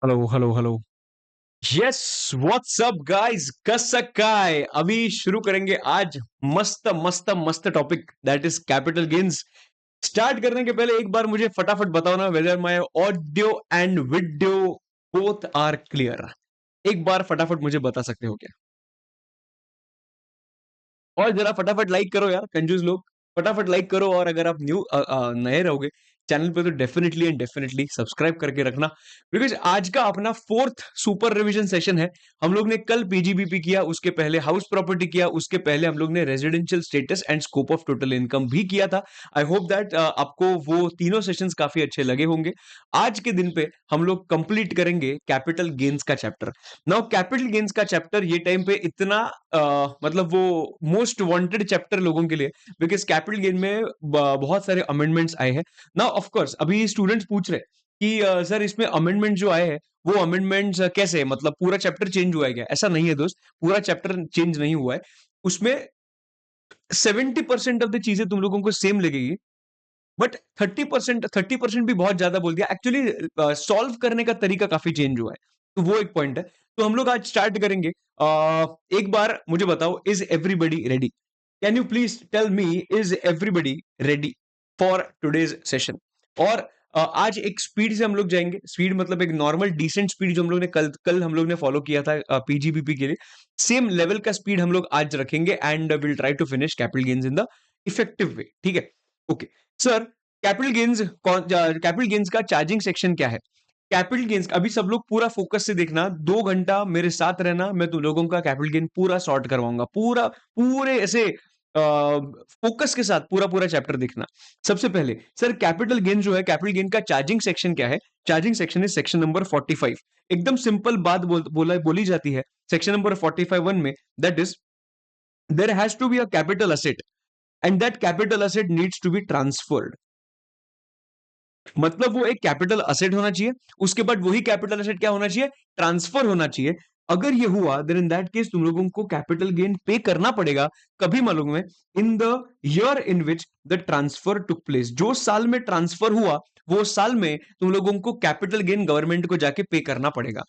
Hello hello hello. Yes, what's up guys, कसकाय। अभी शुरू करेंगे आज मस्त मस्त मस्त topic that is capital gains. Start करने के पहले एक बार मुझे फटाफट बताओ ना whether my audio and video both are clear. एक बार फटाफट मुझे बता सकते हो क्या? और जरा फटाफट लाइक करो यार, कंजूस लोग। फटाफट लाइक करो, और अगर आप नए रहोगे चैनल पे तो डेफिनेटली एंड डेफिनेटली सब्सक्राइब करके रखना, बिकॉज आज का अपना फोर्थ सुपर रिवीजन सेशन है। हम लोग ने कल पीजीबीपी किया, उसके पहले हाउस प्रॉपर्टी किया, उसके पहले हम लोग ने residential status and scope of total income भी किया था। आई होप दैट आपको वो तीनों सेशंस काफी अच्छे लगे होंगे। आज के दिन पे हम लोग कंप्लीट करेंगे कैपिटल गेन्स का चैप्टर। नाउ कैपिटल गेन्स का चैप्टर ये टाइम पे इतना मतलब वो मोस्ट वांटेड चैप्टर लोगों के लिए, बिकॉज कैपिटल गेन में बहुत सारे अमेंडमेंट्स आए हैं। नाउ ऑफ कोर्स अभी स्टूडेंट्स पूछ रहे कि सर इसमें अमेंडमेंट जो आए हैं वो अमेंडमेंट्स कैसे है? मतलब पूरा चैप्टर चेंज हुआ है क्या? ऐसा नहीं है दोस्त, पूरा चैप्टर चेंज नहीं हुआ है। उसमें 70% ऑफ द चीजें तुम लोगों को सेम लगेगी, बट 30% भी बहुत ज्यादा बोल दिया। एक्चुअली सॉल्व करने का तरीका काफी चेंज हुआ है, तो वो एक पॉइंट है। तो हम लोग आज स्टार्ट करेंगे। एक बार मुझे बताओ, is everybody ready? Can you please tell me, is everybody ready for today's session? और आज एक स्पीड से हम लोग जाएंगे। स्पीड मतलब एक नॉर्मल डिसेंट स्पीड जो हम लोग ने कल कल हम लोग ने फॉलो किया था पीजीबीपी के लिए, सेम लेवल का स्पीड हम लोग आज रखेंगे and will try to finish capital gains in the effective way. ठीक है? ओके सर, कैपिटल गेन्स का चार्जिंग सेक्शन क्या है? कैपिटल गेन्स अभी सब लोग पूरा फोकस से देखना, 2 घंटा मेरे साथ रहना, मैं तुम लोगों का कैपिटल गेन पूरा सॉर्ट करवाऊंगा। पूरा पूरे ऐसे फोकस के साथ पूरा पूरा चैप्टर देखना। सबसे पहले सर, कैपिटल गेन जो है, कैपिटल गेन का चार्जिंग सेक्शन क्या है? Charging section is section number 45। एकदम सिंपल बात बोली जाती है सेक्शन नंबर 45 वन में, that is there has to be a capital asset and that capital asset needs to be transferred. मतलब वो एक कैपिटल असेट होना चाहिए, उसके बाद वही कैपिटल असेट क्या होना चाहिए? ट्रांसफर होना चाहिए। अगर ये हुआ देन इन दैट केस तुम लोगों को कैपिटल गेन पे करना पड़ेगा। कभी मालूम है? In the year in which the transfer took place. जो साल में ट्रांसफर हुआ वो साल में तुम लोगों को कैपिटल गेन गवर्नमेंट को जाके पे करना पड़ेगा।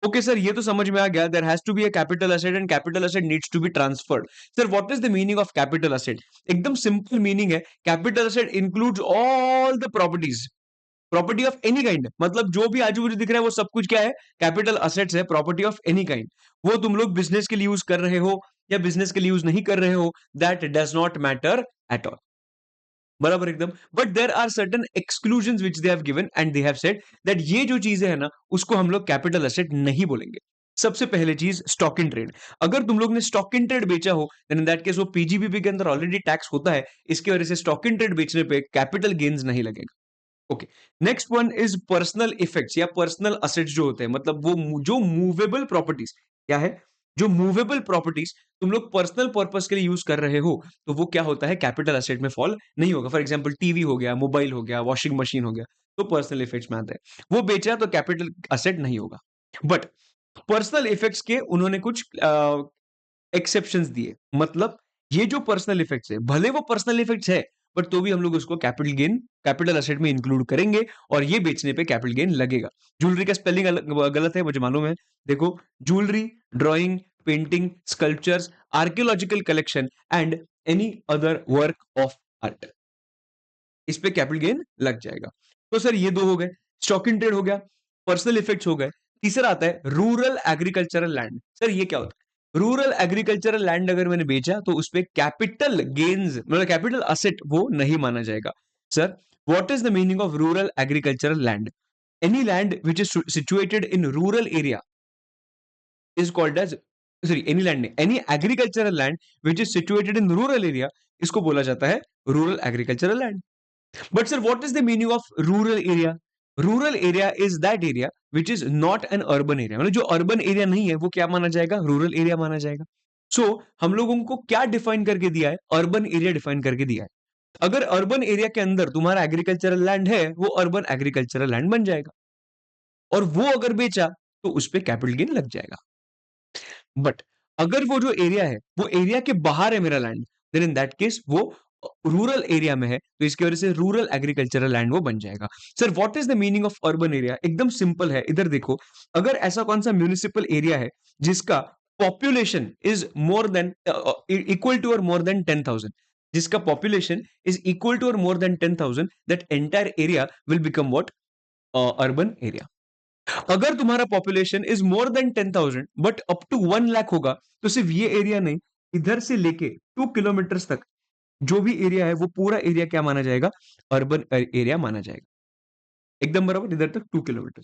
ओके सर, ये तो समझ में आ गया। There has to be a capital asset and capital asset needs to be transferred. Sir what is the meaning of capital asset? एकदम सिंपल मीनिंग है, capital asset includes all the properties, property of any kind. मतलब जो भी आजू बाजू दिख रहा है वो सब कुछ क्या है? कैपिटल असेट्स है, प्रॉपर्टी ऑफ एनी काइंड। वो तुम लोग बिजनेस के लिए यूज कर रहे हो या बिजनेस के लिए यूज नहीं कर रहे हो, that does not matter at all. बराबर एकदम। But there are certain exclusion which they have given and they have said that ये जो चीजें है ना, उसको हम लोग कैपिटल असेट नहीं बोलेंगे। सबसे पहले चीज, स्टॉक इन ट्रेड। अगर तुम लोग ने स्टॉक इन ट्रेड बेचा हो देन इन दैट केस वो पीजीबीपी के अंदर ऑलरेडी टैक्स होता है, इसकी वजह से स्टॉक इन ट्रेड बेचने पे कैपिटल गेन्स नहीं लगेगा। Okay, next one is personal effects या पर्सनल असेट्स जो होते हैं, मतलब वो जो मूवेबल प्रॉपर्टीज क्या है? जो मूवेबल प्रॉपर्टीज तुम लोग पर्सनल पर्पस के लिए यूज कर रहे हो, तो वो क्या होता है? कैपिटल असेट में फॉल नहीं होगा। फॉर एग्जांपल टीवी हो गया, मोबाइल हो गया, वॉशिंग मशीन हो गया, तो पर्सनल इफेक्ट्स में आता है। वो बेचा तो कैपिटल असेट नहीं होगा। बट पर्सनल इफेक्ट्स के उन्होंने कुछ एक्सेप्शंस दिए। मतलब ये जो पर्सनल इफेक्ट्स है, भले वो पर्सनल इफेक्ट्स है, बट तो भी हम लोग उसको कैपिटल गेन, कैपिटल असेट में इंक्लूड करेंगे, और ये बेचने पे कैपिटल गेन लगेगा। ज्वेलरी का स्पेलिंग गलत है मुझे मालूम है। देखो, jewellery, drawing, painting, sculptures, archaeological collection and any other work of art, इस पे कैपिटल गेन लग जाएगा। तो सर ये दो हो गए, स्टॉक इन ट्रेड हो गया, पर्सनल इफेक्ट्स हो गए। तीसरा आता है रूरल एग्रीकल्चरल लैंड। सर ये क्या होता है? रूरल एग्रीकल्चरल लैंड अगर मैंने बेचा तो उस पे कैपिटल गेन्स मतलब कैपिटल असेट वो नहीं माना जाएगा। Sir what is the meaning of rural agricultural land? Any land which is situated in rural area is called as, sorry any land नहीं, any agricultural land which is situated in rural area, इसको बोला जाता है rural agricultural land. But sir, what is the meaning of rural area? Rural area is that area which is not an urban area. मतलब जो urban area नहीं है वो क्या माना जाएगा? रूरल एरिया माना जाएगा। सो हम लोगों को क्या डिफाइन करके दिया है? अर्बन एरिया डिफाइन करके दिया है। अगर अर्बन एरिया के अंदर तुम्हारा एग्रीकल्चरल लैंड है, वो अर्बन एग्रीकल्चरल लैंड बन जाएगा, और वो अगर बेचा तो उस पर कैपिटल गेन लग जाएगा। बट अगर वो जो एरिया है वो एरिया के बाहर है मेरा land, then in that case वो रूरल एरिया में है, तो इसकी वजह से रूरल एग्रीकल्चरल लैंड वो बन जाएगा। Sir what is the meaning of urban area? एकदम सिंपल है, इधर देखो, अगर ऐसा कौन सा म्युनिसिपल एरिया है जिसका population is more than equal to और मोर देन 10,000, जिसका पॉपुलेशन इज इक्वल टू और more than 10,000, that entire area will become what? Urban area. अगर तुम्हारा population is more than 10,000 but up to 1 lakh होगा, तो सिर्फ ये एरिया नहीं, इधर से लेके 2 किलोमीटर तक जो भी एरिया है वो पूरा एरिया क्या माना जाएगा? अर्बन एरिया माना जाएगा। एकदम बराबर, इधर तक 2 किलोमीटर।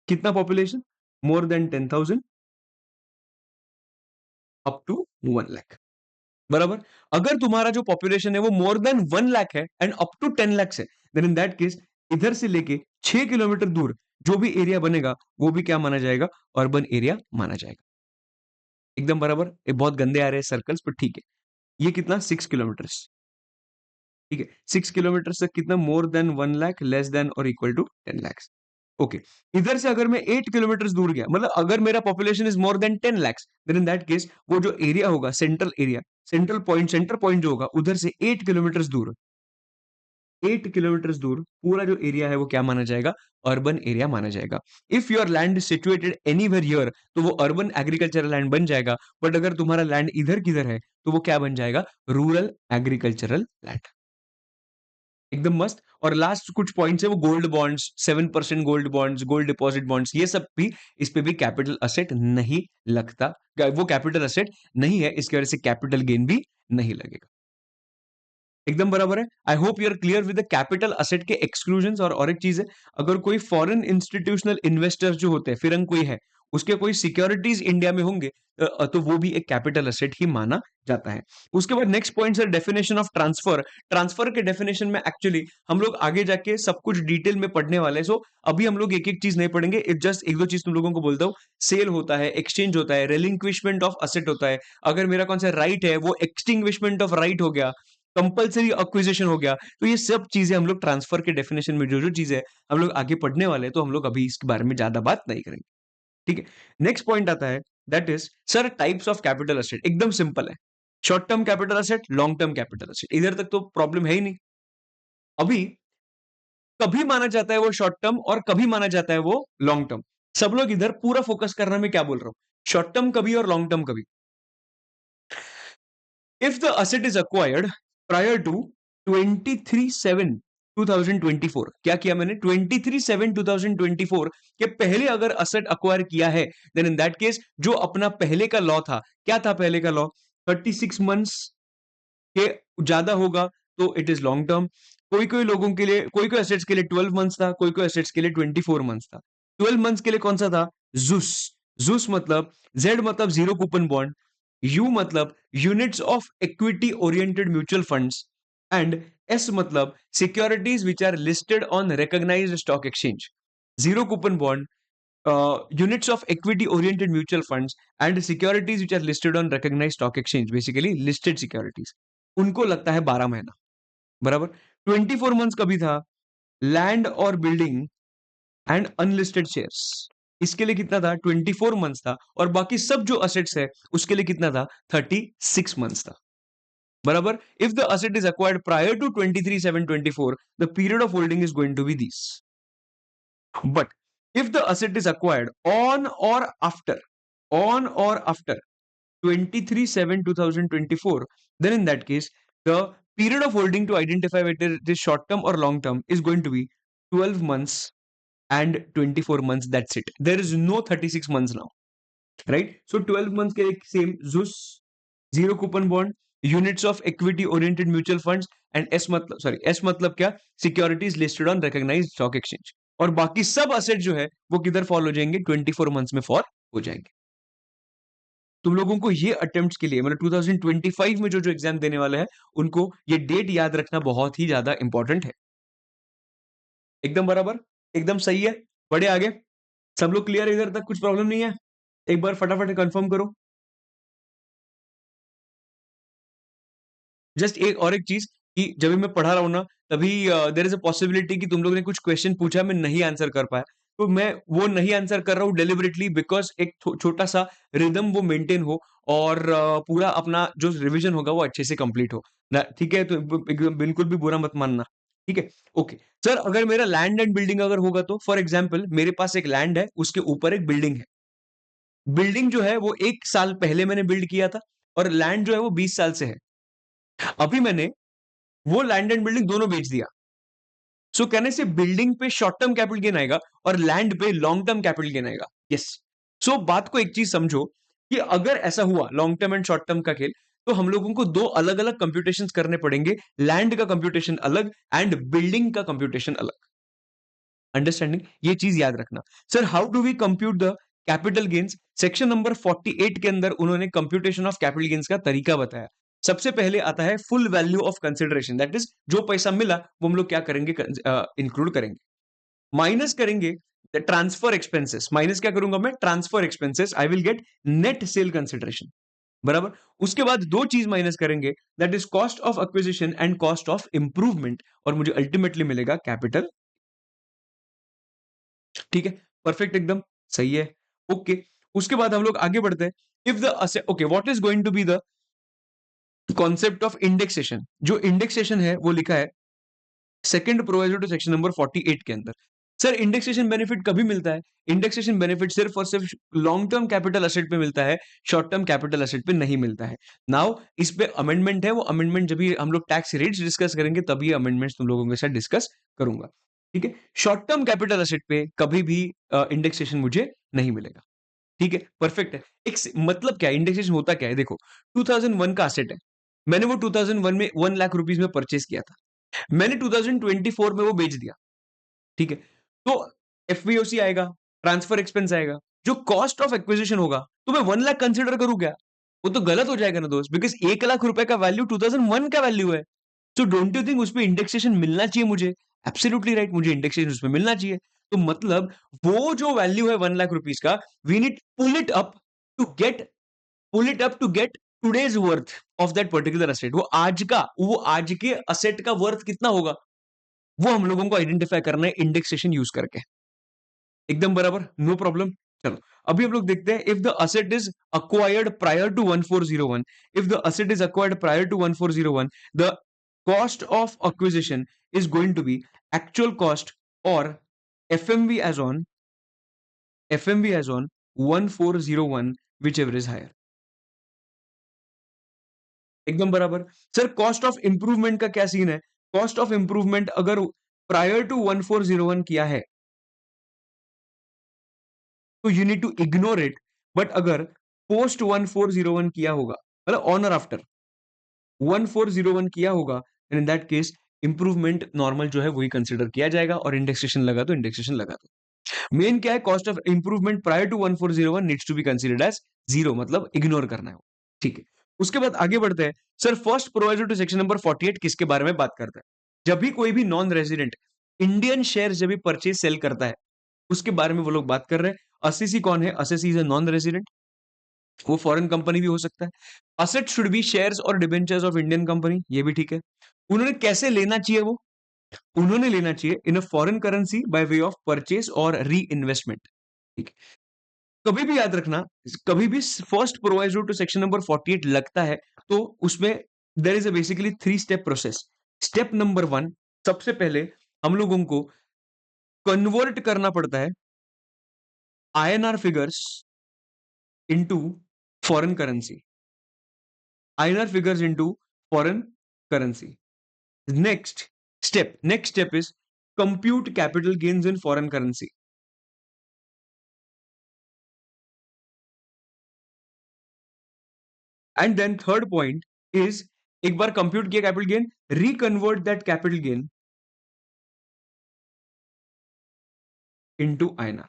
कितना population? More than 10,000 up to 1 lakh. बराबर। अगर तुम्हारा जो पॉपुलेशन है वो मोर देन 1 लाख है एंड अप टू 10 lakhs है, देन इन दैट केस इधर से लेके 6 किलोमीटर दूर जो भी एरिया बनेगा वो भी क्या माना जाएगा? अर्बन एरिया माना जाएगा। एकदम बराबर। ये बहुत गंदे आ रहे हैं सर्कल्स, पर ठीक है। ये कितना? 6 किलोमीटर। ठीक है, 6 किलोमीटर तक कितना? More than 1 lakh, less than और इक्वल टू 10 lakhs। ओके, इधर से अगर मैं 8 किलोमीटर दूर गया, मतलब अगर मेरा population is more than 10 lakhs, then in that case वो जो एरिया होगा, सेंट्रल एरिया, सेंटर पॉइंट जो होगा उधर से 8 किलोमीटर दूर, 8 किलोमीटर दूर पूरा जो एरिया है वो क्या माना जाएगा? अर्बन एरिया माना जाएगा। If your land is situated anywhere here, तो वो अर्बन एग्रीकल्चरल लैंड बन जाएगा। बट अगर तुम्हारा लैंड इधर किधर है, तो वो क्या बन जाएगा? Rural agricultural land. एकदम मस्त। और लास्ट कुछ पॉइंट्स है वो gold bonds, 7% gold bonds, gold deposit bonds, ये सब भी, इस पे भी कैपिटल असेट नहीं लगता। वो कैपिटल असेट नहीं है, इसकी वजह से कैपिटल गेन भी नहीं लगेगा। एकदम बराबर है। I hope you are clear with the capital asset के एक्सक्लूजन। और एक चीज है, अगर कोई फॉरेन इंस्टीट्यूशनल इन्वेस्टर जो होते हैं, फिर कोई है, उसके कोई सिक्योरिटीज इंडिया में होंगे, तो वो भी एक कैपिटल असेट ही माना जाता है। उसके बाद नेक्स्ट पॉइंट है डेफिनेशन ऑफ ट्रांसफर। ट्रांसफर के डेफिनेशन में एक्चुअली हम लोग आगे जाके सब कुछ डिटेल में पढ़ने वाले हैं, सो अभी हम लोग एक एक चीज नहीं पढ़ेंगे। जस्ट एक दो चीज तुम लोगों को बोलता हूँ। सेल होता है, एक्सचेंज होता है, रेलिंक्विशमेंट ऑफ असेट होता है। अगर मेरा कौन सा राइट है वो एक्सटिंग्विशमेंट ऑफ राइट हो गया, कंपल्सरी एक्विजिशन हो गया। तो ये सब चीजें हम लोग ट्रांसफर के डेफिनेशन में जो जो चीजें हम लोग आगे पढ़ने वाले हैं, तो हम लोग अभी इसके बारे में ज्यादा बात नहीं करेंगे। ठीक है, नेक्स्ट पॉइंट आता है, that is sir types of capital asset. एकदम सिंपल है, short term capital asset, long term capital asset, इधर तक तो प्रॉब्लम है ही नहीं। अभी कभी माना जाता है वो शॉर्ट टर्म और कभी माना जाता है वो लॉन्ग टर्म। सब लोग इधर पूरा फोकस करना, मैं क्या बोल रहा हूं, शॉर्ट टर्म कभी और लॉन्ग टर्म कभी। If the asset is acquired prior to 23/7/2024, क्या किया मैंने? 23/7/2024 के पहले अगर असेट अक्वायर किया है, देन इन दैट केस जो अपना पहले का लॉ था, क्या था पहले का लॉ? 36 मंथ्स के ज्यादा होगा तो इट इज लॉन्ग टर्म। कोई कोई लोगों के लिए, कोई कोई एसेट्स के लिए 12 मंथ्स था, कोई कोई एसेट्स के लिए 24 मंथ्स था। 12 मंथ्स के लिए कौन सा था? जुस। जुस मतलब, जेड मतलब जीरो कूपन बॉन्ड, यू मतलब units of equity oriented mutual funds, and S मतलब securities which are listed on recognised stock exchange. Zero coupon bond, units of equity oriented mutual funds and securities which are listed on recognized stock exchange, basically listed securities, उनको लगता है 12 महीना। बराबर। 24 months कभी था? Land और building and unlisted shares, इसके लिए कितना था? 24 मंथ्स था। और बाकी सब जो असेट्स है उसके लिए कितना था? 36 मंथ्स था। बराबर। If the asset is acquired prior to 23/7/24, the period of holding is going to be this. But if the asset is acquired on or after 23/7/2024, then in that case, the period of holding to identify whether it is short term or long term is going to be 12 months and 24 months. That's it. There is no 36 months now, right? So 12 months के लिए same ZUS, zero coupon bond, units of equity oriented mutual funds, and S मतलब क्या? Securities listed on recognized stock exchange। और बाकी सब asset जो है वो किधर फॉल हो जाएंगे? 24 मंथ्स में फॉल हो जाएंगे। तुम लोगों को ये अटेम्प्ट्स के लिए, मतलब 2025 में जो जो एग्जाम देने वाले हैं, उनको ये डेट याद रखना बहुत ही ज्यादा इंपॉर्टेंट है। एकदम बराबर, एकदम सही है। बढ़े आगे। सब लोग क्लियर? इधर तक कुछ प्रॉब्लम नहीं है? एक बार फटाफट कंफर्म करो। जस्ट एक चीज कि जब भी मैं पढ़ा रहा हूं ना, तभी देयर इज अ पॉसिबिलिटी कि तुम लोग ने कुछ क्वेश्चन पूछा, मैं नहीं आंसर कर पाया, तो मैं वो नहीं आंसर कर रहा हूँ डेलिबरेटली, बिकॉज़ एक छोटा सा रिदम वो मेंटेन हो और पूरा अपना जो रिवीजन होगा वो अच्छे से कंप्लीट हो ना, ठीक है? तो एकदम बिल्कुल भी बुरा मत मानना, ठीक है? ओके। सर, अगर मेरा लैंड एंड बिल्डिंग अगर होगा तो फॉर एग्जांपल मेरे पास एक लैंड है, उसके ऊपर एक बिल्डिंग है। बिल्डिंग जो है वो 1 साल पहले मैंने बिल्ड किया था और लैंड जो है वो 20 साल से है। अभी मैंने वो लैंड एंड बिल्डिंग दोनों बेच दिया। सो कहने से बिल्डिंग पे शॉर्ट टर्म कैपिटल गेन आएगा और लैंड पे लॉन्ग टर्म कैपिटल गेन आएगा। यस। सो बात को एक चीज समझो कि अगर ऐसा हुआ long term and short term का खेल, तो हम लोगों को दो अलग अलग कंप्यूटेशंस करने पड़ेंगे। लैंड का कंप्यूटेशन अलग एंड बिल्डिंग का कंप्यूटेशन अलग। अंडरस्टैंडिंग? ये चीज याद रखना। Sir, how do we compute the capital gains? Section number 48 के अंदर उन्होंने कंप्यूटेशन ऑफ कैपिटल गेन्स का तरीका बताया। सबसे पहले आता है full value of consideration, that is जो पैसा मिला वो हम लोग क्या करेंगे, इंक्लूड करेंगे, माइनस करेंगे ट्रांसफर एक्सपेंसेस। माइनस क्या करूंगा मैं? Transfer expenses. I will get net sale consideration, बराबर। उसके बाद दो चीज माइनस करेंगे, that is cost of acquisition and cost of improvement, और मुझे अल्टीमेटली मिलेगा कैपिटल। ठीक है, परफेक्ट, एकदम सही है। ओके, उसके बाद हम लोग आगे बढ़ते हैं। If the okay, what is going to be the concept of indexation? जो इंडेक्सेशन है वो लिखा है second provision to section number 48 के अंदर। सर, इंडेक्सेशन बेनिफिट कभी मिलता है? इंडेक्सेशन बेनिफिट सिर्फ और सिर्फ लॉन्ग टर्म कैपिटल एसेट पे मिलता है, शॉर्ट टर्म कैपिटल एसेट पे नहीं मिलता है। नाउ इस पे अमेंडमेंट है, वो अमेंडमेंट जब भी हम लोग टैक्स रेट्स डिस्कस करेंगे तभी अमेंडमेंट्स तुम लोगों के साथ डिस्कस करूंगा। ठीक है, शॉर्ट टर्म कैपिटल एसेट पे कभी भी इंडेक्सेशन मुझे नहीं मिलेगा। ठीक है, परफेक्ट है। मतलब क्या है इंडेक्सेशन, होता क्या है? देखो, 2001 का एसेट है, मैंने वो 2001 में 1 लाख रुपीज में परचेस किया था, मैंने 2024 में वो बेच दिया। ठीक है, तो एफवीओसी आएगा, ट्रांसफर एक्सपेंस आएगा, जो कॉस्ट ऑफ एक्विजिशन होगा, तो मैं 1 लाख कंसिडर करूं क्या? वो तो गलत हो जाएगा ना दोस्त, बिकॉज 1 लाख रुपए का वैल्यू 2001 का वैल्यू है। तो डोंट यू थिंक उस पर इंडेक्सेशन मिलना चाहिए मुझे? एब्सोल्युटली राइट, मुझे इंडेक्सेशन उसमें मिलना चाहिए। तो मतलब वो जो वैल्यू है 1 लाख रुपीज का, we need pull it up to get today's worth of that particular asset. वो आज के असेट का वर्थ कितना होगा, वो हम लोगों को आइडेंटिफाई करना है इंडेक्सेशन यूज करके। एकदम बराबर, नो प्रॉब्लम। चलो, अभी हम लोग देखते हैं, if the asset is acquired prior to 1401, if the asset is acquired prior to 1401, the cost of acquisition is going to be actual cost और FMV as on 1401, whichever is higher. एकदम बराबर। Sir, cost of improvement का क्या scene है? Cost of improvement अगर prior to 1401 किया है तो you need to ignore it, but अगर पोस्ट 1401 किया होगा, मतलब ऑन और आफ्टर 1401 किया होगा, इन दैट केस इंप्रूवमेंट नॉर्मल जो है वही कंसिडर किया जाएगा, और इंडेक्सेशन लगा तो इंडेक्सेशन लगा दो। मेन क्या है, cost of improvement prior to 1401 needs to be considered as zero, मतलब इग्नोर करना है वो। ठीक है, उसके बाद आगे बढ़ते हैं। Sir, first provision to section number 48 किसके बारे में बात करता है? जब भी कोई भी नॉन रेजिडेंट इंडियन शेयर जब भी परचेज सेल करता है, उसके बारे में वो लोग बात कर रहे हैं। असेसी कौन है? Assessee is a non resident, वो फॉरेन कंपनी भी हो सकता है। असेट शुड बी शेयर्स और डिबेंचर्स ऑफ इंडियन कंपनी, ये भी ठीक है। उन्होंने कैसे लेना चाहिए वो? उन्होंने लेना चाहिए in a foreign currency by way of purchase और री इन्वेस्टमेंट। ठीक है, कभी भी याद रखना, कभी भी first proviso to section number 48 लगता है तो उसमें there is a basically 3 step process. Step number 1, सबसे पहले हम लोगों को कन्वर्ट करना पड़ता है INR figures into foreign currency, INR figures into foreign currency. Next step is compute capital gains in foreign currency. And then third point is, एक बार compute किया capital gain, reconvert that capital gain into INR.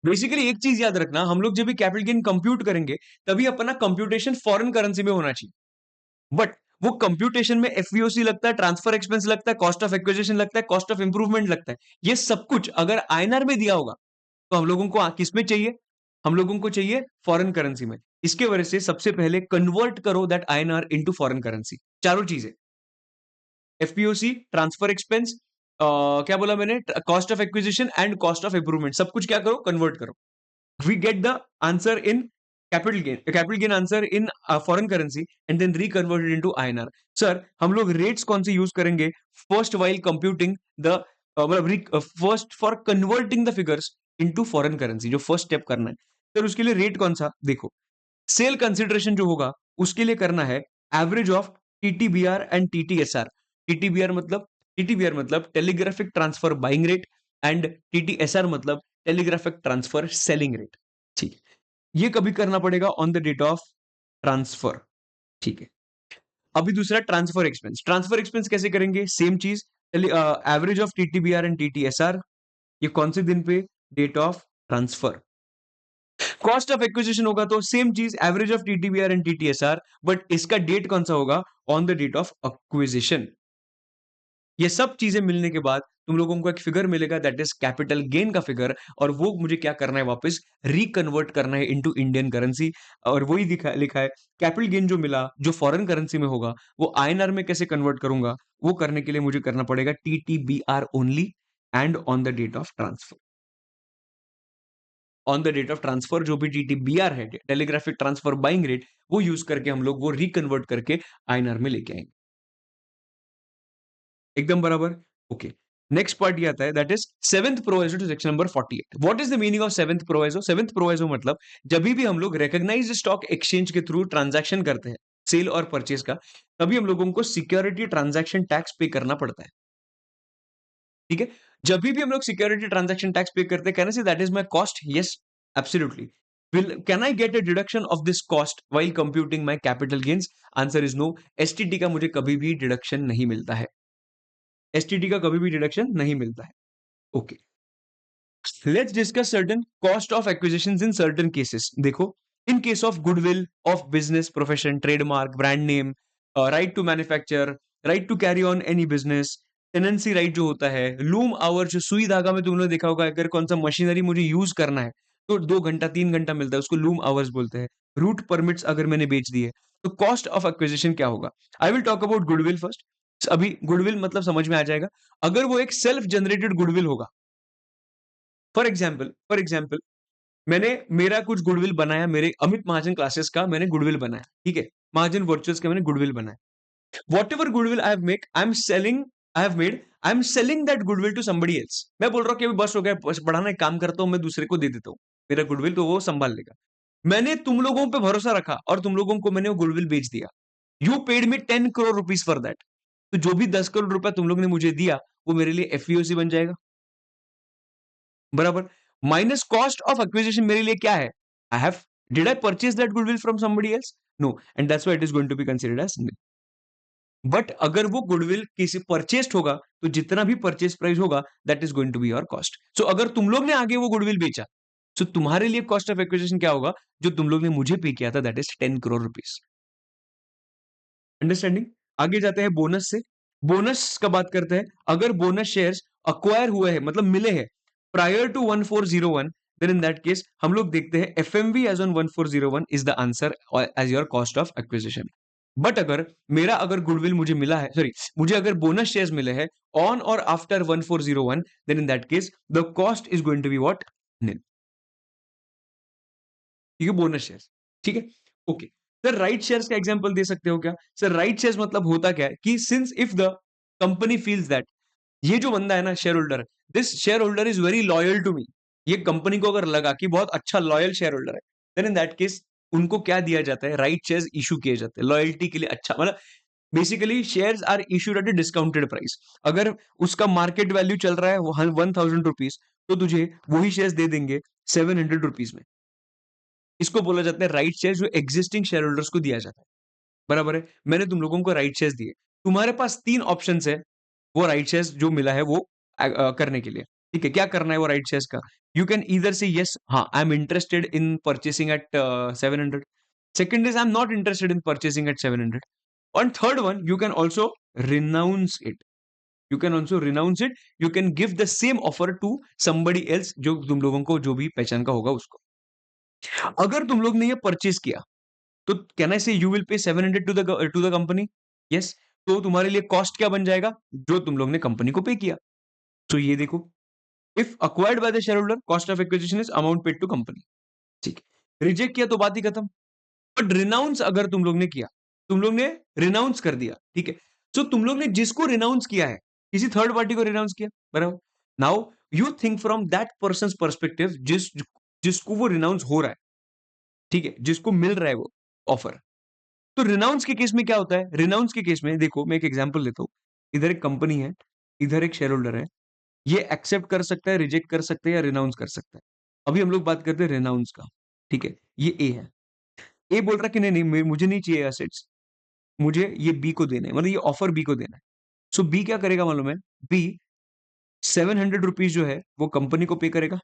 Basically एक चीज याद रखना, हम लोग जब भी कैपिटल गेन कंप्यूट करेंगे तभी अपना कंप्यूटेशन फॉरेन करेंसी में होना चाहिए, बट वो कंप्यूटेशन में एफवीओसी लगता है, ट्रांसफर एक्सपेंस लगता है, कॉस्ट ऑफ एक्विजिशन लगता है, कॉस्ट ऑफ इंप्रूवमेंट लगता है। ये सब कुछ अगर आईएनआर में दिया होगा तो हम लोगों को किस में चाहिए? हम लोगों को चाहिए फॉरेन करेंसी में। इसके वजह से सबसे पहले कन्वर्ट करो that INR into foreign currency. चारों चीजें, एफपीओसी, ट्रांसफर एक्सपेंस, क्या बोला मैंने, cost of acquisition and cost of improvement, सब कुछ क्या करो, कन्वर्ट करो. We get the answer in capital gain answer in foreign currency and then reconvert it into INR. Sir हम लोग रेट्स कौन से यूज करेंगे फर्स्ट वाइल कंप्यूटिंग द, मतलब first for converting the figures into foreign currency, जो first step करना है sir उसके लिए रेट कौन सा देखो. सेल कंसिडरेशन जो होगा उसके लिए करना है average of TTBR and TTSR. TTBR मतलब telegraphic transfer buying rate and TTSR मतलब टेलीग्राफिक ट्रांसफर सेलिंग रेट. ठीक है, ये कभी करना पड़ेगा on the date of transfer. ठीक है, अभी दूसरा ट्रांसफर एक्सपेंस. ट्रांसफर एक्सपेंस कैसे करेंगे, सेम चीज, average of TTBR and TTSR, ये कौन से दिन पे, date of transfer. Cost of acquisition होगा तो सेम चीज, average of TTBR and TTSR, but इसका डेट कौन सा होगा, on the date of acquisition. ये सब चीजें मिलने के बाद तुम लोगों को एक फिगर मिलेगा दैट इज कैपिटल गेन का फिगर, और वो मुझे क्या करना है, वापस रिकन्वर्ट करना है इनटू इंडियन करेंसी. और वही लिखा है कैपिटल गेन जो मिला जो फॉरेन करेंसी में होगा वो आईएनआर में कैसे कन्वर्ट करूंगा, वो करने के लिए मुझे करना पड़ेगा TTBR only and on the date of transfer. On the date of transfer जो भी टीटीबीआर है, टेलीग्राफिक ट्रांसफर बाइंग रेट, वो यूज करके हम लोग वो रिकन्वर्ट करके आईएनआर में लेके आएंगे. एकदम बराबर. ओके, नेक्स्ट पार्ट ये आता है that is seventh proviso to section number 48. What is the meaning of seventh proviso. Seventh proviso मतलब जब भी हम लोग रिकॉग्नाइज्ड स्टॉक एक्सचेंज के थ्रू ट्रांजैक्शन करते हैं सेल और परचेज का, तभी हम लोगों को सिक्योरिटी ट्रांजैक्शन टैक्स पे करना पड़ता है. ठीक है, जब भी हम लोग सिक्योरिटी ट्रांजैक्शन टैक्स पे करते हैं, can I say that is my cost, yes absolutely. Will can I get a deduction of this cost while computing my capital gains, answer is no. STT का मुझे कभी भी डिडक्शन नहीं मिलता है. एसटीटी का कभी भी डिडक्शन नहीं मिलता है. Okay, let's discuss certain cost of acquisitions in certain cases. देखो, in case of goodwill of business profession, trademark, brand name, right to manufacture, right to carry on any business, tenancy right जो होता है, loom our जो सुई धागा में तुमने देखा होगा, अगर कौन सा मशीनरी मुझे यूज करना है तो 2 घंटा 3 घंटा मिलता है, उसको लूम आवर्स बोलते हैं. रूट परमिट्स अगर मैंने बेच दिए तो कॉस्ट ऑफ एक्विजिशन क्या होगा. I will talk about goodwill first. अभी गुडविल मतलब समझ में आ जाएगा. अगर वो एक सेल्फ जनरेटेड गुडविल होगा, फॉर एग्जाम्पल मैंने मेरा कुछ गुडविल बनाया, मेरे अमित महाजन क्लासेस का मैंने गुडविल बनाया, ठीक है, महाजन वर्चुअल्स का मैंने गुडविल बनाया. Whatever goodwill I have make I am selling, I have made, I am selling that goodwill to somebody else. मैं बोल रहा हूँ कि अभी बस हो गया, बस बढ़ाना, एक काम करता हूँ मैं दूसरे को दे देता हूँ मेरा गुडविल, तो वो संभाल लेगा. मैंने तुम लोगों पे भरोसा रखा और तुम लोगों को मैंने वो गुडविल बेच दिया. You paid me 10 crore rupees for that. तो जो भी 10 करोड़ रुपया तुम लोग ने मुझे दिया वो मेरे लिए एफईओसी बन जाएगा. बराबर. माइनस कॉस्ट ऑफ एक्विजिशन मेरे लिए क्या है, I have, did I purchase that goodwill from somebody else, no, and that's why it is going to be considered as nil. But अगर वो गुडविल किसी परचेस्ड होगा तो जितना भी परचेज प्राइस होगा that is going to be your cost. So अगर तुम लोग ने आगे वो गुडविल बेचा, सो तुम्हारे लिए कॉस्ट ऑफ एक्विजिशन क्या होगा, जो तुम लोग ने मुझे पे किया था, that is 10 crore rupees. Understanding. आगे जाते हैं बोनस से. बोनस का बात करते हैं. अगर बोनस शेयर्स अक्वायर हुए हैं, मतलब मिले हैं prior to 1401, then in that case हम लोग देखते हैं FMV as on 1401 is the answer as your cost of acquisition. But अगर गुडविल मुझे मिला है, सॉरी, मुझे अगर बोनस शेयर्स मिले हैं ऑन और after 1401, then in that case the cost is going to be what, nil. ठीक है, बोनस शेयर्स. ठीक है, ओके. सर राइट शेयर्स का एग्जांपल दे सकते हो क्या. सर राइट शेयर्स मतलब होता क्या है कि since if the company feels that, ये जो बंदा है ना shareholder, this shareholder is very loyal to me, ये कंपनी को अगर लगा कि बहुत अच्छा लॉयल शेयर होल्डर है, देन इन दैट केस उनको क्या दिया जाता है, राइट शेयर्स इशू किए जाते हैं लॉयल्टी के लिए. अच्छा, मतलब basically shares are issued at a discounted price. अगर उसका मार्केट वैल्यू चल रहा है 1000 रुपीज, तो तुझे वही शेयर्स दे देंगे 700 रुपीज में. इसको बोला जाता है राइट शेयर, जो एग्जिस्टिंग शेयर होल्डर्स को दिया जाता है. बराबर है. मैंने तुम लोगों को राइट शेयर्स दिए, तुम्हारे पास 3 ऑप्शन है वो राइट शेयर्स जो मिला है वो करने के लिए. ठीक है, क्या करना है वो राइट शेयर्स का. You can either say yes, हाँ I am interested in purchasing at 700. Second is I am not interested in purchasing at 700. और third one, you can also renounce it. You can also renounce it. You can give the same offer to somebody else, जो तुम लोगों को जो भी पहचान का होगा उसको. अगर तुम लोग ने ये परचेज किया तो कैन आई से you will pay 700 to the company, yes. तो तुम्हारे लिए कॉस्ट क्या बन जाएगा, जो तुम लोग ने कंपनी को पे किया. तो ये देखो, if acquired by the shareholder cost of acquisition is amount paid to company. ठीक है, रिजेक्ट किया तो बात ही खत्म। बट रिनाउंस अगर तुम लोग ने किया, तुम लोग ने रिनाउंस कर दिया, ठीक है, तो तुम लोग ने जिसको रिनाउंस किया है, किसी थर्ड पार्टी को रिनाउंस किया, बराबर। Now you think from that person perspective, जिसको वो रिनाउंस हो रहा है, ठीक है, जिसको मिल रहा है वो ऑफर। तो रिनाउंस के केस में क्या होता है? रिनाउंस के केस में देखो, मैं एक एग्जांपल लेता हूं। इधर एक कंपनी है, इधर एक शेयर होल्डर है, ये एक्सेप्ट कर सकता है, रिजेक्ट कर सकता है या रिनाउंस कर सकता है। अभी हम लोग बात करते हैं रिनाउंस का, ठीक है। ये ए है, ए बोल रहा है कि नहीं नहीं, मुझे नहीं चाहिए एसेट्स, मुझे ये बी को देना है, मतलब ये ऑफर बी को देना है। सो बी क्या करेगा मालूम है? बी 700 रुपीज जो है वो कंपनी को पे करेगा।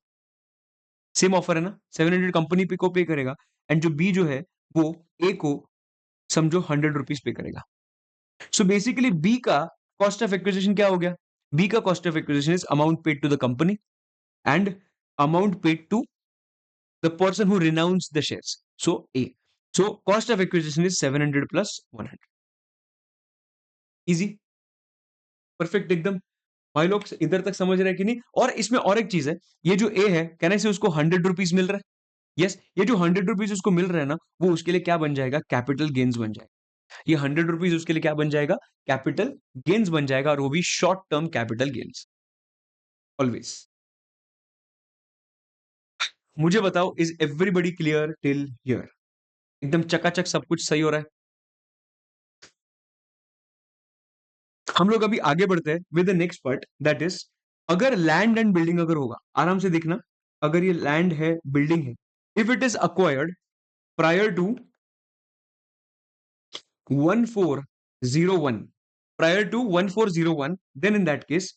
सेम ऑफर है ना, 700 कंपनी पे को पे करेगा, एंड जो बी जो है वो ए को समझो 100 रुपीज पे करेगा। सो बेसिकली बी का कॉस्ट ऑफ एक्विजिशन क्या हो गया? बी का cost of acquisition is amount paid to the company and amount paid to the person who renounce the shares, so A. So cost of acquisition is 700 plus 100। Easy, perfect एकदम। भाई लोग इधर तक समझ रहे हैं कि नहीं? और इसमें और एक चीज है, ये जो ए है, कहने से उसको 100 रुपीज मिल रहा है। यस, ये जो 100 रुपीज उसको मिल रहा है ना, वो उसके लिए क्या बन जाएगा? कैपिटल गेन्स बन जाएगा। ये 100 रुपीज उसके लिए क्या बन जाएगा? कैपिटल गेन्स बन जाएगा, और वो भी short term capital gains, always. मुझे बताओ, is everybody clear till here? एकदम चकाचक सब कुछ सही हो रहा है? हम लोग अभी आगे बढ़ते हैं with the next part, that is, अगर लैंड एंड बिल्डिंग अगर होगा, आराम से देखना, अगर ये लैंड है, बिल्डिंग है, if it is acquired prior to 1401, prior to 1401, then in that case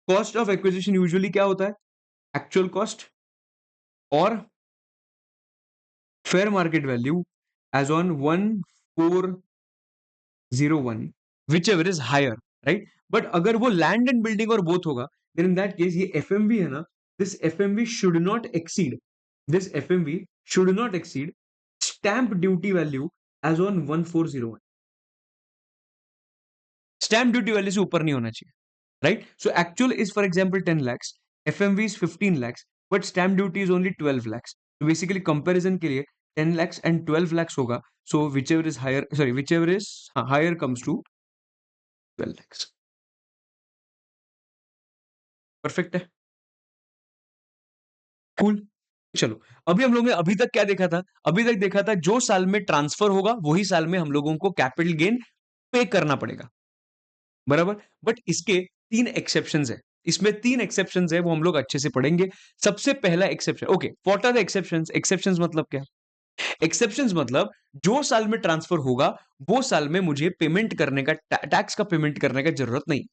cost of acquisition usually क्या होता है? एक्चुअल कॉस्ट और fair market value as on 1401, whichever is higher, right. But अगर वो land and building और both होगा, then in that case ये FMV है ना, this FMV should not exceed, this FMV should not exceed stamp duty value as on 1401। Stamp duty value से ऊपर नहीं होना चाहिए, right? So actual is for example 10 lakhs, FMV is 15 lakhs, but stamp duty is only 12 lakhs. So basically comparison के लिए 10 lakhs and 12 lakhs होगा. So whichever is higher, sorry, whichever is higher comes to 12 lakhs. Perfect है, cool. चलो, अभी हम लोग ने अभी तक क्या देखा था? अभी तक देखा था जो साल में ट्रांसफर होगा वही साल में हम लोगों को कैपिटल गेन पे करना पड़ेगा, बराबर। बट इसके 3 एक्सेप्शंस है, इसमें 3 एक्सेप्शंस है, वो हम लोग अच्छे से पढ़ेंगे। सबसे पहला exception, okay, what are the exceptions? Exceptions मतलब क्या? एक्सेप्शंस मतलब जो साल में ट्रांसफर होगा वो साल में मुझे पेमेंट करने का, टैक्स का पेमेंट करने का जरूरत नहीं।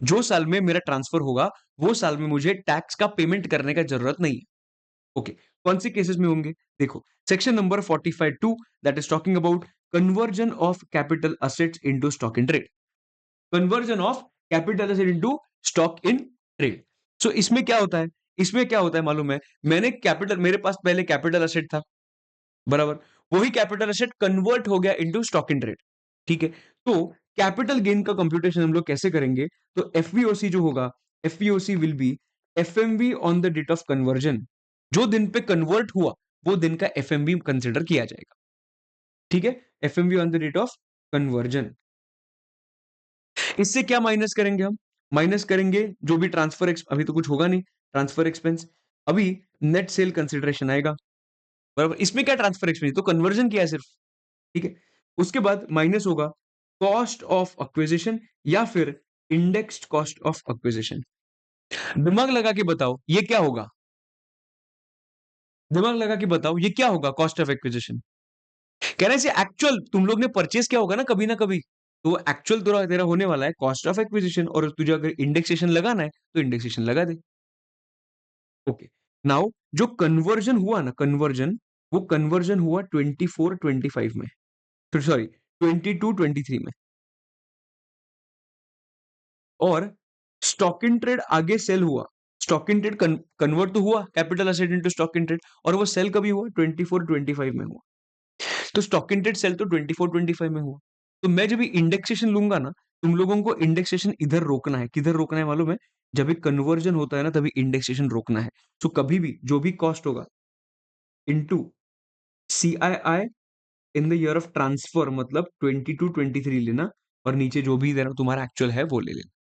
जो साल में मेरा ट्रांसफर होगा वो साल में मुझे टैक्स का पेमेंट करने का जरूरत नहीं है। ओके, कौन से केसेस में होंगे? देखो, section number 45(2) that is talking about conversion of capital assets into stock in trade. Conversion of capital asset into stock in trade. So इसमें क्या होता है? इसमें क्या होता है मालूम है? मैंने कैपिटल, मेरे पास पहले कैपिटल एसेट था, बराबर, वही कैपिटल एसेट कन्वर्ट हो गया इनटू स्टॉक इन ट्रेड, ठीक है। तो कैपिटल गेन का कंप्यूटेशन हम लोग कैसे करेंगे? तो एफवीओसी जो होगा, FVOC will be FMV on the date of conversion. जो दिन पे कन्वर्ट हुआ वो दिन का एफएमवी कंसिडर किया जाएगा, ठीक है। FMV on the date of conversion. इससे क्या माइनस करेंगे हम? माइनस करेंगे जो भी ट्रांसफर अभी तो कुछ होगा नहीं, ट्रांसफर एक्सपेंस, अभी नेट सेल कंसिडरेशन आएगा, बराबर। इसमें क्या ट्रांसफर एक्सपेंस, तो कन्वर्जन किया है सिर्फ, ठीक है। उसके बाद माइनस होगा कॉस्ट ऑफ एक्विजिशन या फिर इंडेक्स्ड कॉस्ट ऑफ एक्विजिशन। दिमाग लगा के बताओ ये क्या होगा? दिमाग लगा के बताओ ये क्या होगा? कॉस्ट ऑफ एक्विजिशन कहने से एक्चुअल तुम लोग ने परचेस किया होगा ना कभी, तो एक्चुअल तेरा तेरा होने वाला है कॉस्ट ऑफ एक्विजिशन, और तुझे अगर इंडेक्सेशन लगाना है तो इंडेक्सेशन लगा दे। ओके, नाउ जो कन्वर्जन हुआ ना, कन्वर्जन, वो कन्वर्जन हुआ 24-25 में, तो सॉरी 22-23 में, और स्टॉक इन ट्रेड आगे सेल हुआ। स्टॉक इन ट्रेड कन्वर्ट तो हुआ capital asset into stock in trade, और वो सेल कभी हुआ? 24-25 में हुआ। तो स्टॉक इन ट्रेड सेल तो 24-25 में हुआ। तो मैं जब इंडेक्सेशन लूंगा ना, तुम लोगों को इंडेक्सेशन इधर रोकना है। किधर रोकना है मालूम है? जब एक कन्वर्जन होता है ना तभी इंडेक्सेशन रोकना है। तो कभी भी जो भी कॉस्ट होगा into CII in the year of transfer, मतलब 22-23 लेना, और नीचे जो भी देना तुम्हारा एक्चुअल है वो ले लेना।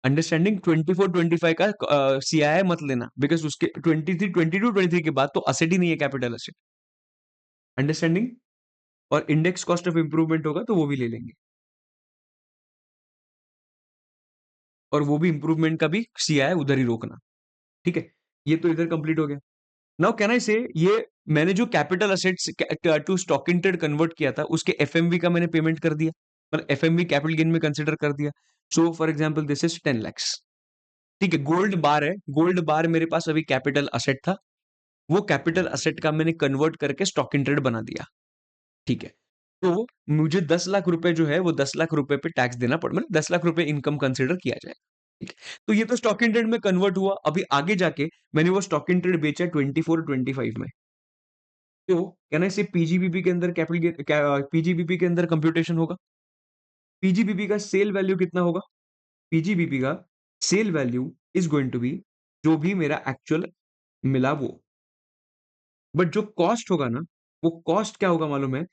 अंडरस्टैंडिंग? 24-25 का सीआईआई मत लेना, बिकॉज उसके 22-23 के बाद तो असेट ही नहीं है, कैपिटल असेट। अंडरस्टैंडिंग? और इंडेक्स कॉस्ट ऑफ इंप्रूवमेंट होगा तो वो भी ले लेंगे, और वो भी इंप्रूवमेंट का भी सीआईआई उधर ही रोकना। ठीक है, ये तो इधर कंप्लीट हो गया। नाउ कैन आई से, ये मैंने जो capital assets to stock in trade convert किया था उसके एफएमवी का मैंने पेमेंट कर दिया, मतलब एफएमवी कैपिटल गेन में कंसिडर कर दिया। So for example this is 10 lakhs। ठीक है, गोल्ड बार है, गोल्ड बार मेरे पास अभी कैपिटल असेट था, वो कैपिटल असेट का मैंने कन्वर्ट करके स्टॉक इन ट्रेड बना दिया। ठीक है, तो मुझे 10 लाख रुपए जो है वो 10 लाख रुपए पे टैक्स देना पड़, मतलब 10 लाख रुपए इनकम कंसिडर किया जाए। ठीक है, तो ये तो स्टॉक इन ट्रेड में कन्वर्ट हुआ। अभी आगे जाके मैंने वो स्टॉक इन ट्रेड बेचा 24-25 में, तो कैन आई से पीजीबीपी के अंदर कैपिटल पीजीबीपी के अंदर कंप्यूटेशन होगा। पीजीबीपी का सेल वैल्यू कितना होगा? पीजीबीपी का sale value is going to be जो भी मेरा एक्चुअल मिला वो, बट जो कॉस्ट होगा ना, वो कॉस्ट क्या होगा मालूम है?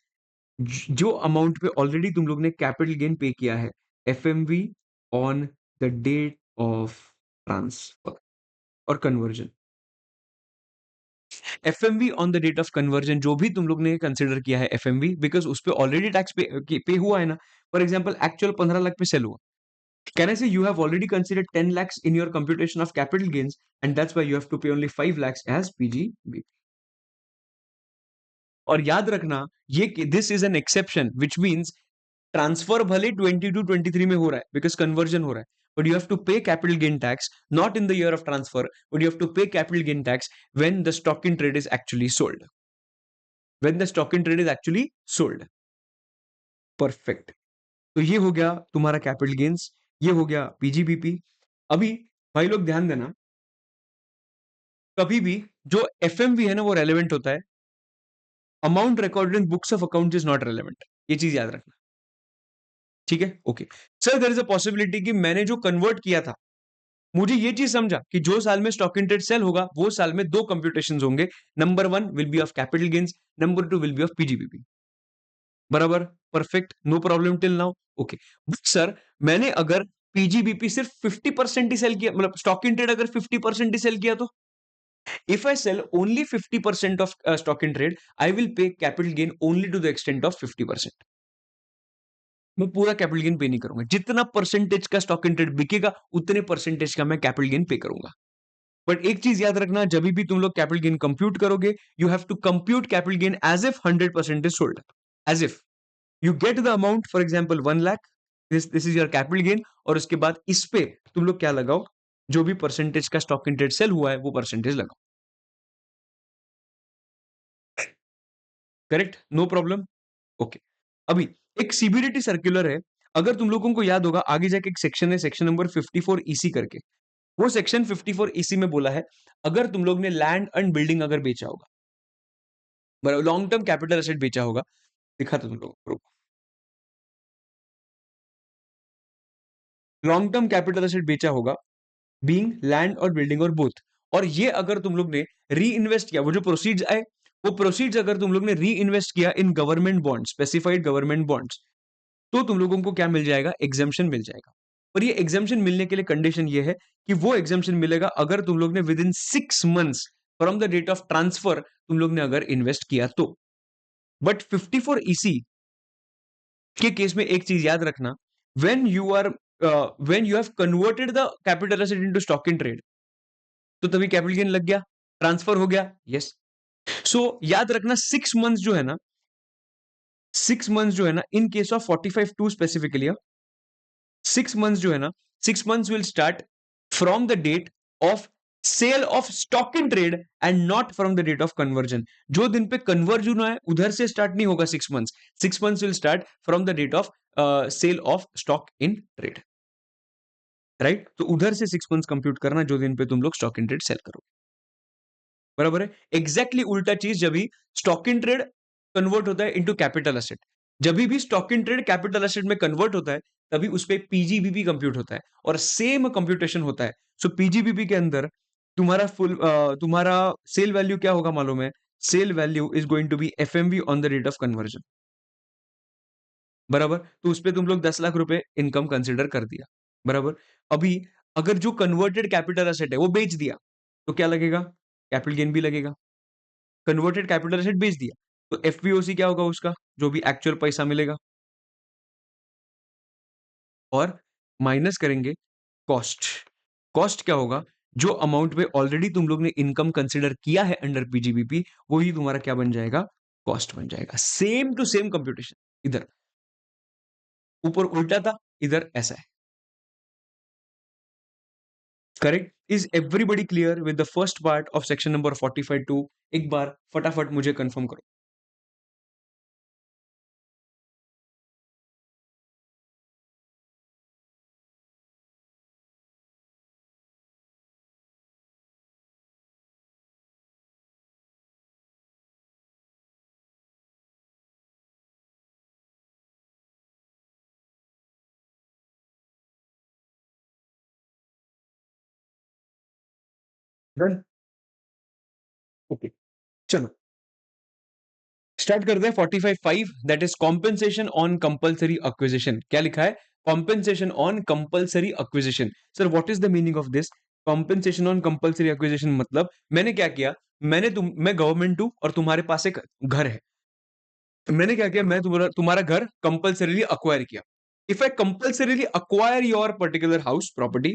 जो अमाउंट पे ऑलरेडी तुम लोग ने कैपिटल गेन पे किया है, FMV on the date of transfer और conversion. FMV on the date of conversion जो भी तुम लोग ने कंसिडर किया है एफएमवी, बिकॉज उस पे ऑलरेडी टैक्स पे हुआ है ना। फॉर एग्जांपल एक्चुअल 15 लाख पे सेल हुआ, कैन आई से you have already considered 10 lakhs in your computation of capital gains, and that's why you have to pay only 5 lakhs as PGB। और याद रखना, ये this is an exception which means transfer भले 22-23 में हो रहा है बिकॉज कन्वर्जन हो रहा है, but you have to pay capital gain tax not in the year of transfer, but you have to pay capital gain tax when the stock in trade is actually sold, when the stock in trade is actually sold। Perfect. तो ये हो गया तुम्हारा capital gains, ये हो गया PGBP. अभी भाई लोग ध्यान देना, कभी भी जो एफएमवी है ना वो रेलेवेंट होता है, amount recorded in books of account is not relevant, ये चीज याद रखना। ठीक है, okay sir, there is a possibility कि मैंने जो कन्वर्ट किया था, मुझे ये चीज समझा कि जो साल में स्टॉक इन ट्रेड सेल होगा वो साल में दो कंप्यूटेशन होंगे, number 1 will be of capital gains, number 2 will be of PGBP. बराबर, perfect, no problem till now. Okay, but sir मैंने अगर पीजीबीपी सिर्फ 50% ही सेल किया, मतलब स्टॉक इन ट्रेड अगर 50% ही सेल किया, तो if I sell only 50% of stock in trade, I will pay capital gain only to the extent of 50%। मैं पूरा कैपिटल गेन पे नहीं करूंगा, जितना परसेंटेज का स्टॉक इन ट्रेड बिकेगा उतने परसेंटेज का मैं कैपिटल गेन पे करूंगा। बट एक चीज याद रखना, जब भी तुम लोग कैपिटल गेन कंप्यूट करोगे, you have to compute capital gain as if 100% is sold, as if you get the amount, for example 1 lakh, this is your capital gain, और उसके बाद इस पे तुम लोग क्या लगाओ, जो भी परसेंटेज का स्टॉक इन ट्रेड सेल हुआ है वो परसेंटेज लगाओ। Correct, no problem. ओके, अभी एक सीबीडीटी सर्कुलर है, अगर तुम लोगों को याद होगा आगे जाके एक सेक्शन है, सेक्शन नंबर 54 ईसी करके, वो सेक्शन 54 ईसी में बोला है, अगर तुम लोग ने लैंड एंड बिल्डिंग अगर बेचा होगा, लॉन्ग टर्म कैपिटल एसेट बेचा होगा, दिखा था तुम लोगों को, लॉन्ग टर्म कैपिटल एसेट बेचा होगा, बीइंग लैंड और बिल्डिंग और बोथ, और ये अगर तुम लोग ने री इन्वेस्ट किया, वो जो प्रोसीड्स आए, वो प्रोसीड्स अगर तुम लोग ने री इन्वेस्ट किया in government bond, specified government bonds, तो तुम लोगों को क्या मिल जाएगा, एग्जाम्पशन मिल जाएगा। और ये एग्जाम्पशन मिलने के लिए कंडीशन ये है कि वो एग्जाम्पशन मिलेगा अगर तुम लोग ने within 6 months from the date of transfer तुम लोग ने अगर इन्वेस्ट किया तो। बट 54 ईसी के केस में एक चीज याद रखना, when you are when you have converted the capital asset into stock in trade, तो तभी कैपिटल गेन लग गया, ट्रांसफर हो गया, यस। सो याद रखना 6 months जो है ना, 6 months जो है ना, in case of 45(2) specifically, 6 months जो है ना, 6 months will start from the date of sale of stock in trade and not from the date of conversion. जो दिन पे कन्वर्जन हुआ है उधर से स्टार्ट नहीं होगा 6 months, 6 months will start from the date of sale of stock in trade, right. तो उधर से 6 months कंप्यूट करना जो दिन पे तुम लोग स्टॉक इन ट्रेड सेल करो, बराबर है। एग्जैक्टली उल्टा चीज जब भी स्टॉक इन ट्रेड कन्वर्ट होता है इनटू कैपिटल एसेट, जब भी stock in trade capital asset में कन्वर्ट होता है, तभी उस पे पीजीबीपी कंप्यूट होता है और सेम कंप्यूटेशन होता है। सो पीजीबीपी के अंदर तुम्हारा सेल वैल्यू क्या होगा मालूम है? Sale value is going to be FMV on the rate of conversion, बराबर? तो उसपे तुम लोग 10 लाख रुपए इनकम कंसिडर कर दिया, बराबर? अभी अगर जो कन्वर्टेड कैपिटल एसेट है वो बेच दिया, तो क्या लगेगा? कैपिटल गेन भी लगेगा। कन्वर्टेड कैपिटल एसेट बेच दिया, तो एफवीओसी क्या होगा उसका? जो भी एक्चुअल पैसा मिलेगा, और माइनस करेंगे कॉस्ट। कॉस्ट क्या होगा? जो अमाउंट में ऑलरेडी तुम लोग ने इनकम कंसिडर किया है अंडर पीजीबीपी, वही तुम्हारा क्या बन जाएगा? कॉस्ट बन जाएगा। सेम टू सेम कंप्यूटेशन, इधर ऊपर उल्टा था, इधर ऐसा है। Correct? Is everybody clear with the first part of section number 45 two? एक बार फटाफट मुझे कंफर्म करो। डन? ओके, चलो स्टार्ट करते हैं 45.5, that is compensation on compulsory acquisition. क्या लिखा है? Compensation on compulsory acquisition. Sir what is the meaning of this? Compensation on compulsory acquisition मतलब मैंने क्या किया? मैं गवर्नमेंट हूं और तुम्हारे पास एक घर है। मैंने क्या किया? मैं तुम्हारा तुम्हारा घर कंपल्सरीली अक्वायर किया। If I compulsorily acquire your particular house property,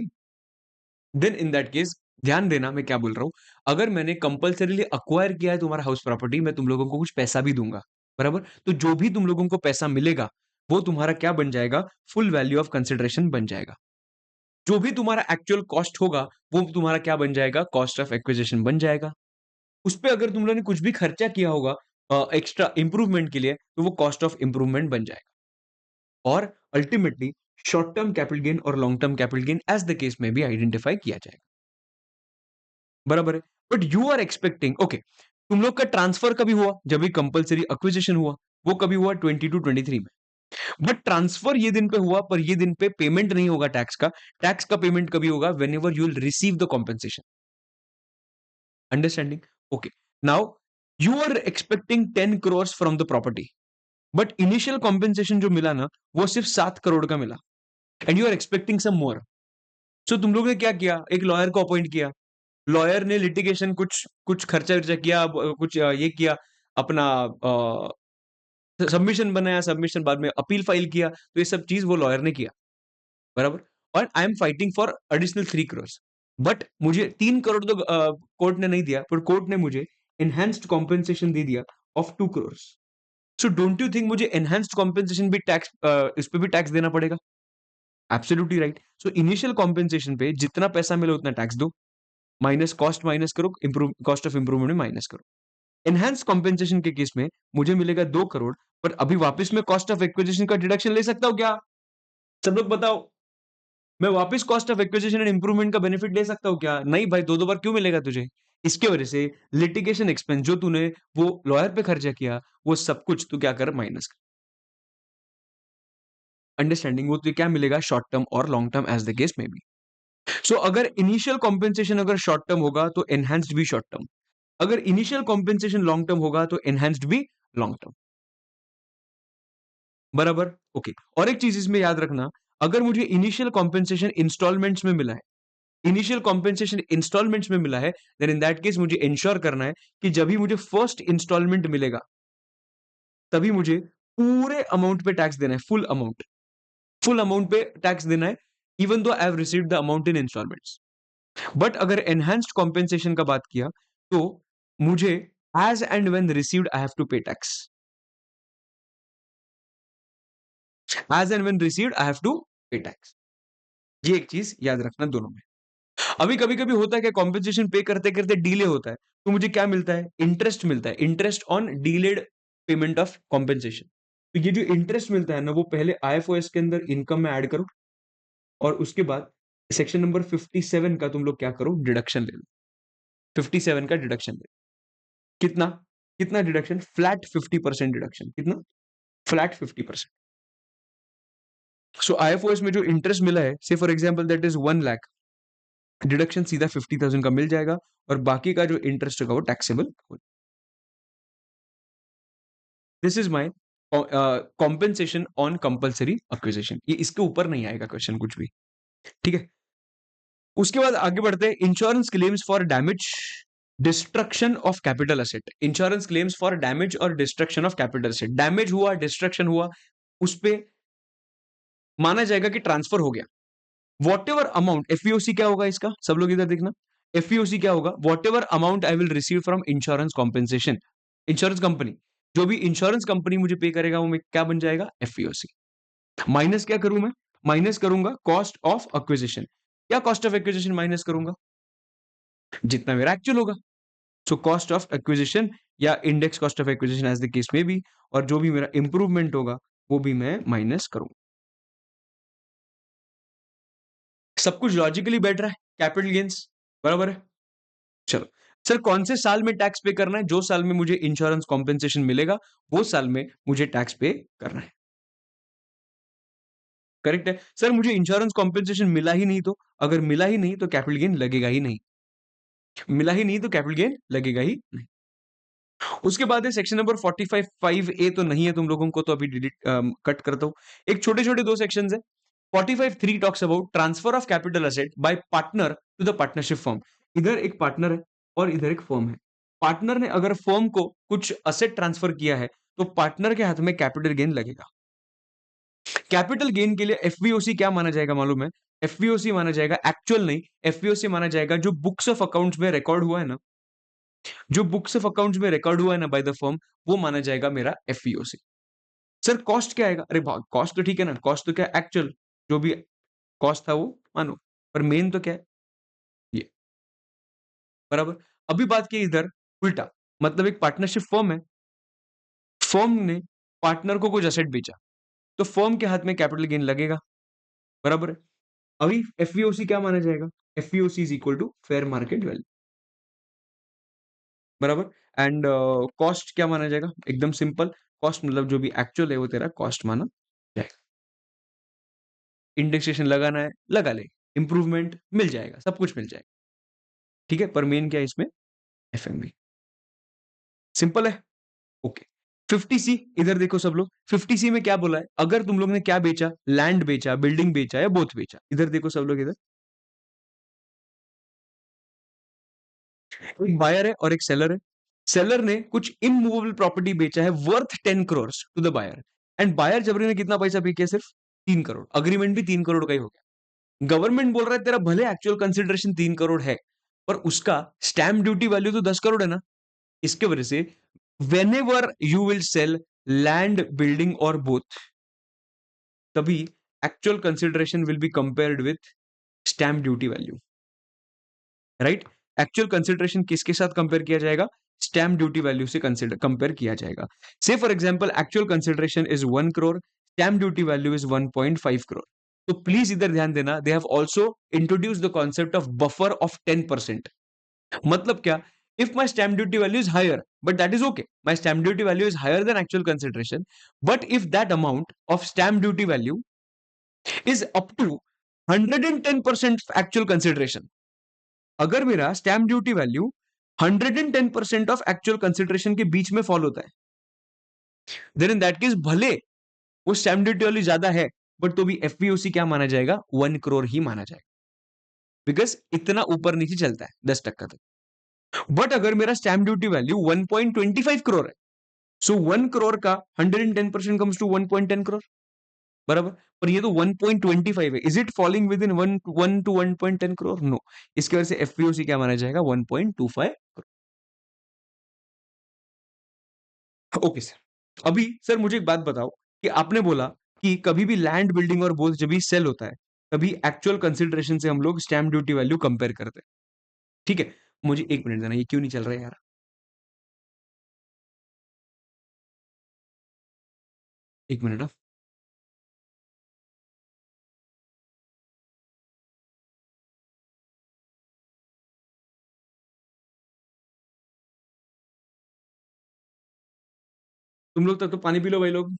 then in that case, ध्यान देना मैं क्या बोल रहा हूं। अगर मैंने कंपल्सरीली अक्वायर किया है तुम्हारा हाउस प्रॉपर्टी, मैं तुम लोगों को कुछ पैसा भी दूंगा, बराबर? तो जो भी तुम लोगों को पैसा मिलेगा, वो तुम्हारा क्या बन जाएगा? फुल वैल्यू ऑफ कंसिडरेशन बन जाएगा। जो भी तुम्हारा एक्चुअल कॉस्ट होगा, वो तुम्हारा क्या बन जाएगा? कॉस्ट ऑफ एक्विजिशन बन जाएगा। उस पे अगर तुम लोगों ने कुछ भी खर्चा किया होगा एक्स्ट्रा इंप्रूवमेंट के लिए, तो वो कॉस्ट ऑफ इंप्रूवमेंट बन जाएगा। और ultimately short term capital gain और long term capital gain as the case में भी आइडेंटिफाई किया जाएगा, बराबर है? But you are expecting, okay, तुम लोग का ट्रांसफर कभी हुआ? जब भी कंपलसरी एक्विजिशन हुआ, वो कभी हुआ? 22-23 में। बट ट्रांसफर ये दिन पे हुआ, पर ये दिन पे पेमेंट नहीं होगा टैक्स का। टैक्स का पेमेंट कभी होगा? Whenever you will receive the compensation. Understanding? Okay, now you are expecting 10 crores from the property, but initial compensation जो मिला ना, वो सिर्फ 7 करोड़ का मिला, and you are expecting some more. So तुम लोग ने क्या किया? एक लॉयर को अपॉइंट किया। लॉयर ने लिटिगेशन कुछ कुछ खर्चा वर्चा किया, कुछ ये किया, अपना सबमिशन बनाया, सबमिशन बाद में अपील फाइल किया, तो ये सब चीज वो लॉयर ने किया, बराबर? और I am fighting for additional 3 crores। But मुझे 3 करोड़ तो कोर्ट ने नहीं दिया, पर कोर्ट ने मुझे एनहेंस्ड कॉम्पेंसेशन दे दिया of 2 crores। So don't you think मुझे एनहेंस्ड कॉम्पेंसेशन भी टैक्स, इस पे भी टैक्स देना पड़ेगा? Absolutely right. So initial compensation पे जितना पैसा मिला उतना टैक्स दो, माइनस कॉस्ट माइनस करो, इंप्रूव कॉस्ट ऑफ इंप्रूवमेंट में माइनस करो। एनहांस कॉम्पेंसेशन के केस में मुझे मिलेगा 2 करोड़, पर अभी वापस में कॉस्ट ऑफ एक्विजिशन का डिडक्शन ले सकता हूं क्या? सब लोग बताओ, मैं वापस cost of acquisition and improvement का बेनिफिट ले सकता हूं क्या? नहीं भाई, दो दो बार क्यों मिलेगा तुझे? इसके वजह से लिटिगेशन एक्सपेंस जो तूने वो लॉयर पे खर्चा किया, वो सब कुछ तू क्या कर? माइनस कर। अंडरस्टैंडिंग? वो तो क्या मिलेगा? शॉर्ट टर्म और long term as the case में भी। सो अगर इनिशियल कॉम्पेंसेशन अगर शॉर्ट टर्म होगा तो एनहांस्ड भी शॉर्ट टर्म, अगर इनिशियल कॉम्पेंसेशन लॉन्ग टर्म होगा तो एनहांस्ड भी लॉन्ग टर्म, बराबर? ओके, और एक चीज इसमें याद रखना, अगर मुझे इनिशियल कॉम्पेंसेशन इंस्टॉलमेंट्स में मिला है, इनिशियल कॉम्पेंसेशन इंस्टॉलमेंट्स में मिला है, देन इन दैट केस मुझे इंश्योर करना है कि जब भी मुझे फर्स्ट इंस्टॉलमेंट मिलेगा, तभी मुझे पूरे अमाउंट पे टैक्स देना है, फुल अमाउंट पे टैक्स देना है, even though I have received the amount in instalments. But अगर एनहांस्ड कॉम्पेंसेशन का बात किया, तो मुझे as and when received I have to pay tax, as and when received I have to pay tax. ये एक चीज याद रखना दोनों में। अभी कभी-कभी होता है कि कॉम्पेंसेशन पे करते-करते डिले होता है, तो मुझे क्या मिलता है? इंटरेस्ट मिलता है, interest on delayed payment of compensation. तो ये जो इंटरेस्ट मिलता है ना, वो पहले आईएफओएस के अंदर इनकम में ऐड करो, और उसके बाद सेक्शन नंबर 57 का तुम लोग क्या करो? डिडक्शन ले लो। 57 का डिडक्शन ले लो। कितना? कितना डिडक्शन? Flat 50% deduction. कितना? फ्लैट 50%। सो आईएफओएस में जो इंटरेस्ट मिला है, से for example that is 1 lakh, deduction सीधा 50,000 का मिल जाएगा और बाकी का जो इंटरेस्ट होगा वो taxable. This is my compensation on compulsory acquisition. ये इसके ऊपर नहीं आएगा क्वेश्चन कुछ भी, ठीक है। उसके बाद आगे बढ़ते हैं, insurance claims for damage, destruction of capital asset. Insurance claims for damage और destruction of capital asset. Damage हुआ, डिस्ट्रक्शन हुआ, उस पे माना जाएगा कि ट्रांसफर हो गया। वॉट एवर अमाउंट, एफईओसी क्या होगा इसका, सब लोग इधर देखना। एफईओसी क्या होगा, what ever amount I will receive from insurance compensation. Insurance company, जो भी इंश्योरेंस कंपनी मुझे पे करेगा वो क्या बन जाएगा, एफईओसी। माइनस क्या करूं मैं, माइनस करूंगा कॉस्ट ऑफ एक्विजिशन। क्या कॉस्ट ऑफ एक्विजिशन माइनस करूंगा, जितना मेरा एक्चुअल होगा। सो कॉस्ट ऑफ एक्विजिशन या index cost of acquisition as the case में भी, और जो भी मेरा इंप्रूवमेंट होगा वो भी मैं माइनस करूंगा। सब कुछ लॉजिकली बैठ रहा है, कैपिटल गेन्स बराबर है। चलो सर, कौन से साल में टैक्स पे करना है, जो साल में मुझे इंश्योरेंस कॉम्पेंसेशन मिलेगा वो साल में मुझे टैक्स पे करना है। करेक्ट है सर, मुझे इंश्योरेंस कॉम्पेंसेशन मिला ही नहीं तो, अगर मिला ही नहीं तो कैपिटल गेन लगेगा ही नहीं, मिला ही नहीं तो कैपिटल गेन लगेगा ही नहीं। उसके बाद है सेक्शन नंबर 45(5)(a) तो नहीं है तुम लोगों को, तो अभी डिलीट कट करता हूं। एक छोटे छोटे दो सेक्शंस है। 45(3) talks about transfer of capital asset by partner to the partnership firm. इधर एक पार्टनर है और इधर एक फर्म है। पार्टनर ने अगर फर्म को कुछ असेट ट्रांसफर किया है तो पार्टनर के हाथ में कैपिटल गेन लगेगा। कैपिटल गेन के लिए एफवीओसी क्या माना जाएगा मालूम है, एफवीओसी माना जाएगा एक्चुअल नहीं, एफवीओसी माना जाएगा जो बुक्स ऑफ अकाउंट्स में रिकॉर्ड हुआ है ना, जो बुक्स ऑफ अकाउंट्स में रिकॉर्ड हुआ है ना बाय द फर्म, वो माना जाएगा मेरा एफईओसी। सर कॉस्ट क्या आएगा, अरे कॉस्ट तो ठीक है ना, कॉस्ट तो क्या एक्चुअल जो भी कॉस्ट था वो मानो, पर मेन तो क्या है ये, बराबर। अभी बात की इधर उल्टा, मतलब एक पार्टनरशिप फर्म है, फर्म ने पार्टनर को कुछ असेट बेचा तो फर्म के हाथ में कैपिटल गेन लगेगा, बराबर है। अभी एफईओसी क्या माना जाएगा, FEOC is equal to fair market value, बराबर। एंड कॉस्ट क्या माना जाएगा, एकदम सिंपल, कॉस्ट मतलब जो भी एक्चुअल है वो तेरा कॉस्ट माना जाएगा। इंडेक्सेशन लगाना है लगा ले, इंप्रूवमेंट मिल जाएगा, सब कुछ मिल जाएगा, ठीक है। पर मेन क्या है इसमें, एफएमबी, सिंपल है, ओके। 50C, इधर देखो सब लोग, 50C में क्या बोला है, अगर तुम लोग ने क्या बेचा, लैंड बेचा, बिल्डिंग बेचा या बोथ बेचा, इधर देखो सब लोग, इधर एक बायर है और एक सेलर है। सेलर ने कुछ इमूवेबल प्रॉपर्टी बेचा है worth 10 crore to the buyer, and buyer जबरी ने कितना पैसा पे किया, सिर्फ 3 करोड़। अग्रीमेंट भी 3 करोड़ का ही हो गया। गवर्नमेंट बोल रहा है तेरा भले एक्चुअल कंसिडरेशन 3 करोड़ है, पर उसका स्टैंप ड्यूटी वैल्यू तो 10 करोड़ है ना। इसके वजह से whenever you will sell land, building और बोथ, तभी actual consideration will be compared with stamp duty value, right. Actual consideration किसके साथ कंपेयर किया जाएगा, स्टैंप ड्यूटी वैल्यू से कंसिडर कंपेयर किया जाएगा। Say for example actual consideration is 1 crore, stamp duty value is 1.5 crore. तो प्लीज इधर ध्यान देना, they have also introduce the concept of buffer of 10%। मतलब क्या, if my stamp duty value is higher, but that is okay, my stamp duty value is higher than actual consideration, but if that amount of stamp duty value is up to 110% actual consideration, अगर मेरा stamp duty value 110% of actual consideration के बीच में fall होता है, then in that case भले वो stamp duty value ज्यादा है, बट तो भी एफपीओसी क्या माना जाएगा, 1 करोड़ ही माना जाएगा, बिकॉज इतना ऊपर नीचे चलता है 10% तक। बट अगर मेरा स्टैंप ड्यूटी वैल्यू 1.25 करोड़ है, सो 1 करोड़ का 110% कम्स टू 1.10 करोड़, बराबर। पर ये तो 1.25 है, is it falling within 1 to 1.10 crore, no. इसकी वजह से एफपीओसी क्या माना जाएगा, 1.25 करोड़। ओके सर, अभी सर मुझे एक बात बताओ कि आपने बोला कि कभी भी लैंड, बिल्डिंग और बोथ जब भी सेल होता है, तभी एक्चुअल कंसिडरेशन से हम लोग स्टैंप ड्यूटी वैल्यू कंपेयर करते हैं, ठीक है। मुझे 1 मिनट देना, ये क्यों नहीं चल रहा है यार, 1 मिनट। तुम लोग तक तो पानी पी लो भाई लोग।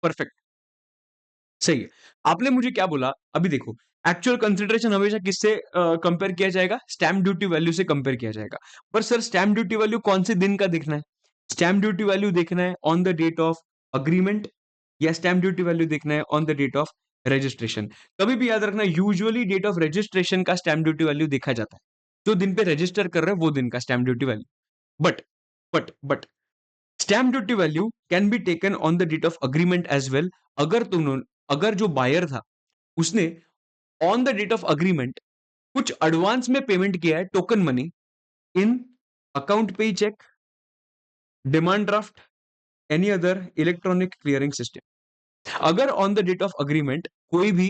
परफेक्ट, सही है। आपने मुझे क्या बोला, अभी देखो, एक्चुअल कंसिडरेशन हमेशा किससे कंपेयर किया जाएगा? स्टैम्प ड्यूटी वैल्यू से कंपेयर किया जाएगा। पर सर स्टैम्प ड्यूटी वैल्यू कौन से दिन का देखना है? स्टैम्प ड्यूटी वैल्यू देखना है on the date of agreement, या स्टैम्प ड्यूटी वैल्यू देखना है on the date of registration? कभी भी याद रखना, यूजुअली डेट ऑफ रजिस्ट्रेशन का स्टैम्प ड्यूटी वैल्यू देखा जाता है। जो दिन पे रजिस्टर कर रहे हैं वो दिन का stamp duty value. But but stamp duty value can be taken on the date of agreement as well. अगर तुम अगर जो बायर था उसने on the date of agreement कुछ एडवांस में पेमेंट किया है, token money, in account payee cheque, demand draft, any other electronic clearing system. अगर on the date of agreement कोई भी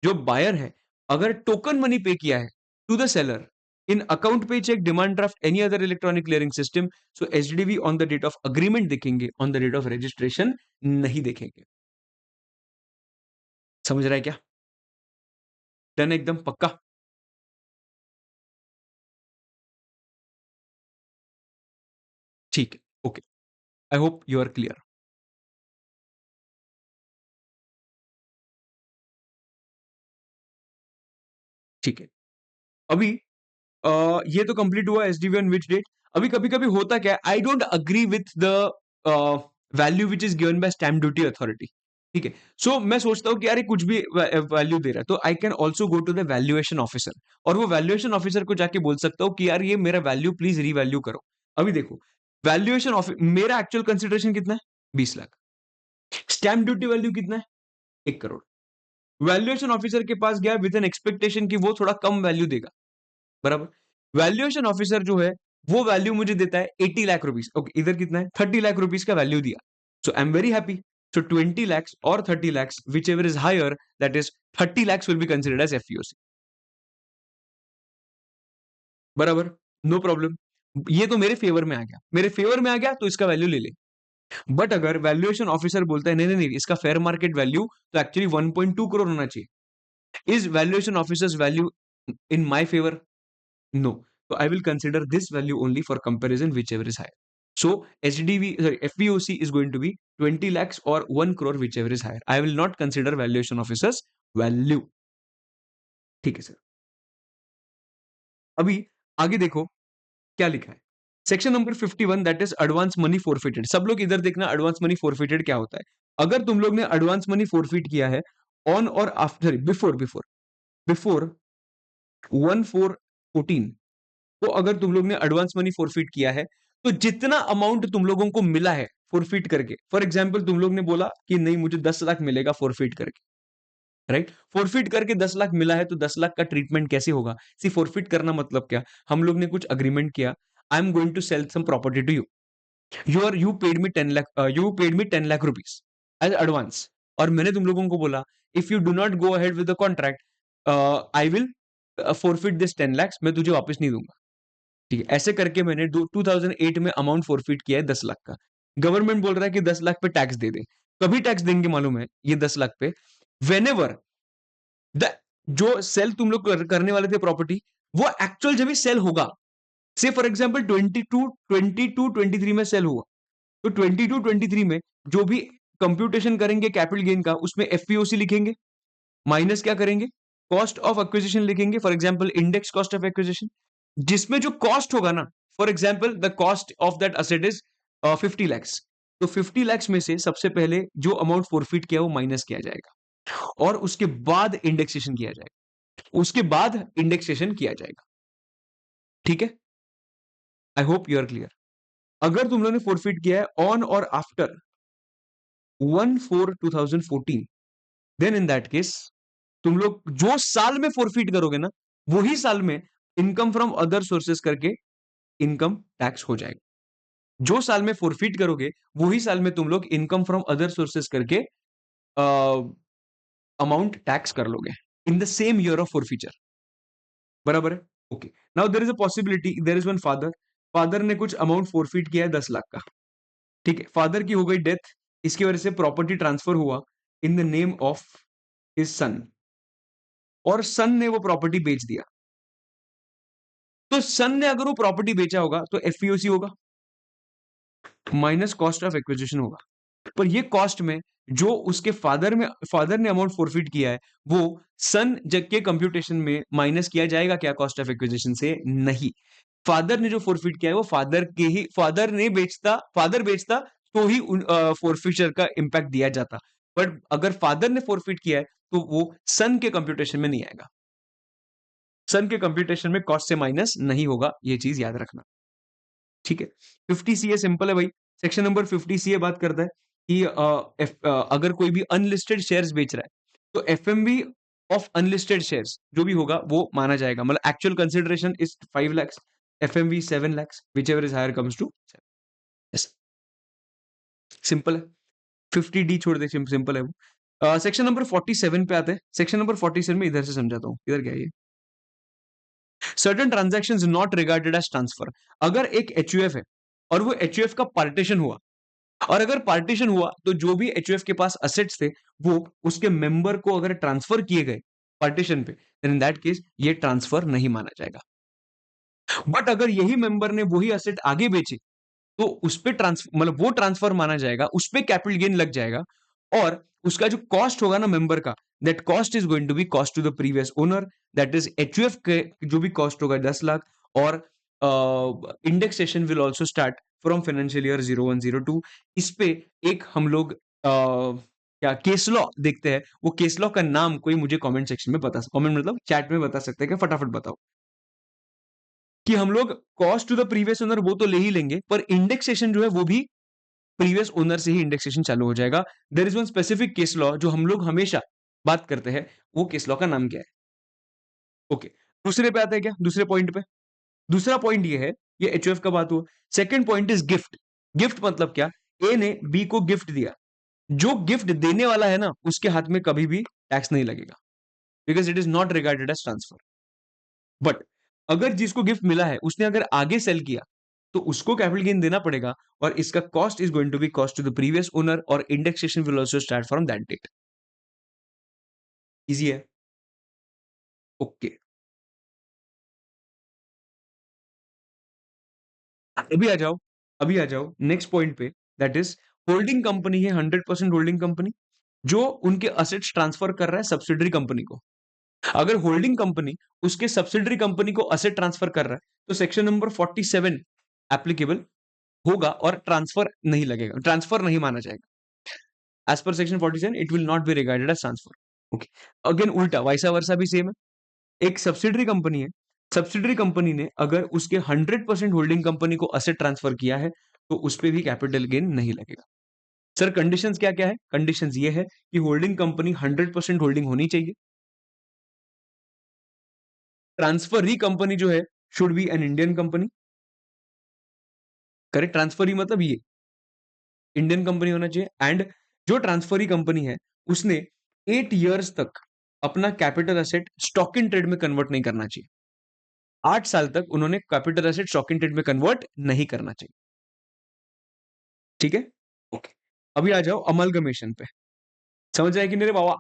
जो बायर है अगर टोकन मनी पे किया है to the seller in account payee cheque, demand draft, any other electronic clearing system, so HDB on the date of agreement देखेंगे, on the date of registration नहीं देखेंगे। समझ रहा है क्या? डन, एकदम पक्का? ठीक है, okay, I hope you are clear. ठीक है, अभी ये तो कंप्लीट हुआ एसडीवी ऑन विच डेट। अभी कभी कभी होता क्या है, I don't agree with the value which is given by stamp duty authority. ठीक है, सो मैं सोचता हूँ कि यार ये कुछ भी वैल्यू दे रहा है, तो I can also go to the valuation officer, और वो वैल्यूएशन ऑफिसर को जाके बोल सकता हूँ कि यार ये मेरा वैल्यू प्लीज रीवैल्यू करो। अभी देखो, वैल्यूएशन ऑफिस, मेरा एक्चुअल कंसिडरेशन कितना है? 20 लाख। स्टैम्प ड्यूटी वैल्यू कितना है? 1 करोड़। वैल्यूएशन ऑफिसर के पास गया विद एन एक्सपेक्टेशन कि वो थोड़ा कम वैल्यू देगा, बराबर। वैल्यूएशन ऑफिसर जो है वो वैल्यू मुझे देता है 80 लाख रुपीज। ओके, इधर कितना है? 30 लाख रुपीज का वैल्यू दिया। So I am very happy. So 20 lakhs और 30 lakhs, whichever is higher, that is 30 lakhs will be considered as FEOC, बराबर, नो प्रॉब्लम। ये तो मेरे फेवर में आ गया, मेरे फेवर में आ गया तो इसका वैल्यू ले ले। बट अगर वैल्यूएशन ऑफिसर बोलता है नहीं नहीं नहीं, इसका फेयर मार्केट वैल्यू तो एक्चुअली 1.2 करोड़ होना चाहिए, is valuation officers value in my favour? No. So I will consider this value only for comparison, whichever is higher. So HDV, sorry, FVOC is going to be 20 lakhs or 1 crore, whichever is higher. I will not consider valuation officers value. ठीक है sir. अभी आगे देखो क्या लिखा है, section number 51, that is advance money forfeited. सब लोग इधर देखना, एडवांस मनी फोरफिटेड क्या होता है। अगर तुम लोग ने एडवांस मनी फोरफिट किया है ऑन और आफ्टर, बिफोर बिफोर बिफोर 1/4/14, तो अगर तुम लोग ने एडवांस मनी फोरफिट किया है, तो जितना अमाउंट तुम लोगों को मिला है फोरफिट करके, फॉर एग्जाम्पल तुम लोग ने बोला कि नहीं मुझे 10 लाख मिलेगा फोरफिट करके, राइट? फोरफिट करके 10 लाख मिला है, तो 10 लाख का ट्रीटमेंट कैसे होगा? सी, फोरफिट करना मतलब क्या, हम लोग ने कुछ अग्रीमेंट किया, I am going to sell some property to you, you paid me 10 lakh, you paid me 10 lakh rupees as advance, और मैंने तुम लोगों को बोला if you do not go ahead with the contract, I will forfeit this 10 lakhs, मैं तुझे वापस नहीं दूंगा। ठीक है, ऐसे करके मैंने 2008 में अमाउंट फोरफिट किया है 10 लाख का। गवर्नमेंट बोल रहा है कि 10 लाख पे टैक्स दे दे। कभी टैक्स देंगे मालूम है? ये 10 लाख पे वेन एवर द जो सेल तुम लोग करने वाले थे प्रॉपर्टी, वो एक्चुअल जब भी सेल होगा, से फॉर एग्जाम्पल 22 23 में सेल हुआ, तो 22 23 में जो भी कंप्यूटेशन करेंगे कैपिटल गेन का, उसमें एफपीओसी लिखेंगे, माइनस क्या करेंगे? कॉस्ट ऑफ एक्विजिशन लिखेंगे, for example index cost of acquisition, जिसमें जो कॉस्ट होगा ना, for example the cost of that asset is 50 lakhs, तो 50 lakhs में से सबसे पहले जो अमाउंट फोरफिट किया वो माइनस किया जाएगा, और उसके बाद इंडेक्सेशन किया जाएगा, उसके बाद इंडेक्सेशन किया जाएगा। ठीक है, I hope you are clear. अगर तुम लोगों ने फोरफिट किया है ऑन और after 1/4/2014, then in that case तुम लोग जो साल में फोरफिट करोगे ना, वही साल में इनकम फ्रॉम अदर सोर्सेस करके इनकम टैक्स हो जाएगा। जो साल में फोरफिट करोगे वही साल में तुम लोग इनकम फ्रॉम अदर सोर्सेस करके अमाउंट टैक्स कर लोगे in the same year of forfeiture, बराबर है? Okay, now there is a possibility, there is one father, father ने कुछ अमाउंट फोरफिट किया है 10 लाख का। ठीक है, फादर की हो गई डेथ, इसकी वजह से प्रॉपर्टी ट्रांसफर हुआ in the name of his son, और सन ने वो प्रॉपर्टी बेच दिया, तो सन ने अगर वो प्रॉपर्टी बेचा होगा तो एफईओसी होगा, माइनस कॉस्ट ऑफ एक्विजिशन होगा। पर ये कॉस्ट में जो उसके फादर ने अमाउंट फोरफिट किया है, वो सन जग के कंप्यूटेशन में माइनस किया जाएगा क्या कॉस्ट ऑफ एक्विजिशन से? नहीं। फादर ने जो फोरफिट किया है वो फादर बेचता तो ही फोरफिचर का इंपैक्ट दिया जाता। बट अगर फादर ने फोरफिट किया है तो वो सन के कंप्यूटेशन में नहीं आएगा। सन के कंप्यूटेशन में कॉस्ट से माइनस नहीं होगा, ये चीज याद रखना। ठीक है। 50 सीए सिंपल है भाई। सेक्शन नंबर 50 सीए बात करता है कि अगर कोई भी अनलिस्टेड शेयर्स बेच रहा है तो एफएमवी ऑफ अनलिस्टेड शेयर्स जो भी होगा वो माना जाएगा। मतलब actual consideration is 5 lakh, FMV 7 lakh, whichever is higher comes to. Simple है। 50 डी छोड़ दे, सिंपल है वो। सेक्शन नंबर 47 पे आते हैं। सेक्शन नंबर 47 में इधर से समझाता हूँ, इधर क्या है ये। Certain transactions not regarded as transfer. अगर एक एचयूएफ है और वो एचयूएफ का पार्टीशन हुआ, और अगर पार्टीशन हुआ तो जो भी एचयूएफ के पास असेट्स थे वो उसके मेंबर को अगर ट्रांसफर किए गए पार्टीशन पे, देन इन दैट केस ये ट्रांसफर नहीं माना जाएगा। बट अगर यही मेंबर ने वही असेट आगे बेचे तो उस पे ट्रांसफर, मतलब वो ट्रांसफर माना जाएगा, उस पे कैपिटल गेन लग जाएगा, और उसका जो कॉस्ट होगा ना मेंबर का, that cost is going to be cost to the previous owner, that is HUF के जो भी कॉस्ट होगा 10 लाख, और indexation will also start from financial year 0102। इस पे एक हम लोग क्या केस लॉ देखते हैं, वो केस लॉ का नाम कोई मुझे कमेंट सेक्शन में कमेंट मतलब चैट में बता सकते हैं क्या? फटाफट बताओ कि हम लोग cost to the previous owner वो तो ले ही लेंगे, पर इंडेक्सेशन जो है वो भी प्रीवियस ओनर से ही इंडेक्सेशन चालू हो जाएगा। There is one specific case law जो हम लोग हमेशा बात करते हैं, वो केस लॉ का नाम क्या है? ओके। दूसरे पे आते हैं क्या? दूसरे पॉइंट पे। दूसरा पॉइंट ये है, ये एचओएफ का बात हुआ। Second point is gift. Gift मतलब क्या? ए ने बी को गिफ्ट दिया, जो गिफ्ट देने वाला है ना उसके हाथ में कभी भी टैक्स नहीं लगेगा, because it is not regarded as transfer. But अगर जिसको गिफ्ट मिला है उसने अगर आगे सेल किया तो उसको कैपिटल गेन देना पड़ेगा, और इसका cost is going to be cost to the previous owner, और indexation will also start from that date. Easy है। ओके। अभी आ जाओ, अभी आ जाओ नेक्स्ट पॉइंट पे, दैट इज होल्डिंग कंपनी है 100% होल्डिंग कंपनी जो उनके असेट्स ट्रांसफर कर रहा है सब्सिडरी कंपनी को। अगर होल्डिंग कंपनी उसके सब्सिडरी कंपनी को असेट ट्रांसफर कर रहा है तो सेक्शन नंबर 47 एप्लीकेबल होगा और ट्रांसफर नहीं लगेगा, ट्रांसफर नहीं माना जाएगा। As per section 47 it will not be regarded as transfer. Okay. Again उल्टा वाइसा वर्सा भी सेम है। एक सब्सिडरी कंपनी है, सब्सिडरी कंपनी ने अगर उसके 100% होल्डिंग कंपनी को असेट ट्रांसफर किया है तो उस पर भी कैपिटल गेन नहीं लगेगा। सर कंडीशंस क्या क्या है? कंडीशंस ये है कि होल्डिंग कंपनी 100% होल्डिंग होनी चाहिए, ट्रांसफरी कंपनी जो है should be an Indian company. Correct. Transferee मतलब ये इंडियन कंपनी होना चाहिए, एंड जो ट्रांसफरी कंपनी है उसने 8 इयर्स तक अपना capital asset stock in trade में कन्वर्ट नहीं करना चाहिए। 8 साल तक उन्होंने capital asset stock in trade में कन्वर्ट नहीं करना चाहिए। ठीक है। ओके। अभी आ जाओ अमलगमेशन पे। समझ आए कि मेरे बाबा?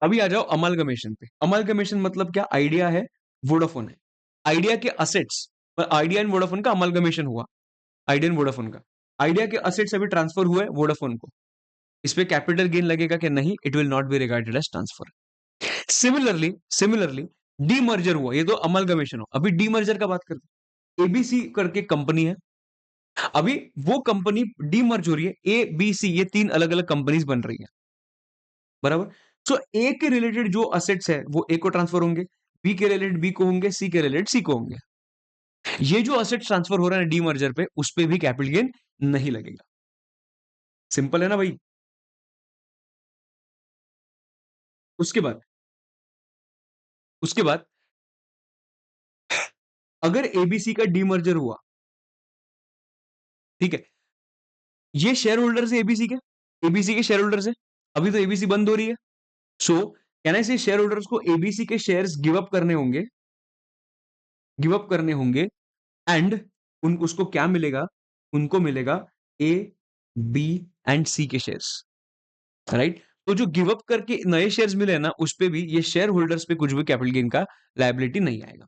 अभी आ जाओ अमलगमेशन पे। अमलगमेशन मतलब क्या? आइडिया है, वोडाफोन है, आइडिया के असेट्स, आइडिया एंड वोडाफोन का अमलगमेशन हुआ। आइडिया एंड वोडाफोन का, आइडिया के असेट्स अभी ट्रांसफर हुए वोडाफोन को, इस पे कैपिटल गेन लगेगा कि नहीं? It will not be regarded as transfer. Similarly demerger हुआ, ये तो अमलगमेशन हो। अभी डीमर्जर का बात करते हैं। एबीसी करके कंपनी है, अभी वो कंपनी डीमर्ज हो रही है, ए बी सी ये 3 अलग अलग कंपनीज बन रही है, बराबर। सो ए के रिलेटेड जो असेट्स है वो ए को ट्रांसफर होंगे, बी के रिलेटेड बी को होंगे, सी के रिलेटेड सी को होंगे। ये जो असेट्स ट्रांसफर हो रहा है डीमर्जर पे, उस पे भी कैपिटल गेन नहीं लगेगा। सिंपल है ना भाई? उसके बाद, उसके बाद अगर एबीसी का डीमर्जर हुआ, ठीक है, ये शेयर होल्डर है एबीसी के, एबीसी के शेयर होल्डर है, अभी तो एबीसी बंद हो रही है। सो कहना से शेयर होल्डर्स को एबीसी के शेयर्स गिव अप करने होंगे, गिव अप करने होंगे, एंड उन उसको क्या मिलेगा? उनको मिलेगा ए बी एंड सी के शेयर्स, राइट। तो जो गिव अप करके नए शेयर्स मिले ना उस पे भी ये शेयर होल्डर्स पे कुछ भी कैपिटल गेन का लायबिलिटी नहीं आएगा।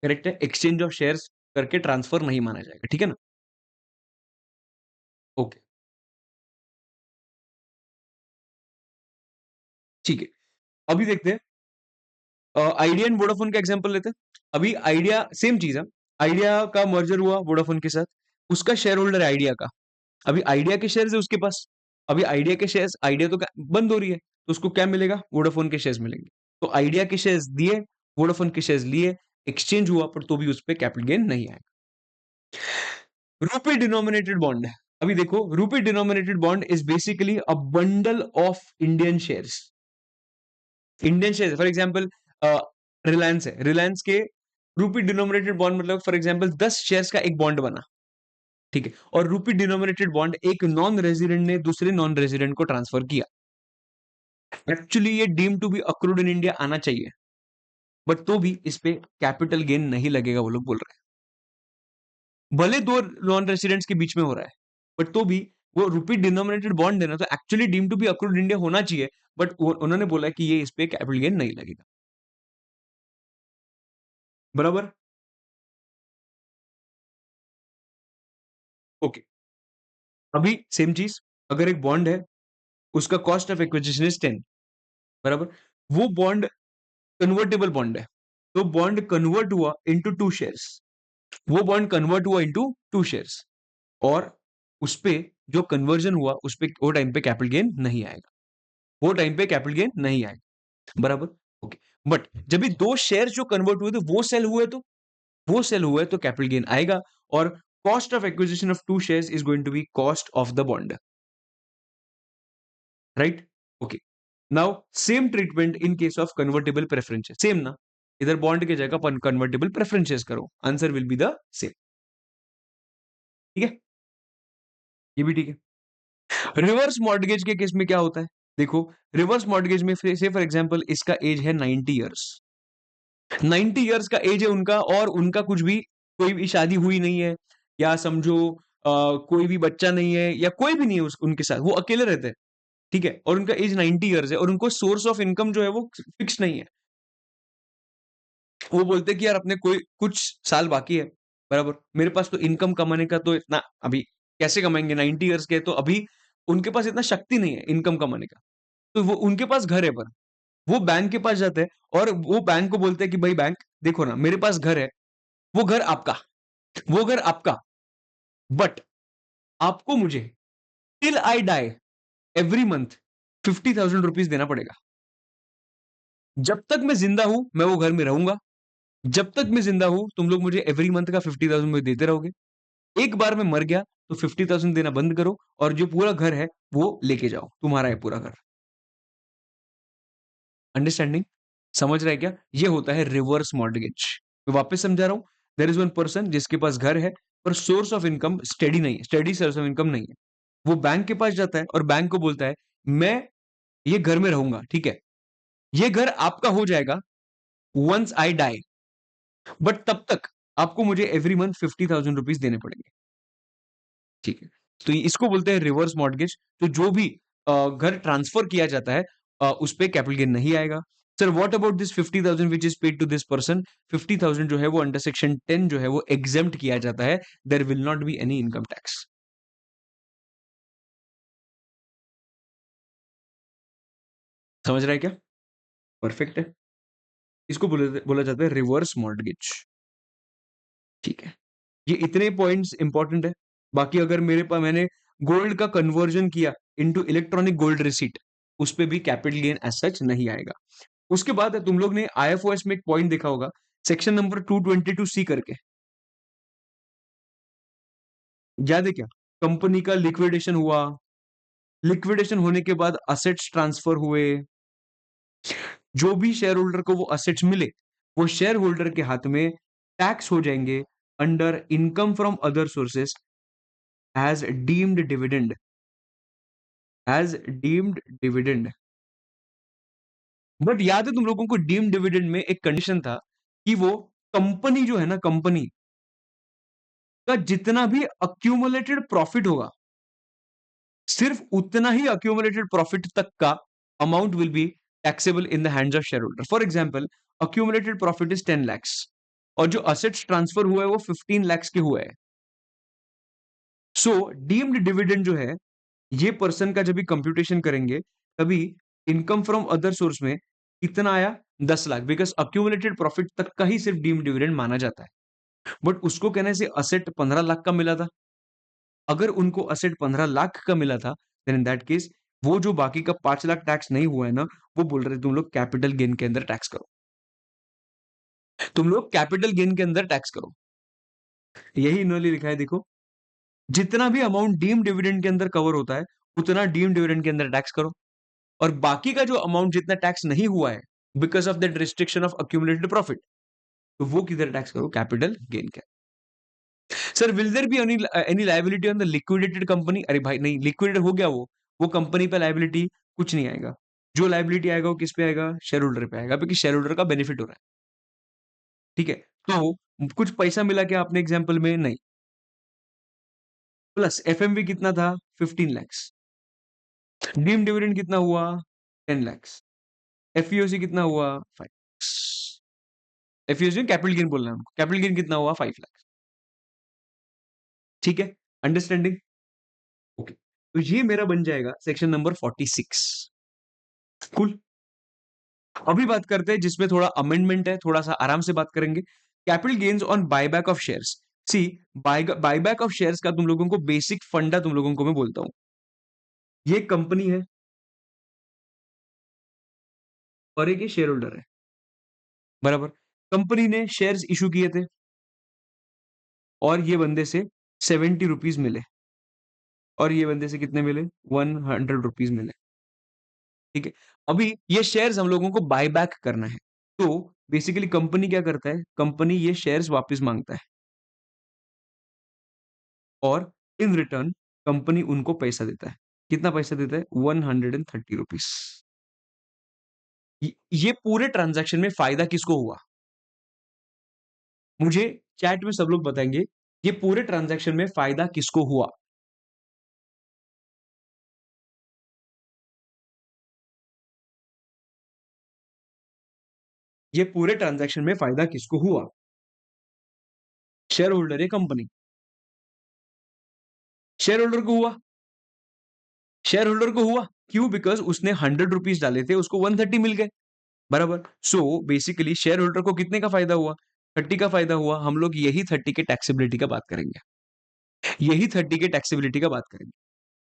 करेक्ट है। एक्सचेंज ऑफ शेयर्स करके ट्रांसफर नहीं माना जाएगा, ठीक है ना? ओके, ठीक है। अभी देखते हैं आइडिया एंड वोडाफोन का एग्जांपल लेते हैं। अभी आइडिया सेम चीज़ है। आइडिया का मर्जर हुआ वोडाफोन के साथ। उसका शेयर होल्डर है आइडिया का। अभी आइडिया के शेयर्स है उसके पास। अभी आइडिया के शेयर्स आइडिया तो बंद हो रही है, तो उसको क्या मिलेगा? वोडाफोन के शेयर्स मिलेंगे। तो आइडिया के शेयर्स दिए, वोडाफोन के शेयर्स लिए, एक्सचेंज हुआ पर तो भी उस पे कैपिटल गेन नहीं आएगा। रुपी डिनोमिनेटेड बॉन्ड है। अभी देखो rupee denominated bond is basically a bundle of Indian shares. Indian share for example Reliance है, रिलायंस के रूपी डिनोमिनेटेड बॉन्ड मतलब फॉर एग्जांपल 10 शेयर्स का एक बॉन्ड बना, ठीक है, और रूपी डिनोमिनेटेड बॉन्ड एक नॉन रेजिडेंट ने दूसरे नॉन रेजिडेंट को ट्रांसफर किया। एक्चुअली ये deem to be accrued in India आना चाहिए, बट तो भी इस पे कैपिटल गेन नहीं लगेगा वो लोग बोल रहे हैं। भले दो नॉन रेजिडेंट्स के बीच में हो रहा है, बट तो भी वो रूपी डिनोमिनेटेड बॉन्ड देना तो actually deem to be accrued India होना चाहिए, बट उन्होंने बोला कि ये इस पे कैपिटल गेन नहीं लगेगा। बराबर। ओके, अभी सेम चीज, अगर एक बॉन्ड है उसका कॉस्ट ऑफ एक्विजिशन इज 10, बराबर, वो बॉन्ड कन्वर्टेबल बॉन्ड है, तो बॉन्ड कन्वर्ट हुआ इनटू टू शेयर्स, वो बॉन्ड कन्वर्ट हुआ इनटू टू शेयर्स, और उस पे जो कन्वर्जन हुआ उस पे वो टाइम पे कैपिटल गेन नहीं आएगा, वो टाइम पे कैपिटल गेन नहीं आएगा, बराबर। ओके, बट जब भी दो शेयर जो कन्वर्ट हुए थे वो सेल हुए तो कैपिटल गेन आएगा, और cost of acquisition of two shares is going to be cost of the bond, right? Okay, now same treatment in case of convertible preferences, same ना, इधर बॉन्ड की जगह पर कन्वर्टेबल प्रेफरेंसेस करो, answer will be the same, ठीक है, ये भी ठीक है। रिवर्स मॉर्गेज के केस में क्या होता है? देखो, रिवर्स मॉर्गेज में से फॉर एग्जांपल इसका एज है 90 इयर्स, 90 इयर्स का एज है उनका, और उनका कुछ भी कोई भी शादी हुई नहीं है, या समझो कोई भी बच्चा नहीं है, या कोई भी नहीं है उनके साथ, वो अकेले रहते हैं, ठीक है, और उनका एज 90 इयर्स है, और उनको सोर्स ऑफ इनकम जो है वो फिक्स नहीं है। वो बोलते हैं कि यार अपने कोई कुछ साल बाकी है, बराबर, मेरे पास तो इनकम कमाने का तो इतना अभी कैसे कमाएंगे, 90 इयर्स के, तो अभी उनके पास इतना शक्ति नहीं है इनकम कमाने का, तो वो उनके पास घर है, पर वो बैंक के पास जाते हैं, और वो बैंक को बोलते हैं कि भाई बैंक देखो ना, मेरे पास घर है, वो घर आपका, वो घर आपका, बट आपको मुझे till I die every month 50,000 rupees देना पड़ेगा। जब तक मैं जिंदा हूं मैं वो घर में रहूंगा, जब तक मैं जिंदा हूं तुम लोग मुझे एवरी मंथ का 50,000 मुझे देते रहोगे, एक बार मैं मर गया तो 50,000 देना बंद करो, और जो पूरा घर है वो लेके जाओ, तुम्हारा है पूरा घर। अंडरस्टैंडिंग? समझ रहा है क्या? ये होता है रिवर्स मॉर्गेज। मैं वापस समझा रहा हूं, देयर इज वन पर्सन जिसके पास घर है पर सोर्स ऑफ इनकम स्टेडी नहीं है, स्टेडी सोर्स ऑफ इनकम नहीं है, वो बैंक के पास जाता है और बैंक को बोलता है मैं ये घर में रहूंगा, ठीक है, ये घर आपका हो जाएगा वंस आई डाई, बट तब तक आपको मुझे एवरी मंथ 50,000 रुपीज देने पड़ेंगे, ठीक है। तो इसको बोलते हैं रिवर्स मॉर्गेज। तो जो भी घर ट्रांसफर किया जाता है उस पे कैपिटल गेन नहीं आएगा। Sir what about this 50,000 which is paid to this person? 50,000 जो है वो अंडर सेक्शन 10 जो है वो एग्जेम्प्ट किया जाता है, there will not be any income tax. समझ रहा है क्या? परफेक्ट है। इसको बोला जाता है रिवर्स मॉर्गेज, ठीक है। ये इतने पॉइंट्स इंपॉर्टेंट है। बाकी अगर मेरे पास मैंने गोल्ड का कन्वर्जन किया इनटू इलेक्ट्रॉनिक गोल्ड रिसीट, उस पे भी कैपिटल गेन एज सच नहीं आएगा। उसके बाद तुम लोग ने आईएफओएस में एक पॉइंट देखा होगा, सेक्शन नंबर 222 सी करके, याद है क्या? कंपनी का लिक्विडेशन हुआ, लिक्विडेशन होने के बाद असेट्स ट्रांसफर हुए, जो भी शेयर होल्डर को वो असेट्स मिले वो शेयर होल्डर के हाथ में टैक्स हो जाएंगे under income from other sources as deemed dividend, as deemed dividend. But याद है तुम लोगों को डीम्ड डिविडेंड में एक कंडीशन था कि वो कंपनी जो है ना, कंपनी का जितना भी अक्यूमुलेटेड प्रॉफिट होगा, सिर्फ उतना ही अक्यूमुलेटेड प्रॉफिट तक का amount will be taxable in the hands of share holder. For example, accumulated profit is 10 lakhs, और जो असेट्स ट्रांसफर हुआ है वो 15 लाख के हुआ है। सो डीम्ड डिविडेंड जो है, ये पर्सन का जब भी कंप्यूटेशन करेंगे, तभी इनकम फ्रॉम अदर सोर्स में कितना आया, 10 लाख, बिकॉज अक्यूमुलेटेड प्रॉफिट तक का ही सिर्फ डीम्ड डिविडेंड माना जाता है। बट उसको कहने से असेट 15 लाख का मिला था। अगर उनको असेट 15 लाख का मिला था, देन इन दैट केस वो जो बाकी का 5 लाख टैक्स नहीं हुआ है ना, वो बोल रहे तुम लोग कैपिटल गेन के अंदर टैक्स करो, तुम लोग कैपिटल गेन के अंदर टैक्स करो। यही इन्होंने लिखा है, देखो, जितना भी अमाउंट डीम डिविडेंड के अंदर कवर होता है, उतना डीम डिविडेंड के अंदर टैक्स करो, और बाकी का जो अमाउंट जितना टैक्स नहीं हुआ है because of that restriction of accumulated profit, तो वो किधर टैक्स करो, कैपिटल गेन के। Sir will there be any liability on the liquidated company? अरे भाई नहीं, लिक्विडेट हो गया वो कंपनी पे लायबिलिटी कुछ नहीं आएगा। जो लायबिलिटी आएगा वो किस पे आएगा, शेयर होल्डर पे आएगा, क्योंकि शेयर होल्डर का बेनिफिट हो रहा है। ठीक है, तो कुछ पैसा मिला क्या आपने एग्जाम्पल में, नहीं। प्लस एफएमवी कितना था, 15 लैक्स। डीम डिविडेंड कितना हुआ, 10 लैक्स। एफईओसी कितना हुआ, 5 लैक्स। एफईओसी कैपिटल गेन बोलना है हमको, कैपिटल गेन कितना हुआ, 5 लैक्स। ठीक है, अंडरस्टैंडिंग, ओके। तो ये मेरा बन जाएगा सेक्शन नंबर 46। कूल। अभी बात करते हैं जिसमें थोड़ा अमेंडमेंट है, थोड़ा सा आराम से बात करेंगे। Capital gains on buyback of shares. See, buyback of shares का तुम लोगों को बेसिक फंडा तुम लोगों को मैं बोलता हूं। ये कंपनी है और एक ये शेयर होल्डर है, बराबर। कंपनी ने शेयर्स इशू किए थे और ये बंदे से 70 रुपीज मिले, और ये बंदे से कितने मिले, 100 रुपीज मिले। ठीक है, अभी ये शेयर्स हम लोगों को बाय बैक करना है, तो बेसिकली कंपनी क्या करता है, कंपनी ये शेयर्स वापस मांगता है, और इन रिटर्न कंपनी उनको पैसा देता है। कितना पैसा देता है, 130 रुपीज। ये पूरे ट्रांजैक्शन में फायदा किसको हुआ, मुझे चैट में सब लोग बताएंगे, ये पूरे ट्रांजैक्शन में फायदा किसको हुआ। ये पूरे ट्रांजैक्शन में फायदा किसको हुआ, शेयर होल्डर है कंपनी, शेयर होल्डर को हुआ, शेयर होल्डर को हुआ। क्यों, बिकॉज उसने 100 रुपीज डाले थे, उसको 130 मिल गए, बराबर। सो बेसिकली शेयर होल्डर को कितने का फायदा हुआ, 30 का फायदा हुआ। हम लोग यही 30 के टैक्सेबिलिटी का बात करेंगे, यही 30 के टैक्सेबिलिटी का बात करेंगे।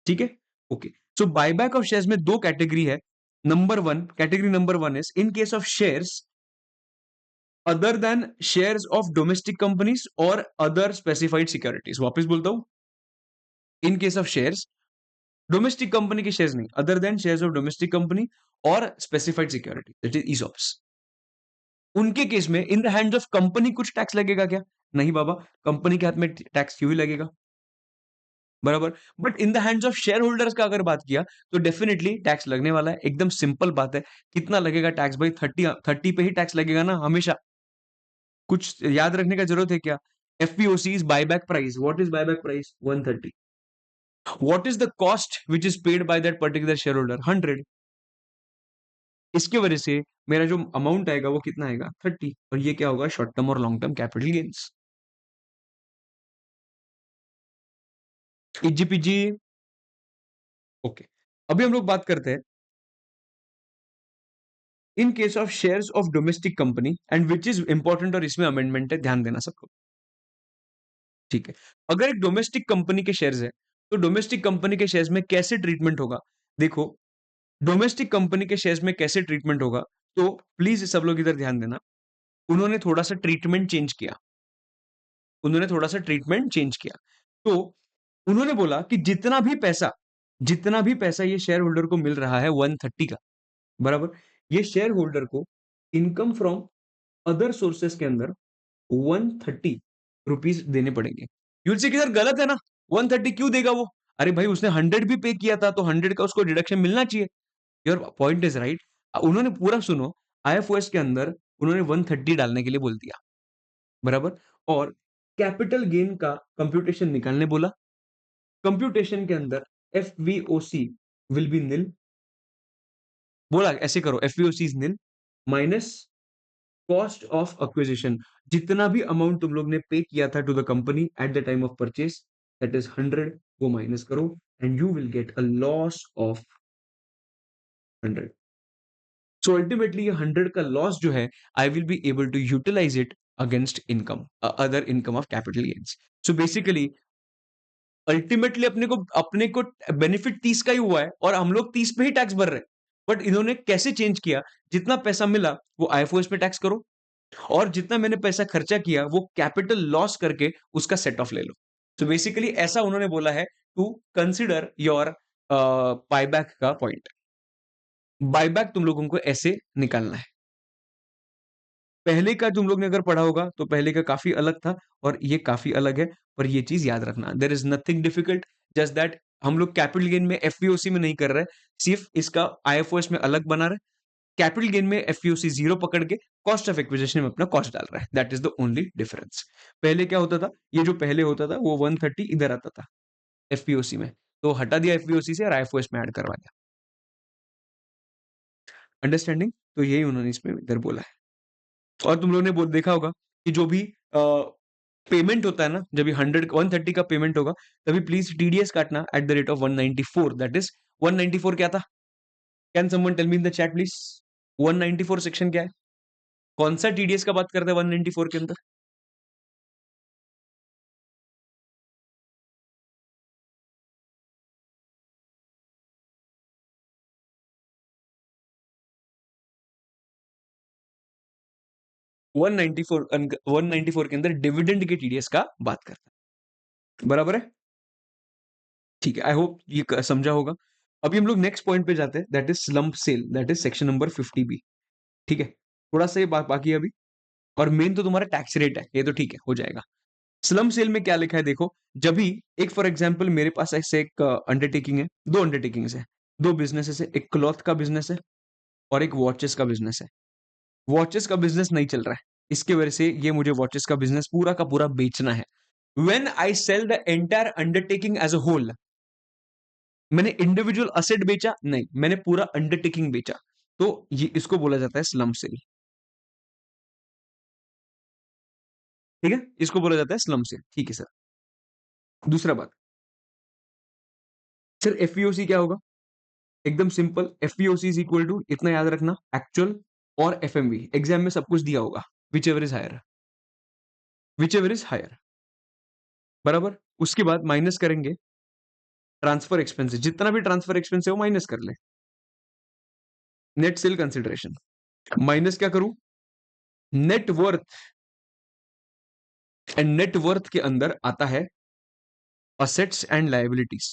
ठीक है, okay. So buyback of shares में दो कैटेगरी है। Number one, category number one is in case of shares other than shares of domestic companies और अदर स्पेसिफाइड सिक्योरिटीज। वापस बोलता हूं, in case of shares, domestic company के shares नहीं, other than shares of domestic company और specified security, that is ESOPs. उनके केस में in the hands of company कुछ टैक्स लगेगा क्या, नहीं बाबा, कंपनी के हाथ में टैक्स क्यों ही लगेगा, बराबर। But in the hands of share holders का अगर बात किया, तो डेफिनेटली टैक्स लगने वाला है, एकदम सिंपल बात है। कितना लगेगा टैक्स भाई, 30 पे ही टैक्स लगेगा ना हमेशा, कुछ याद रखने का जरूरत है क्या। FPOC is buyback price, what is buyback price, 130। What is the cost which is paid by that particular share holder, 100। इसकी वजह से मेरा जो अमाउंट आएगा वो कितना आएगा, 30, और ये क्या होगा, शॉर्ट टर्म और लॉन्ग टर्म कैपिटल गेन्स। इजीपीजी, ओके। अभी हम लोग बात करते हैं in case of shares of domestic company and which is important, और इसमें अमेंडमेंट है, ध्यान देना सबको। ठीक है, अगर एक डोमेस्टिक कंपनी के शेयर्स है, तो डोमेस्टिक कंपनी के शेयर्स में कैसे ट्रीटमेंट होगा, देखो, डोमेस्टिक कंपनी के शेयर्स में कैसे ट्रीटमेंट होगा, तो प्लीज सब लोग इधर ध्यान देना। उन्होंने थोड़ा सा ट्रीटमेंट चेंज किया, उन्होंने थोड़ा सा ट्रीटमेंट चेंज किया। तो उन्होंने बोला कि जितना भी पैसा ये शेयर होल्डर को मिल रहा है 130 का, बराबर, ये शेयर होल्डर को इनकम फ्रॉम अदर सोर्सेस के अंदर 130 रुपीज देने पड़ेंगे। यूल से किधर गलत है ना, 130 क्यों देगा वो, अरे भाई उसने 100 भी पे किया था, तो 100 का उसको डिडक्शन मिलना चाहिए। Your point is right. उन्होंने पूरा सुनो, आईएफओएस के अंदर उन्होंने 130 डालने के लिए बोल दिया, बराबर। और कैपिटल गेन का कंप्यूटेशन निकालने बोला, कंप्यूटेशन के अंदर एफवीओसी विल बी निल, बोला ऐसे करो, FVOC is nil minus cost of acquisition, जितना भी अमाउंट तुम लोग ने पे किया था to the company at the time of purchase, that is 100, वो माइनस करो and you will get a loss of 100. So ultimately ये 100 का लॉस जो है, I will be able to utilise it against income, other income of capital gains. So basically ultimately अपने को benefit 30 का ही हुआ है और हम लोग 30 पे ही टैक्स भर रहे हैं. बट इन्होंने कैसे चेंज किया, जितना पैसा मिला वो आईएफओएस में टैक्स करो, और जितना मैंने पैसा खर्चा किया वो कैपिटल लॉस करके उसका सेट ऑफ ले लो. तो बेसिकली ऐसा उन्होंने बोला है टू कंसिडर योर बायबैक का पॉइंट. बायबैक तुम लोगों को ऐसे निकालना है. पहले का तुम लोग ने अगर पढ़ा होगा तो पहले का काफी अलग था और ये काफी अलग है. पर ये चीज याद रखना, there is nothing difficult, just that हम लोग कैपिटल गेन में एफईओसी में नहीं कर रहे, सिर्फ इसका आईएफओएस में अलग बना रहे. कैपिटल गेन में एफईओसी 0 पकड़ के कॉस्ट ऑफ एक्विजिशन में अपना कॉस्ट डाल रहा है. That is the only difference. पहले क्या होता था, ये जो पहले होता था वो 130 इधर आता था एफईओसी में, तो हटा दिया एफईओसी से और आईएफओएस में ऐड करवा दिया. अंडरस्टैंडिंग? तो यही उन्होंने इसमें इधर बोला है. और तुम लोगों ने देखा होगा कि जो भी पेमेंट होता है ना, जब भी 130 का पेमेंट होगा तभी प्लीज टीडीएस काटना at the rate of 194. That is 194 क्या था? Can someone tell me in the chat please? 194 section क्या है? कौन सा टीडीएस का बात करते हैं 194 के अंदर? 194 194 के अंदर डिविडेंड के टीडीएस का बात करते हैं. बराबर है? ठीक है, आई होप ये समझा होगा. अभी हम लोग नेक्स्ट पॉइंट पे जाते हैं, that is slump sale, that is section number 50B. ठीक है, थोड़ा सा ये बात बाकी है अभी. और मेन तो तुम्हारा टैक्स रेट है, ये तो ठीक है, हो जाएगा. स्लम सेल में क्या लिखा है देखो. जब भी एक फॉर एग्जांपल मेरे पास ऐसे एक अंडरटेकिंग है, दो अंडरटेकिंग्स है, दो बिजनेसेस है, एक क्लॉथ का बिजनेस है और एक वॉचेस का बिजनेस है. वॉचेस का बिजनेस नहीं चल रहा है, इसके वजह से ये मुझे वॉचेस का बिजनेस पूरा का पूरा बेचना है. When I sell the entire undertaking as a whole, मैंने इंडिविजुअल असेट बेचा नहीं, मैंने पूरा अंडरटेकिंग बेचा, तो ये इसको बोला जाता है स्लम सेल. ठीक है, इसको बोला जाता है स्लम सेल. ठीक है सर. दूसरा बात, सर एफईओसी क्या होगा? एकदम सिंपल, एफईओसी इज इक्वल टू, इतना याद रखना, एक्चुअल और एफएमवी. एग्जाम में सब कुछ दिया होगा, whichever is higher, whichever is higher. बराबर. उसके बाद माइनस करेंगे ट्रांसफर एक्सपेंसेस, जितना भी ट्रांसफर एक्सपेंस है वो माइनस कर ले. नेट सेल कंसिडरेशन माइनस क्या करूं? Net worth. And net worth के अंदर आता है assets and liabilities.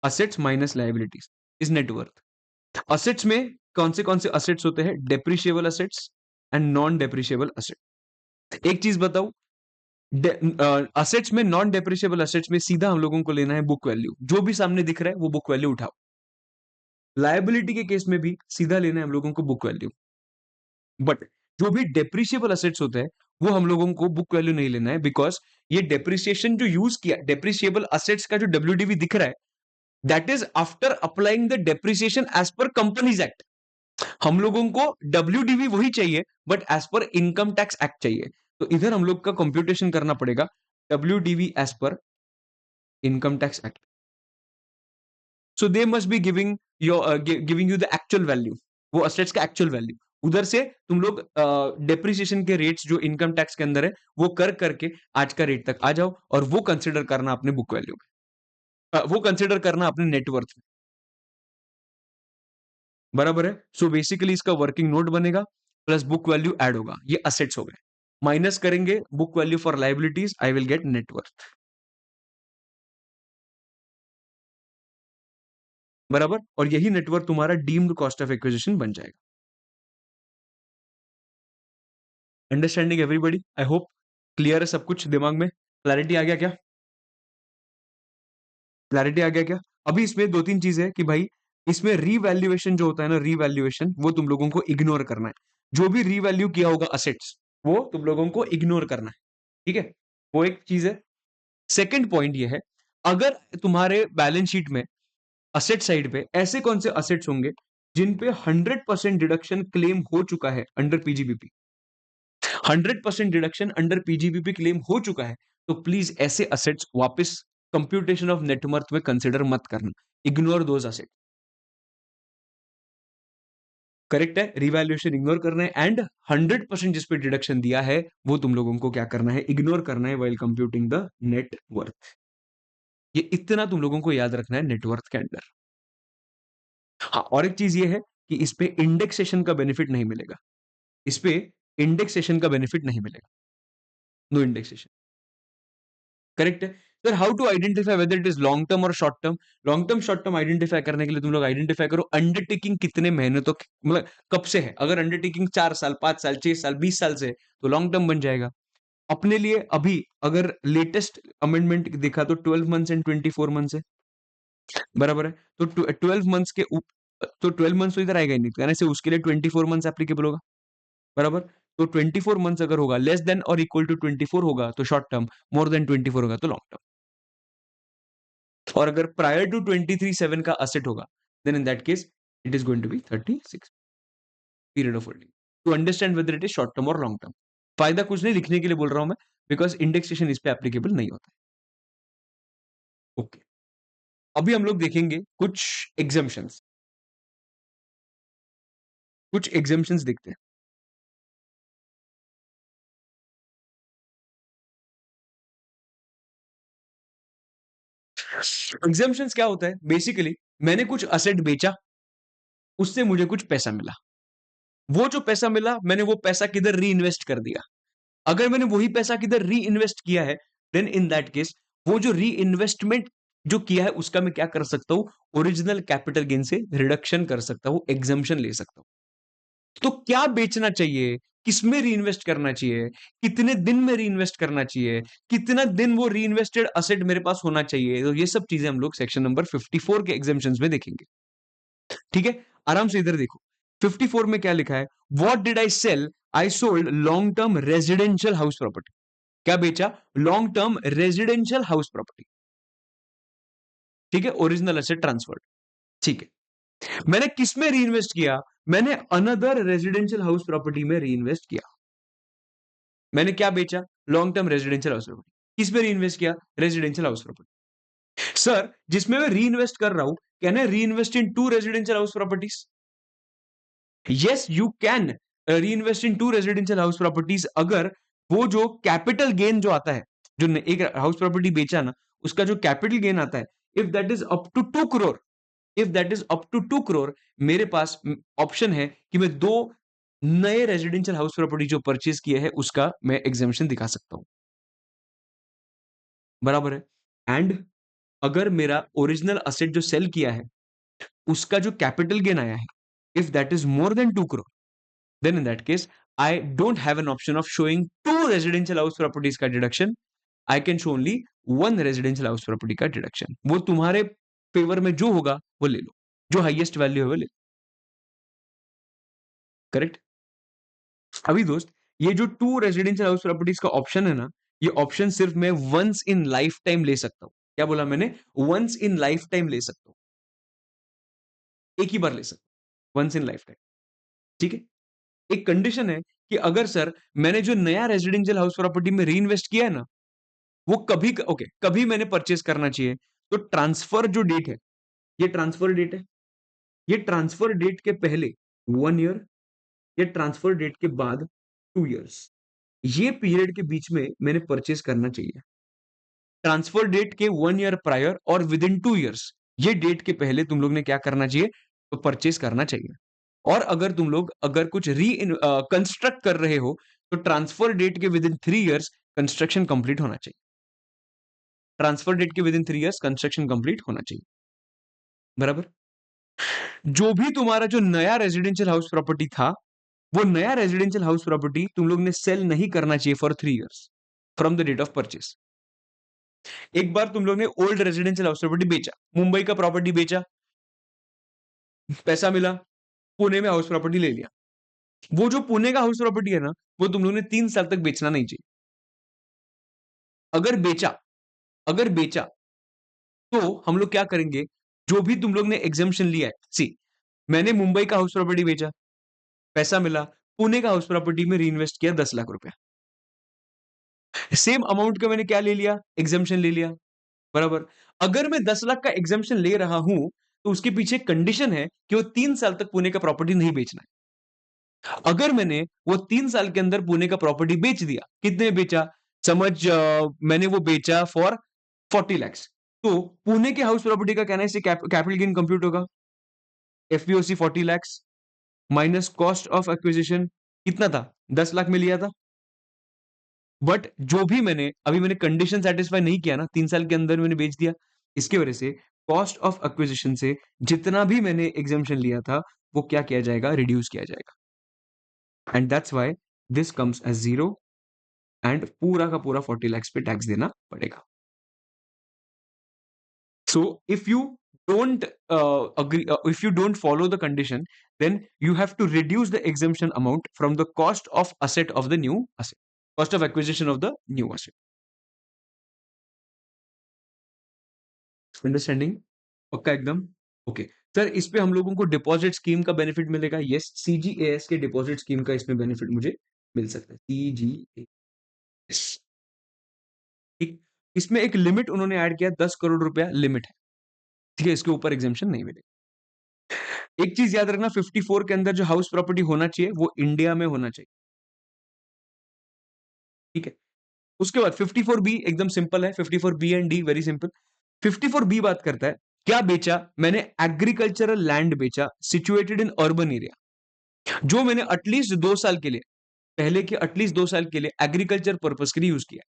Assets minus liabilities is net worth. Assets में कौन से असेट्स होते हैं? Depreciable assets and non depreciable asset. एक चीज बताओ, असेट्स में, नॉन डेप्रिशिएबल असेट्स में सीधा हम लोगों को लेना है बुक वैल्यू, जो भी सामने दिख रहा है वो बुक वैल्यू उठाओ. लायबिलिटी के केस में भी सीधा लेना है हम लोगों को बुक वैल्यू. बट जो भी डेप्रिशिएबल असेट्स होते हैं वो हम लोगों को बुक वैल्यू नहीं लेना है, बिकॉज ये डेप्रिसिएशन जो यूज किया, डेप्रिशिएबल असेट्स का जो डब्ल्यूडीवी दिख रहा है, that is after applying the depreciation as per Companies Act. हम लोगों को डब्ल्यूडीवी वही चाहिए but as per Income Tax Act चाहिए. तो इधर हम लोग का कंप्यूटेशन करना पड़ेगा WDV as per Income Tax Act. So they must be giving you the actual value, वो असेट्स का एक्चुअल वैल्यू. उधर से तुम लोग डेप्रिसिएशन के रेट्स जो इनकम टैक्स के अंदर है वो कर करके आज का रेट तक आ जाओ, और वो कंसिडर करना अपने बुक वैल्यू में, वो कंसिडर करना अपने नेटवर्थ में. बराबर है. सो बेसिकली इसका वर्किंग नोट बनेगा, प्लस बुक वैल्यू ऐड होगा, ये असेट्स हो गए. माइनस करेंगे book value for liabilities, I will get net worth. बराबर. और यही नेटवर्क तुम्हारा डीम्ड कॉस्ट ऑफ एक्विजिशन बन जाएगा. Understanding everybody? I hope clear है सब कुछ, दिमाग में क्लैरिटी आ गया क्या? क्लैरिटी आ गया क्या? अभी इसमें दो तीन चीजें है कि भाई, इसमें रीवैल्यूएशन जो होता है ना, रीवैल्यूएशन वो तुम लोगों को इग्नोर करना है. जो भी रीवैल्यू किया होगा असेट्स, वो तुम लोगों को इग्नोर करना है. ठीक है, वो एक चीज है. सेकंड पॉइंट ये है, अगर तुम्हारे बैलेंस शीट में असेट साइड पे ऐसे कौन से असेट्स होंगे जिन पे 100% डिडक्शन क्लेम हो चुका है under PGBP. 100% deduction under PGBP claim हो चुका है, तो प्लीज ऐसे असेट्स वापस कंप्यूटेशन ऑफ नेटवर्थ में कंसिडर मत करना, इग्नोर दोज असेट। करेक्ट है, रिवैल्यूएशन इग्नोर करना है एंड 100% जिस पे डिडक्शन दिया है वो तुम लोगों को क्या करना है, इग्नोर करना है while computing the net worth. ये इतना तुम लोगों को याद रखना है नेटवर्थ के अंदर। हाँ, और एक चीज ये है कि इस पे इंडेक्सेशन का बेनिफिट नहीं मिलेगा, इस पे इंडेक्सेशन का बेनिफिट नहीं मिलेगा, नो इंडेक्सेशन। करेक्ट है sir. How to identify whether it is long term और short term? Long term short term identify करने के लिए तुम लोग आइडेंटिफाई करो अंडरटेकिंग कितने महीने तो मतलब कब से है। अगर अंडरटेकिंग 4 साल 5 साल 6 साल 20 साल से तो लॉन्ग टर्म बन जाएगा अपने लिए। अभी अगर लेटेस्ट अमेंडमेंट देखा तो 12 मंथ्स एंड 24 मंथ्स है, बराबर है। तो 12 मंथ्स के तो 12 मंथ्स तो इधर आएगा ही नहीं, कहने से उसके लिए 24 मंथ्स एप्लीकेबल होगा, बराबर। तो 24 मंथ्स अगर होगा लेस देन और इक्वल टू 24 होगा तो शॉर्ट टर्म, मोर देन 24 होगा तो लॉन्ग टर्म। और अगर प्रायर टू 23/7 का असेट होगा then in that case it is going to be 36 period of holding to understand whether it is short term और लॉन्ग टर्म। फायदा कुछ नहीं लिखने के लिए बोल रहा हूं मैं, बिकॉज इंडेक्सेशन इस पे एप्लीकेबल नहीं होता है। ओके, अभी हम लोग देखेंगे कुछ एग्जाम्पशंस, कुछ एग्जाम्पशंस देखते हैं। एग्जाम्पशंस क्या होता है बेसिकली, मैंने कुछ असेट बेचा, उससे मुझे कुछ पैसा मिला, वो जो पैसा मिला मैंने वो पैसा किधर री इन्वेस्ट कर दिया। अगर मैंने वही पैसा किधर री इन्वेस्ट किया है देन इन दैट केस वो जो री इन्वेस्टमेंट जो किया है उसका मैं क्या कर सकता हूं, ओरिजिनल कैपिटल गेन से रिडक्शन कर सकता हूं, एग्जाम्पशन ले सकता हूं। तो क्या बेचना चाहिए, किसमें री इन्वेस्ट करना चाहिए, कितने दिन में री इन्वेस्ट करना चाहिए, कितना दिन वो री इन्वेस्टेड असेट मेरे पास होना चाहिए, तो ये सब चीजें हम लोग सेक्शन नंबर 54 के एग्जाम्पशंस में देखेंगे। ठीक है, आराम से इधर देखो 54 में क्या लिखा है, what did I sell, I sold long term residential house property. क्या बेचा, long term residential house property. ठीक है, ओरिजिनल एसेट ट्रांसफर्ड। ठीक है, मैंने किस में री इन्वेस्ट किया, मैंने अनदर रेजिडेंशियल हाउस प्रॉपर्टी में री इन्वेस्ट किया। मैंने क्या बेचा, long term residential house property, किस पे री इन्वेस्ट किया, रेजिडेंशियल हाउस प्रॉपर्टी। सर जिसमें मैं री इन्वेस्ट कर रहा हूं, कैन आई री invest in 2 residential house properties? Yes you can री invest in 2 residential house properties अगर वो जो कैपिटल गेन जो आता है, जो एक हाउस प्रॉपर्टी बेचा ना उसका जो कैपिटल गेन आता है, if that is up to 2 crore, if that is up to 2 crore, मेरे पास ऑप्शन है कि मैं 2 नए रेजिडेंशियल हाउस प्रॉपर्टी जो परचेज किए हैं उसका मैं एग्जामिशन दिखा सकता हूं, बराबर है। एंड अगर मेरा ओरिजिनल असेट जो सेल किया है उसका जो कैपिटल गेन आया है, if that is more then 2 crore, then in that case I don't have an option of showing 2 residential house properties का deduction, I can show only 1 residential house property का deduction. वो तुम्हारे फेवर में जो होगा वो ले लो, जो हाईएस्ट वैल्यू है वो ले लो। करेक्ट। अभी दोस्त ये जो 2 रेजिडेंशियल हाउस प्रॉपर्टीज का ऑप्शन है ना, ये ऑप्शन सिर्फ मैं वंस इन लाइफ टाइम ले सकता हूं। क्या बोला मैंने, वंस इन लाइफ टाइम ले सकता हूं, एक ही बार ले सकता हूं, वंस इन लाइफ टाइम। ठीक है, एक कंडीशन है कि अगर सर मैंने जो नया रेजिडेंशियल हाउस प्रॉपर्टी में री इन्वेस्ट किया है ना वो कभी ओके कभी मैंने परचेस करना चाहिए, तो ट्रांसफर जो डेट है, ये ट्रांसफर डेट है, ये ट्रांसफर डेट के पहले 1 ईयर, ये ट्रांसफर डेट के बाद 2 इयर्स, ये पीरियड के बीच में मैंने परचेस करना चाहिए। ट्रांसफर डेट के 1 ईयर प्रायर और विद इन 2 इयर्स, ये डेट के पहले तुम लोग ने क्या करना चाहिए, तो परचेस करना चाहिए। और अगर तुम लोग अगर कुछ री कंस्ट्रक्ट कर रहे हो तो ट्रांसफर डेट के with in 3 years construction complete होना चाहिए, ट्रांसफर डेट के with in 3 years construction complete होना चाहिए, बराबर। जो भी तुम्हारा जो नया रेजिडेंशियल हाउस प्रॉपर्टी था, वो नया रेजिडेंशियल हाउस प्रॉपर्टी तुम लोग ने सेल नहीं करना चाहिए for 3 years from the date of purchase. एक बार तुम लोग ने ओल्ड रेजिडेंशियल हाउस प्रॉपर्टी बेचा, मुंबई का प्रॉपर्टी बेचा, पैसा मिला, पुणे में हाउस प्रॉपर्टी ले लिया। वो जो पुणे का हाउस प्रॉपर्टी है ना, वो तुम लोग ने 3 साल तक बेचना नहीं चाहिए। अगर बेचा, अगर बेचा तो हम लोग क्या करेंगे, जो भी तुम लोग ने एग्जाम्पशन लिया है, सी मैंने मुंबई का हाउस प्रॉपर्टी बेचा, पैसा मिला, पुणे का हाउस प्रॉपर्टी में री इन्वेस्ट किया 10 लाख रुपया। सेम अमाउंट का मैंने क्या ले लिया? एग्जाम्पशन ले लिया, बराबर। अगर मैं 10 लाख का एग्जाम्पशन ले रहा हूं तो उसके पीछे कंडीशन है कि वो 3 साल तक पुणे का प्रॉपर्टी नहीं बेचना है। अगर मैंने वो 3 साल के अंदर पुणे का प्रॉपर्टी बेच दिया, कितने बेचा? समझ, मैंने वो बेचा फॉर 40 lakhs, तो पुणे के हाउस प्रॉपर्टी का कहना है इससे कैपिटल गेन कंप्यूट होगा। एफपीओसी 40 lakhs minus cost of acquisition कितना था? 10 लाख में लिया था। बट जो भी मैंने कंडीशन सेटिस्फाई नहीं किया ना, 3 साल के अंदर मैंने बेच दिया, इसकी वजह से कॉस्ट ऑफ एक्विजिशन से जितना भी मैंने एग्जाम्पशन लिया था वो क्या किया जाएगा? रिड्यूस किया जाएगा। And that's why this comes as zero, and पूरा का पूरा 40 lakhs पे टैक्स देना पड़ेगा। So if you if you don't follow the condition, then you have to reduce the exemption amount from the cost of asset of the new asset, cost of acquisition of the new asset. Understanding? पक्का एकदम? Okay sir, इस पे हम लोगों को deposit scheme का benefit मिलेगा। Yes, सीजीएएस के डिपॉजिट स्कीम का इसमें बेनिफिट मुझे मिल सकता है। सीजीएएस, ठीक। इसमें एक लिमिट उन्होंने ऐड किया, 10 करोड़ रुपया लिमिट है, ठीक है। इसके ऊपर एग्जाम्पशन नहीं मिलेगा। एक चीज याद रखना, 54 के अंदर जो हाउस प्रॉपर्टी होना चाहिए वो इंडिया में होना चाहिए, ठीक है। उसके बाद 54 बी एकदम सिंपल है, 54 B and D very simple. 54 B बात करता है क्या बेचा? मैंने एग्रीकल्चरल लैंड बेचा सिचुएटेड इन अर्बन एरिया, जो मैंने एटलीस्ट 2 साल के लिए, पहले के एटलीस्ट 2 साल के लिए एग्रीकल्चर पर्पज के लिए यूज किया।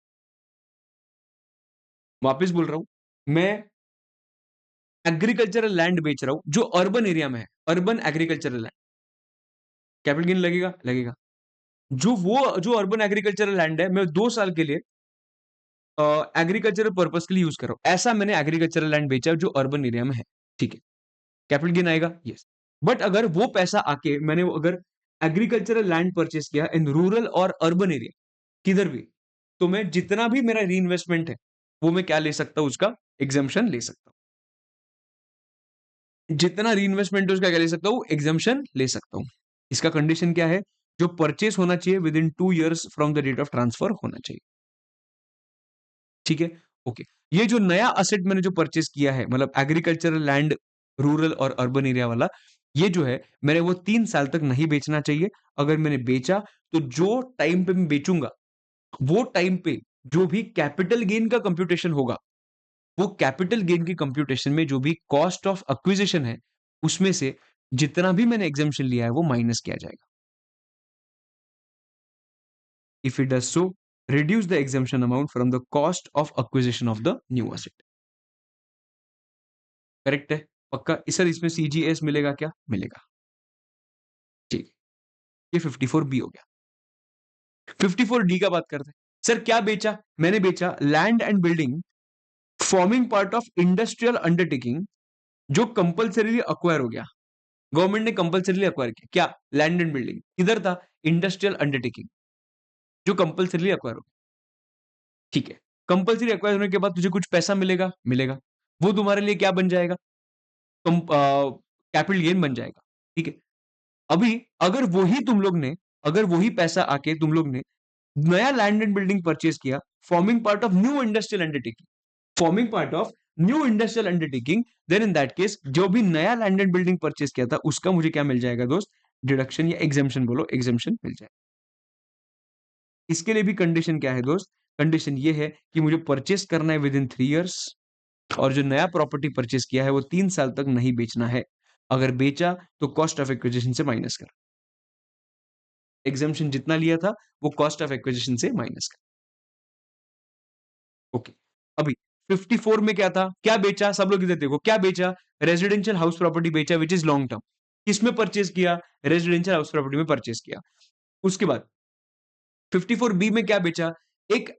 वापस बोल रहा हूं, मैं एग्रीकल्चरल लैंड बेच रहा हूं जो अर्बन एरिया में है, urban agricultural land, capital gain लगेगा? लगेगा। जो अर्बन एग्रीकल्चरल लैंड है, मैं 2 साल के लिए एग्रीकल्चरल पर्पज के लिए यूज कर रहा हूं, ऐसा मैंने एग्रीकल्चरल लैंड बेचा जो अर्बन एरिया में है, ठीक है। कैपिटल गेन आएगा? यस। बट अगर वो पैसा आके मैंने अगर एग्रीकल्चरल लैंड परचेस किया इन रूरल और अर्बन एरिया, किधर भी, तो मैं जितना भी मेरा री इन्वेस्टमेंट है वो मैं क्या ले सकता हूं? उसका एग्जाम्पशन ले सकता हूं। जितना री इन्वेस्टमेंट है उसका क्या ले सकता हूं? एग्जाम्पशन ले सकता हूं। इसका कंडीशन क्या है? जो परचेस होना चाहिए within 2 years from the date of transfer होना चाहिए, ठीक है। ओके, ये जो नया असेट मैंने जो परचेस किया है, मतलब एग्रीकल्चरल लैंड, रूरल और अर्बन एरिया वाला, ये जो है मैंने वो 3 साल तक नहीं बेचना चाहिए। अगर मैंने बेचा तो जो टाइम पे मैं बेचूंगा वो टाइम पे जो भी कैपिटल गेन का कंप्यूटेशन होगा, वो कैपिटल गेन की कंप्यूटेशन में जो भी कॉस्ट ऑफ एक्विजिशन है उसमें से जितना भी मैंने एग्जाम्पशन लिया है वो माइनस किया जाएगा। If it does so, reduce the exemption amount from the cost of acquisition of the new asset. Correct है? पक्का? सर इसमें सीजीएस मिलेगा क्या? मिलेगा, ठीक। ये 54 बी हो गया। 54 डी का बात करते हैं। सर क्या बेचा? मैंने बेचा land and building forming part of industrial undertaking, जो कंपल्सरीली अक्वायर हो गया। गवर्नमेंट ने कंपल्सरीली अक्वायर किया क्या? Land and building. किधर था? इंडस्ट्रियल अंडरटेकिंग, जो कंपल्सरीली अक्वायर हो गया, ठीक है। कंपल्सरी एक्वायर होने के बाद तुझे कुछ पैसा मिलेगा? मिलेगा। वो तुम्हारे लिए क्या बन जाएगा? कैपिटल गेन बन जाएगा, ठीक है। अभी अगर वही पैसा आके तुम लोग ने नया लैंड एंड बिल्डिंग परचेज किया, forming part of new industrial undertaking, forming part of new industrial undertaking, then in that case जो भी नया लैंड एंड बिल्डिंग परचेज किया था उसका मुझे क्या मिल जाएगा दोस्त? डिडक्शन या एग्जाम्पशन, बोलो एग्जाम्पशन मिल जाएगा। इसके लिए भी कंडीशन क्या है दोस्त? कंडीशन ये है कि मुझे परचेस करना है विद इन 3 years, और जो नया प्रॉपर्टी परचेस किया है वो 3 साल तक नहीं बेचना है। अगर बेचा तो कॉस्ट ऑफ एक्विजिशन से माइनस कर, एग्जाम्पशन जितना लिया था वो कॉस्ट ऑफ एक्विजिशन से माइनस कर। ओके, अभी 54 में क्या था? क्या बेचा? सब लोग इधर देखो, क्या बेचा? रेजिडेंशियल हाउस प्रॉपर्टी बेचा विच इज लॉन्ग टर्म। किसमें परचेस किया? रेजिडेंशियल हाउस प्रॉपर्टी में परचेस किया। उसके बाद 54 बी में क्या बेचा? एक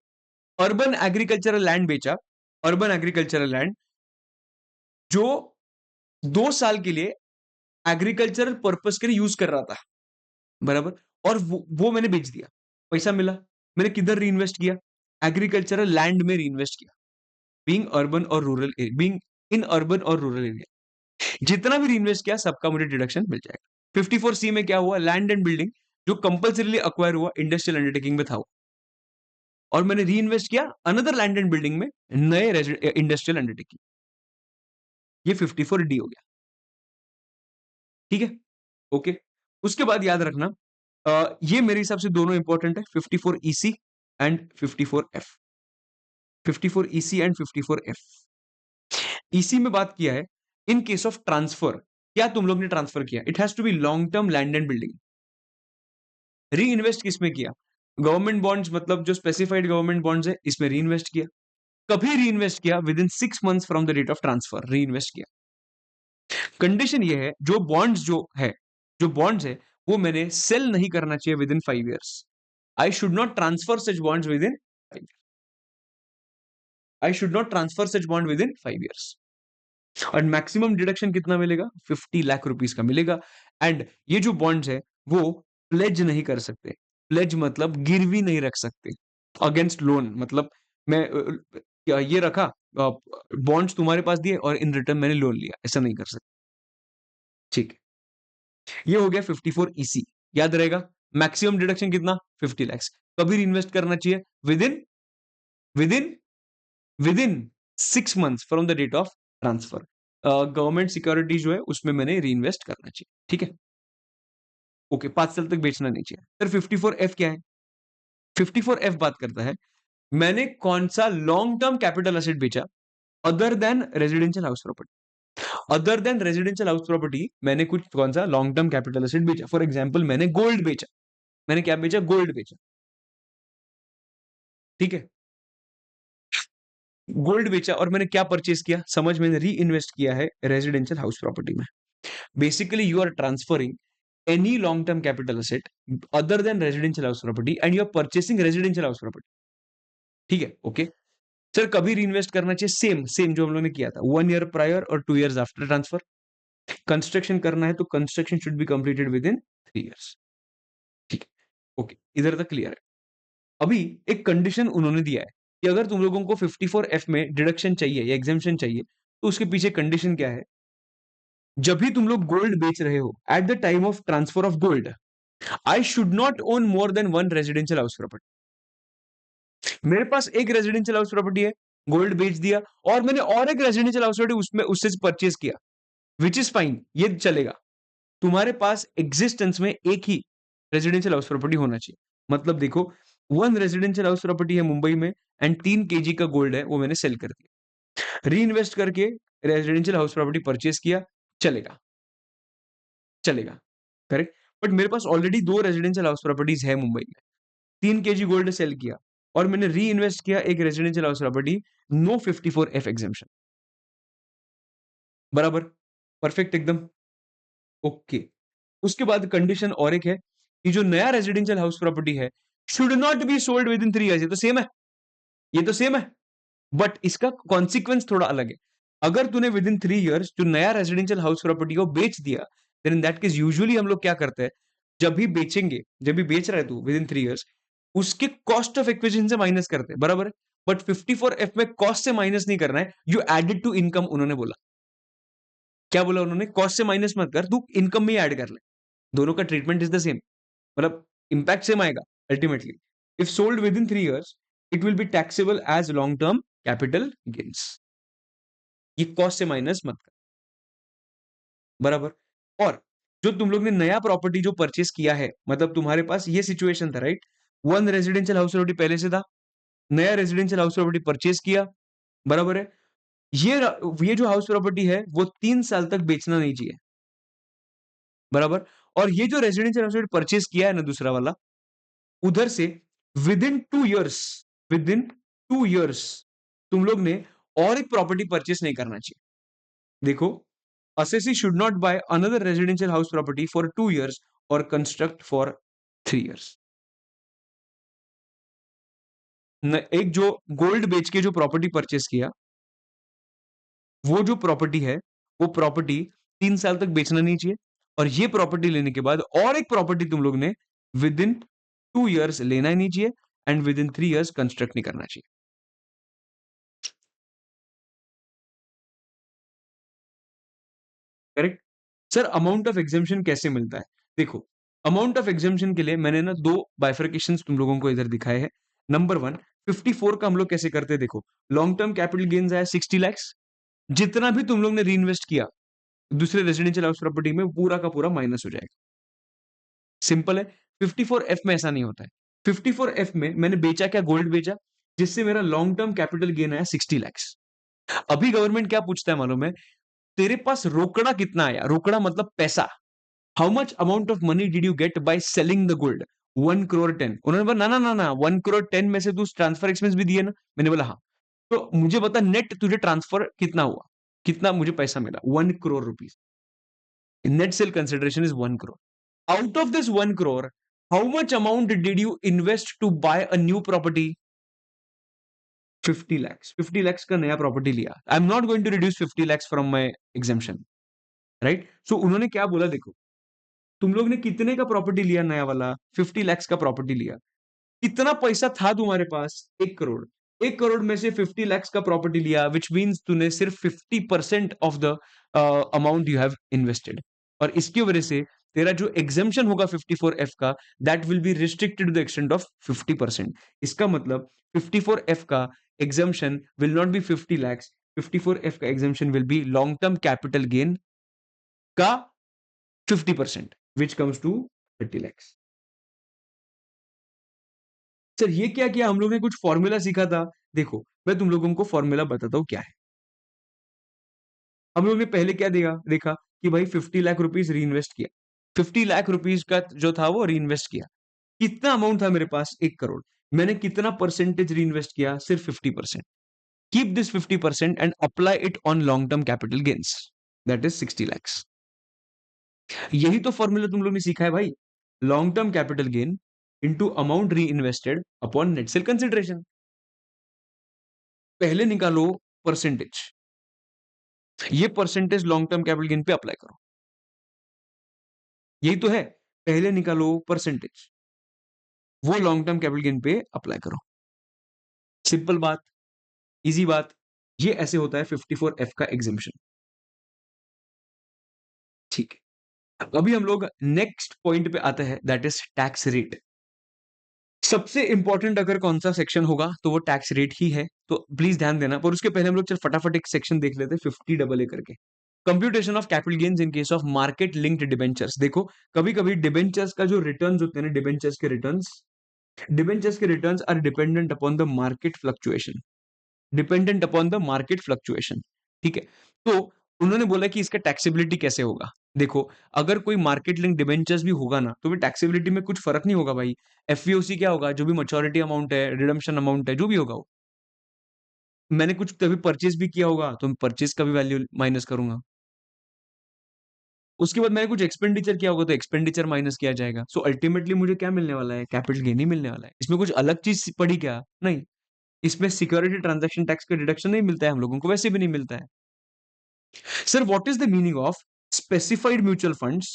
अर्बन एग्रीकल्चरल लैंड बेचा, अर्बन एग्रीकल्चरल लैंड जो 2 साल के लिए एग्रीकल्चरल पर्पस के लिए यूज कर रहा था, बराबर। और वो मैंने बेच दिया, पैसा मिला। मैंने किधर री इन्वेस्ट किया? एग्रीकल्चरल लैंड में री इन्वेस्ट किया, बीइंग अर्बन और रूरल, बीइंग इन अर्बन और रूरल एरिया। जितना भी री इन्वेस्ट किया सबका मुझे डिडक्शन मिल जाएगा। 54 सी में क्या हुआ? लैंड एंड बिल्डिंग जो कंपल्सरीली अक्वायर हुआ इंडस्ट्रियल अंडरटेकिंग में था वो, और मैंने री इन्वेस्ट किया अनदर लैंड एंड बिल्डिंग में, नए इंडस्ट्रियल अंडरटेकिंग। ये 54D हो गया। ठीक है, ओके। उसके बाद याद रखना, ये मेरे हिसाब से दोनों इंपॉर्टेंट है, 54EC and 54F। 54EC and 54F। EC में बात किया है इन केस ऑफ ट्रांसफर, क्या तुम लोग ने ट्रांसफर किया, it has to be long term land and building. Reinvest किसमें किया, गवर्नमेंट बॉन्ड्स, मतलब जो स्पेसिफाइड गवर्नमेंट बॉन्ड्स है इसमें री इन्वेस्ट किया। कभी री इन्वेस्ट किया, within 6 months from the date of transfer reinvest किया। कंडीशन ये है, जो बॉन्ड्स है वो मैंने सेल नहीं करना चाहिए with in 5 years। I should not transfer such bonds with in, I should not transfer such bond with in 5 years। और मैक्सिमम डिडक्शन कितना मिलेगा, 50 लाख रुपीज का मिलेगा। एंड ये जो बॉन्ड्स है वो प्लेज नहीं कर सकते। प्लेज मतलब गिरवी नहीं रख सकते अगेंस्ट लोन, मतलब मैं ये रखा, बॉन्ड्स तुम्हारे पास दिए और इन रिटर्न मैंने लोन लिया, ऐसा नहीं कर सकते। ठीक है, ये हो गया 54EC। याद रहेगा, मैक्सिमम डिडक्शन कितना, 50 lakhs। कभी इन्वेस्ट करना चाहिए, within within within 6 months from the date of transfer. Government security जो है उसमें मैंने री इन्वेस्ट करना चाहिए। ठीक है, ओके, 5 साल तक बेचना नहीं चाहिए। फिर 54F क्या है, 54F बात करता है मैंने कौन सा लॉन्ग टर्म कैपिटल एसेट बेचा, other than residential house property. Other than residential house property मैंने कुछ कौन सा लॉन्ग टर्म कैपिटल एसेट बेचा। फॉर एग्जाम्पल मैंने गोल्ड बेचा, मैंने क्या बेचा, गोल्ड बेचा। ठीक है, गोल्ड बेचा और मैंने क्या परचेज किया, समझ, मैंने री इन्वेस्ट किया है रेजिडेंशियल हाउस प्रॉपर्टी में। Basically, you are transferring any long-term capital asset other than residential house property and you are purchasing residential house property। ठीक है, ओके। सर कभी रीइन्वेस्ट करना चाहिए, सेम सेम जो हम लोगों ने किया था, 1 year प्रायर और 2 years आफ्टर ट्रांसफर। कंस्ट्रक्शन करना है तो construction should be completed with in 3 years। ठीक है, ओके, इधर तक क्लियर है। अभी एक कंडीशन उन्होंने दिया है कि अगर तुम लोगों को 54F में डिडक्शन चाहिए या एग्जेम्पशन चाहिए, तो उसके पीछे कंडीशन क्या है, जब भी तुम लोग गोल्ड बेच रहे हो, eight the time of transfer of gold, I should not own more than one residential house property. मेरे पास एक रेजिडेंशियल हाउस प्रॉपर्टी है, गोल्ड बेच दिया, और मैंने और एक रेजिडेंशियल हाउस प्रॉपर्टी उसमें उससे परचेज किया, विच इज फाइन, ये चलेगा। तुम्हारे पास एग्जिस्टेंस में एक ही रेजिडेंशियल हाउस प्रॉपर्टी होना चाहिए। मतलब देखो, वन रेजिडेंशियल हाउस प्रॉपर्टी है मुंबई में एंड 3 kg का गोल्ड है, वो मैंने सेल कर दिया, री इन्वेस्ट करके रेजिडेंशियल हाउस प्रॉपर्टी परचेज किया, चलेगा, चलेगा, करेक्ट। बट मेरे पास ऑलरेडी 2 रेजिडेंशियल हाउस प्रॉपर्टीज है मुंबई में, 3 kg गोल्ड सेल किया और मैंने री इन्वेस्ट किया एक residential house property, no 54F exemption. बराबर, परफेक्ट एकदम, ओके। उसके बाद कंडीशन और एक है कि जो नया रेजिडेंशियल हाउस प्रॉपर्टी है should not be sold within 3 years। ये तो सेम है, ये तो सेम है, बट इसका कॉन्सिक्वेंस थोड़ा अलग है। अगर तूने विद इन 3 years जो नया रेजिडेंशियल हाउस प्रॉपर्टी को बेच दिया, then in that case usually हम लोग क्या करते हैं, जब भी बेचेंगे, जब भी बेच रहा है तू विद इन 3 years, उसके कॉस्ट ऑफ एक्विजिशन से माइनस करते हैं, बराबर है। बट 54F में कॉस्ट से माइनस नहीं करना है, यू एडेड टू इनकम। उन्होंने बोला, क्या बोला उन्होंने, कॉस्ट से माइनस मत कर, तू इनकम में ही ऐड कर ले, दोनों का ट्रीटमेंट इज द सेम, मतलब इंपैक्ट सेम आएगा ultimately. If sold within 3 years it will be taxable as long term capital gains. ये कॉस्ट से माइनस मत कर, बराबर। और जो तुम लोग ने नया प्रॉपर्टी जो परचेस किया है, मतलब तुम्हारे पास ये सिचुएशन था, right, one residential house property पहले से था, नया रेजिडेंशियल हाउस प्रॉपर्टी परचेस किया, बराबर है। ये जो हाउस प्रॉपर्टी है वो 3 साल तक बेचना नहीं चाहिए, बराबर। और ये जो रेजिडेंशियल हाउस प्रॉपर्टी परचेस किया है ना दूसरा वाला, उधर से with in 2 years, with in 2 years तुम लोग ने और एक प्रॉपर्टी परचेस नहीं करना चाहिए। देखो, assessee should not buy another residential house property for 2 years or construct for 3 years। एक जो गोल्ड बेच के जो प्रॉपर्टी परचेस किया, वो जो प्रॉपर्टी है, वो प्रॉपर्टी 3 साल तक बेचना नहीं चाहिए। और ये प्रॉपर्टी लेने के बाद और एक प्रॉपर्टी तुम लोग ने विद इन 2 years लेना ही नहीं चाहिए and with in 3 years construct नहीं करना चाहिए, correct. Sir amount of exemption कैसे मिलता है, देखो, अमाउंट ऑफ एग्जामेशन के लिए मैंने ना दो बाइफरकेशन तुम लोगों को इधर दिखाए हैं। नंबर वन, 54 का हम लोग कैसे करते हैं, देखो लॉन्ग टर्म कैपिटल गेन्स आया 60 लैक्स, जितना भी तुम लोग ने री इन्वेस्ट किया दूसरे रेजिडेंशियल हाउस प्रॉपर्टी में पूरा का पूरा माइनस हो जाएगा। सिंपल है। 54F में ऐसा नहीं होता है। 54F में मैंने बेचा क्या, गोल्ड बेचा, जिससे मेरा लॉन्ग टर्म कैपिटल गेन आया 60 लैक्स। अभी गवर्नमेंट क्या पूछता है मालूम है, तेरे पास रोकड़ा कितना आया, रोकड़ा मतलब पैसा, how much amount of money did you get by selling the gold, 1 crore 10। उन्होंने बोला ना ना ना ना, 1 करोड़ 10 में से तू ट्रांसफर एक्सपेंस भी दिए ना, मैंने बोला हाँ। तो मुझे बता नेट तुझे ट्रांसफर कितना हुआ, कितना मुझे पैसा मिला, 1 crore rupees. Net sale consideration is 1 crore. Out of this 1 crore, how much amount did you invest to buy a new property? 50 lakhs. 50 lakhs का नया प्रॉपर्टी लिया। I am not going to reduce 50 lakhs from my exemption, right. So उन्होंने क्या बोला, देखो तुम लोग ने कितने का प्रॉपर्टी लिया नया वाला, 50 lakhs का प्रॉपर्टी लिया। कितना पैसा था तुम्हारे पास, 1 करोड़। 1 करोड़ में से 50 lakhs का प्रॉपर्टी लिया, विच मीन्स तूने सिर्फ 50% of the amount you have invested. और इसकी वजह से तेरा जो एग्जामेशन होगा 54F का, that will be restricted to the extent of 50%। इसका मतलब 54F का exemption will not be 50 lakhs, 54F का exemption will be long term capital gain का 50%, which comes to 30 lakhs। Sir ये क्या किया हम लोग ने, कुछ फॉर्मूला सीखा था। देखो मैं तुम लोगों को फॉर्मूला बताता हूं क्या है। हम लोग ने पहले क्या देखा कि भाई 50 लाख रुपीज री इन्वेस्ट किया, 50 लाख रुपीज का जो था वो री इन्वेस्ट किया। कितना अमाउंट था मेरे पास, 1 करोड़। मैंने कितना परसेंटेज री इन्वेस्ट किया, सिर्फ 50%। Keep this 50% and apply it on long term capital gains, that is 60 lakhs। यही तो फॉर्मूला तुम लोग ने सीखा है भाई, long term capital gain into amount reinvested upon net sale consideration. पहले निकालो परसेंटेज, ये percentage long term capital gain पे अप्लाई करो, यही तो है। पहले निकालो परसेंटेज, वो लॉन्ग टर्म कैपिटल गेन पे अप्लाई करो। सिंपल बात, इजी बात। ये ऐसे होता है 54F का एग्जामेशन। ठीक है, अभी हम लोग नेक्स्ट पॉइंट पे आते हैं, दैट इज टैक्स रेट। सबसे इंपॉर्टेंट अगर कौन सा सेक्शन होगा तो वो टैक्स रेट ही है, तो प्लीज ध्यान देना। पर उसके पहले हम लोग चल फटाफट एक सेक्शन देख लेते हैं, 50AA करके, computation of capital gains in case of market linked debentures. देखो कभी कभी डिबेंचर्स का जो रिटर्न्स होते हैं ना, डिबेंचर्स के returns are dependent upon the market fluctuation, dependent upon the market fluctuation. ठीक है, तो उन्होंने बोला कि इसका टैक्सेबिलिटी कैसे होगा। देखो अगर कोई मार्केट लिंक डिबेंचर्स भी होगा ना, तो भी टैक्सेबिलिटी में कुछ फर्क नहीं होगा भाई। एफवीओसी क्या होगा, जो भी मैच्योरिटी अमाउंट है, रिडम्पशन अमाउंट है, जो भी होगा वो, मैंने कुछ कभी परचेज भी किया होगा तो मैं परचेज का भी वैल्यू माइनस करूंगा। उसके बाद मैंने कुछ एक्सपेंडिचर किया होगा तो एक्सपेंडिचर माइनस किया जाएगा। सो अल्टीमेटली मुझे क्या मिलने वाला है, कैपिटल गेन ही मिलने वाला है। इसमें कुछ अलग चीज पड़ी क्या, नहीं। इसमें सिक्योरिटी ट्रांजैक्शन टैक्स का डिडक्शन नहीं मिलता है हम लोगों को, वैसे भी नहीं मिलता है। Sir what is the meaning of specified mutual funds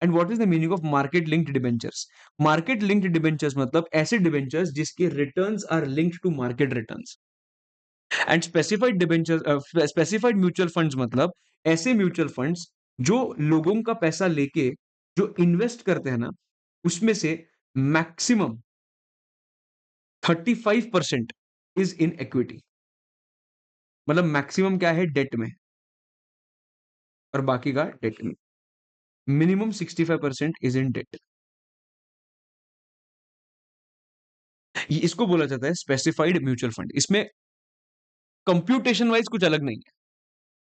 and what is the meaning of market linked debentures. Market linked debentures मतलब ऐसे डिबेंचर्स जिसके returns are linked to market returns. And specified debentures, specified mutual funds मतलब ऐसे mutual funds जो लोगों का पैसा लेके जो इन्वेस्ट करते हैं ना, उसमें से मैक्सिमम 35% इज इन इक्विटी। मतलब मैक्सिमम क्या है, डेट में, और बाकी का डेट में। Minimum 65% is in debt. इसको बोला जाता है स्पेसिफाइड म्यूचुअल फंड। इसमें कंप्यूटेशन वाइज कुछ अलग नहीं है,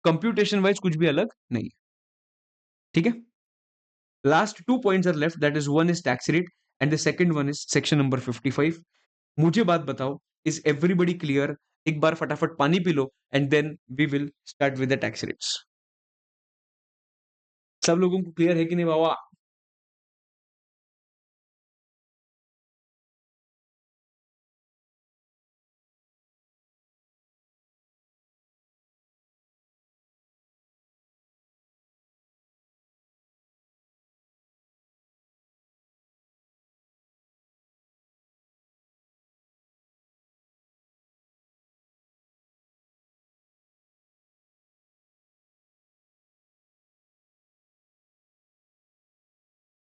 कंप्यूटेशन वाइज कुछ भी अलग नहीं है। ठीक है, last 2 points are left, that is one is tax rate and the second one is section number 55। मुझे बात बताओ, इज एवरीबडी क्लियर। एक बार फटाफट पानी पी लो and then we will start with the tax rates. सब लोगों को क्लियर है कि नहीं बाबा।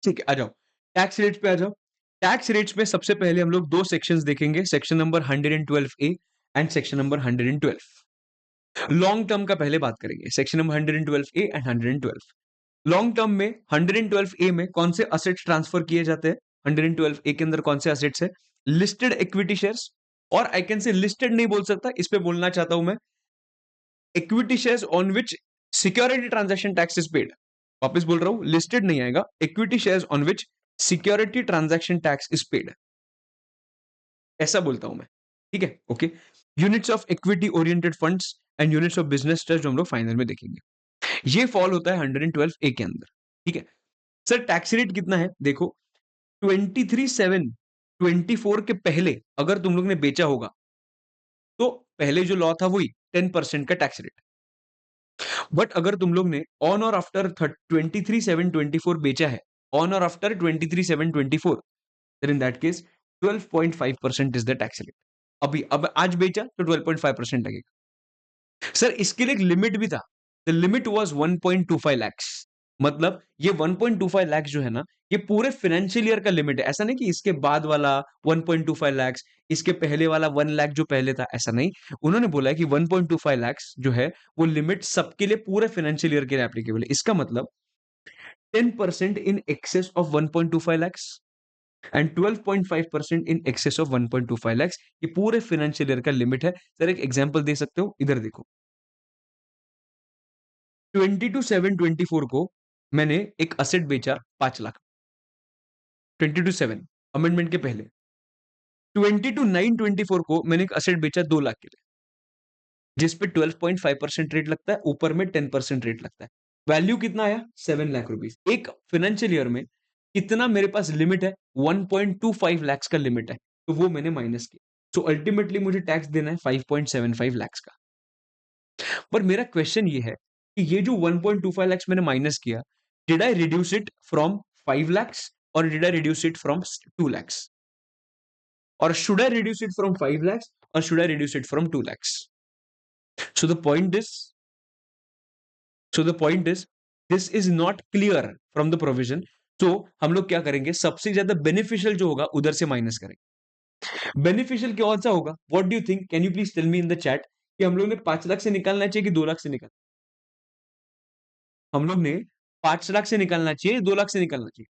ठीक है, आ जाओ। टैक्स रेट्स पे आ जाओ। टैक्स रेट्स में सबसे पहले हम लोग दो सेक्शंस देखेंगे, section number 112 A and section number 112। Long term का पहले बात करेंगे, section number 112 A and 112। Long term में 112 ए में कौन से असेट्स ट्रांसफर किए जाते हैं? 112 ए के अंदर कौन से असेट्स है? लिस्टेड इक्विटी शेयर्स, और आई कैन से लिस्टेड नहीं बोल सकता, इस पे बोलना चाहता हूं मैं equity shares on which security transaction tax is paid. वापस बोल रहा हूं, लिस्टेड नहीं आएगा, equity shares on which security transaction tax is paid, ऐसा बोलता हूं मैं। ठीक है, okay. Units of equity oriented funds and units of business trust जो हम लोग फाइनल में देखेंगे, ये फॉल होता है 112 ए के अंदर। ठीक है सर, टैक्स रेट कितना है? देखो 23/7/24 के पहले अगर तुम लोग ने बेचा होगा तो पहले जो लॉ था वही 10% का टैक्स रेट। बट अगर तुम लोग ने ऑन और आफ्टर 23/7/24 बेचा है, ऑन और after 23/7/24, then in that case 12.5% is the tax rate। अभी अब आज बेचा तो 12.5% लगेगा। सर इसके लिए एक लिमिट भी था, द लिमिट वाज 1.25 lakhs। मतलब ये 1.25 लाख जो है ना, ये पूरे फाइनेंशियल ईयर का लिमिट है। ऐसा नहीं कि इसके बाद वाला 1.25 lakhs, इसके पहले वाला 1 लाख जो पहले था, ऐसा नहीं। उन्होंने बोला है कि 1.25 lakhs जो है वो लिमिट सबके लिए पूरे फाइनेंशियल ईयर के लिए एप्लीकेबल है। इसका मतलब 10% in excess of 1.25 lakhs and 12.5% in excess of 1.25 lakhs, ये पूरे फाइनेंशियल ईयर का लिमिट है। सर एक एग्जांपल दे सकते हो? इधर देखो, 22/7/24 को मैंने एक असेट बेचा 5 लाख, 22/7 अमेंडमेंट के पहले। 22/9/24 को मैंने एक असेट बेचा 2 लाख के लिए, जिस पे 12.5% रेट लगता है, ऊपर में 10% रेट लगता है। वैल्यू कितना आया? 7 लाख रुपीस। एक फाइनेंशियल ईयर में कितना मेरे पास लिमिट है? 1.25 lakhs का लिमिट है, तो वो मैंने माइनस किया। सो अल्टीमेटली मुझे टैक्स देना है 5.75 lakhs का। पर मेरा क्वेश्चन ये है कि ये जो 1.25 lakhs मैंने माइनस किया, did I reduce it from 5 lakhs और did I reduce it from 2 lakhs? और should I reduce it from 5 lakhs और should I reduce it from 2 lakhs? So the point is so the point is this is not clear from the provision. तो हम लोग क्या करेंगे, सबसे ज्यादा beneficial जो होगा उधर से माइनस करेंगे। बेनिफिशियल कौन सा होगा? What do you think? Can you please tell me in the chat कि हम लोग ने 5 लाख से निकालना चाहिए कि 2 लाख से निकालना? हम लोग ने 5 लाख से निकालना चाहिए, 2 लाख से निकालना चाहिए?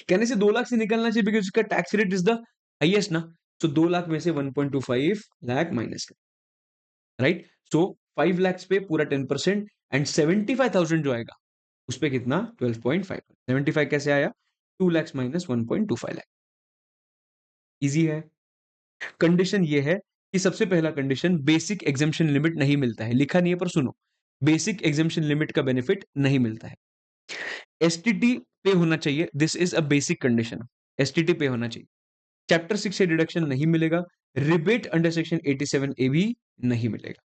कहने से 2 लाख से निकालना चाहिए बिकॉज उसका tax rate is the highest ना। तो 2 लाख में से 1.25 लाख माइनस कर, राइट? सो 5 लाख पे पूरा 10% एंड 75,000 जो आएगा उस पे कितना? 12.5। 75 कैसे आया? 2 लाख माइनस 1.25 लाख। इजी है। कंडीशन ये है कि सबसे पहला कंडीशन, बेसिक एग्जेम्पशन लिमिट नहीं मिलता है। लिखा नहीं है पर सुनो, बेसिक एग्जेम्पशन लिमिट का बेनिफिट नहीं मिलता है। एसटीटी पे होना चाहिए, this is a basic condition. STT पे होना चाहिए। चैप्टर 6 से डिडक्शन नहीं मिलेगा। रिबेट अंडर सेक्शन 87 ए भी नहीं मिलेगा,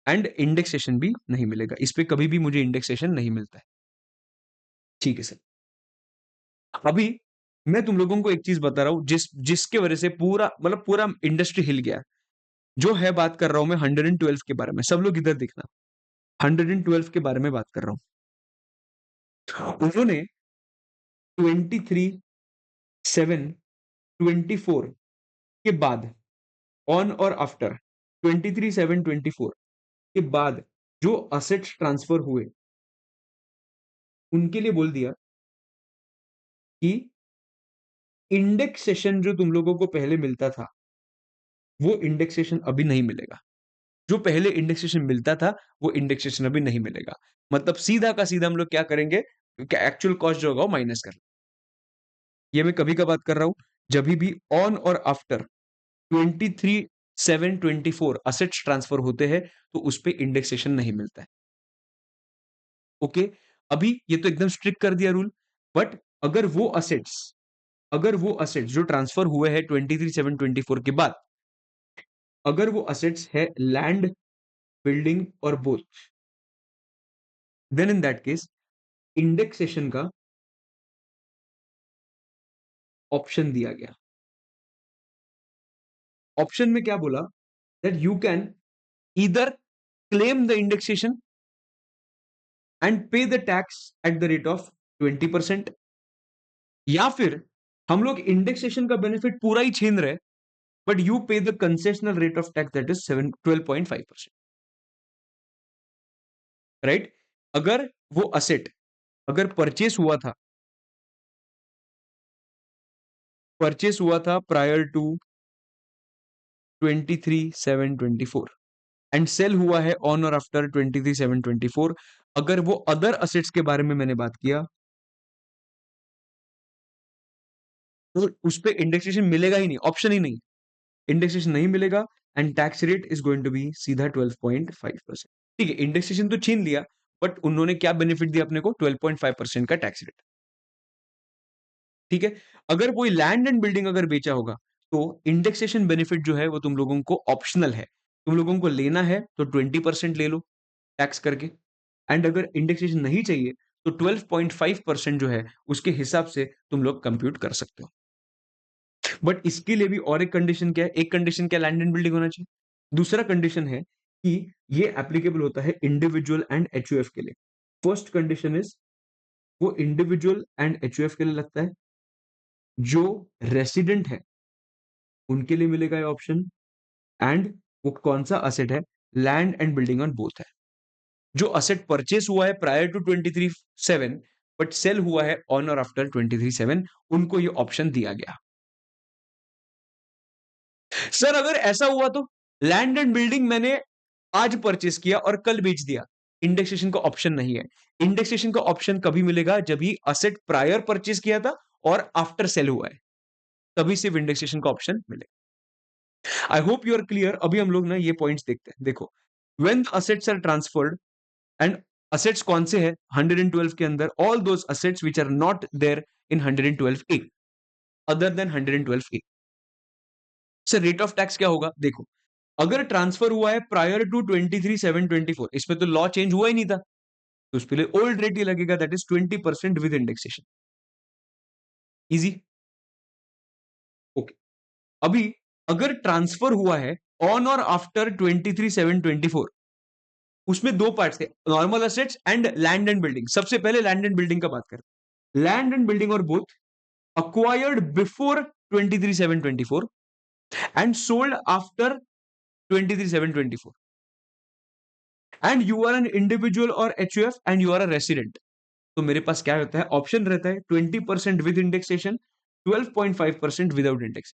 एंड इंडेक्सेशन भी नहीं मिलेगा। इस पे कभी भी मुझे इंडेक्सेशन नहीं मिलता है। ठीक है सर। अभी मैं तुम लोगों को एक चीज बता रहा हूं जिसके वजह से पूरा मतलब पूरा इंडस्ट्री हिल गया। जो है बात कर रहा हूं मैं 112 के बारे में। सब लोग इधर देखना, 112 के बारे में बात कर रहा हूं। उन्होंने 23/7/24 के बाद, ऑन और आफ्टर 23/7/24 के बाद जो असेट्स ट्रांसफर हुए, उनके लिए बोल दिया कि इंडेक्सेशन जो तुम लोगों को पहले मिलता था वो इंडेक्सेशन अभी नहीं मिलेगा। जो पहले इंडेक्सेशन मिलता था वो इंडेक्सेशन अभी नहीं मिलेगा। मतलब सीधा का सीधा हम लोग क्या करेंगे, एक्चुअल कॉस्ट जो होगा वो माइनस कर। ये मैं कभी का बात कर रहा हूं, जब भी ऑन और आफ्टर 23/7/24 असेट्स ट्रांसफर होते हैं तो उस पे इंडेक्सेशन नहीं मिलता है। ओके, अभी ये तो एकदम स्ट्रिक्ट कर दिया रूल। बट अगर वो असेट्स जो ट्रांसफर हुए हैं 23/7/24 के बाद, अगर वो असेट्स है लैंड, बिल्डिंग और both, then in that case indexation का ऑप्शन दिया गया। ऑप्शन में क्या बोला? that you can either claim the indexation and pay the tax at the rate of 20%, या फिर हम लोग इंडेक्सेशन का बेनिफिट पूरा ही छीन रहे, बट यू पे the concessional rate of tax that is 12.5%, right? अगर वो असेट अगर परचेस हुआ था प्रायर टू 23/7/24 एंड सेल हुआ है ऑन और आफ्टर 23/7/24, अगर वो अदर असेट्स के बारे में मैंने बात किया तो उस पे इंडेक्सेशन मिलेगा ही नहीं, ऑप्शन ही नहीं, इंडेक्सेशन नहीं मिलेगा and tax rate is going to be सीधा 12.5%। ठीक है, इंडेक्सेशन तो छीन लिया, बट उन्होंने क्या बेनिफिट दिया अपने को? 12.5% का टैक्स रेट। ठीक है, अगर कोई लैंड एंड बिल्डिंग अगर बेचा होगा तो इंडेक्सेशन बेनिफिट जो है वो तुम लोगों को ऑप्शनल है, तुम लोगों को लेना है तो 20% ले लो टैक्स करके, एंड अगर इंडेक्सेशन नहीं चाहिए तो 12.5% जो है उसके हिसाब से तुम लोग कंप्यूट कर सकते हो। बट इसके लिए भी और एक कंडीशन क्या है? एक कंडीशन क्या? लैंड एंड बिल्डिंग होना चाहिए। दूसरा कंडीशन है कि ये एप्लीकेबल होता है इंडिविजुअल एंड एचयूएफ के लिए। फर्स्ट कंडीशन इज वो इंडिविजुअल एंड एचयूएफ के लिए लगता है, जो रेसिडेंट है उनके लिए मिलेगा ये ऑप्शन, एंड वो कौन सा असेट है? Land and building on both है। जो असेट परचेस हुआ है प्रायर टू 23/7 बट सेल हुआ है ऑन और आफ्टर 23/7, उनको ये ऑप्शन दिया गया। सर अगर ऐसा हुआ तो लैंड एंड बिल्डिंग मैंने आज परचेस किया और कल बेच दिया, इंडेक्सेशन का ऑप्शन नहीं है। इंडेक्सेशन का ऑप्शन कभी मिलेगा जब ही असेट प्रायर परचेस किया था और आफ्टर सेल हुआ है, तभी सिर्फ इंडेक्सेशन का ऑप्शन मिलेगा। I hope you are clear. अभी हम लोग ना ये पॉइंट्स देखते हैं। देखो, when assets are transferred and assets कौन से हैं 112 के अंदर? All those assets which are not there in 112 A, other than 112 A. Sir rate of tax क्या होगा? देखो, अगर ट्रांसफर हुआ है प्रायर टू 23/7/24, इसमें तो लॉ चेंज हुआ ही नहीं था, तो उसके लिए ओल्ड रेट ही लगेगा, that is 20% with indexation. Easy, okay. अभी अगर ट्रांसफर हुआ है ऑन और आफ्टर 23/7/24, उसमें दो पार्ट थे, normal assets and land and building. सबसे पहले लैंड एंड बिल्डिंग का बात करें। लैंड एंड बिल्डिंग और both acquired before 23/7/24 and sold after 23/7/24, and you are an individual or HUF and you are a resident, तो मेरे पास क्या होता है? ऑप्शन रहता है 20% with indexation, 12.5% without index.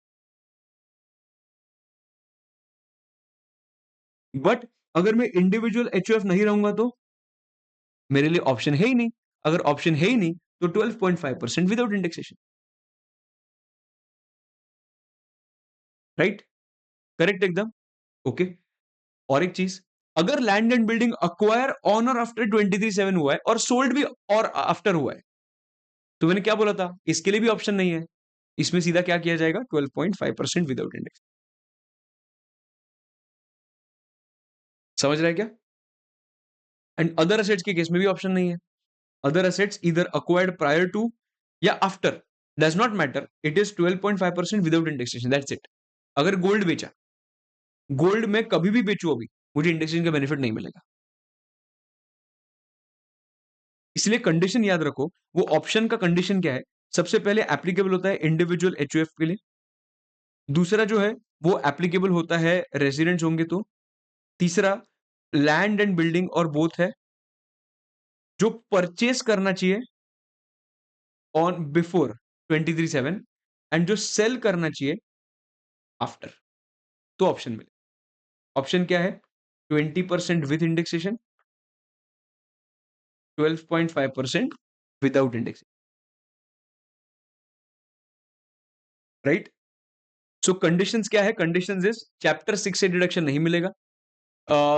But अगर मैं इंडिविजुअल HUF नहीं रहूंगा तो मेरे लिए ऑप्शन है ही नहीं। अगर ऑप्शन है ही नहीं तो 12.5% विदाउट इंडेक्सेशन, राइट? करेक्ट एकदम, ओके। और एक चीज, अगर land and building acquire on और आफ्टर 23/7 हुआ है और सोल्ड भी और आफ्टर हुआ है, तो मैंने क्या बोला था? इसके लिए भी ऑप्शन नहीं है, इसमें सीधा क्या किया जाएगा? 12.5% विदाउट इंडेक्स। समझ रहा है क्या? एंड अदर असेट्स के केस में भी ऑप्शन नहीं है। अदर असेट्स इधर अक्वायर्ड प्रायर टू या after, does not matter, it is 12.5% without indexation, that's it. अगर गोल्ड बेचा, गोल्ड में कभी भी बेचू अभी, मुझे इंडेक्सेशन का बेनिफिट नहीं मिलेगा। इसलिए कंडीशन याद रखो, वो ऑप्शन का कंडीशन क्या है? सबसे पहले एप्लीकेबल होता है इंडिविजुअल HUF के लिए, दूसरा जो है वो एप्लीकेबल होता है रेजिडेंट्स होंगे तो, तीसरा लैंड एंड बिल्डिंग और बोथ है, जो परचेस करना चाहिए ऑन बिफोर 23/7 एंड जो सेल करना चाहिए आफ्टर, तो ऑप्शन मिले। ऑप्शन क्या है? 20% with indexation, 12.5% without indexation, right? So conditions क्या है? कंडीशंस इज चैप्टर 6 से डिडक्शन नहीं मिलेगा,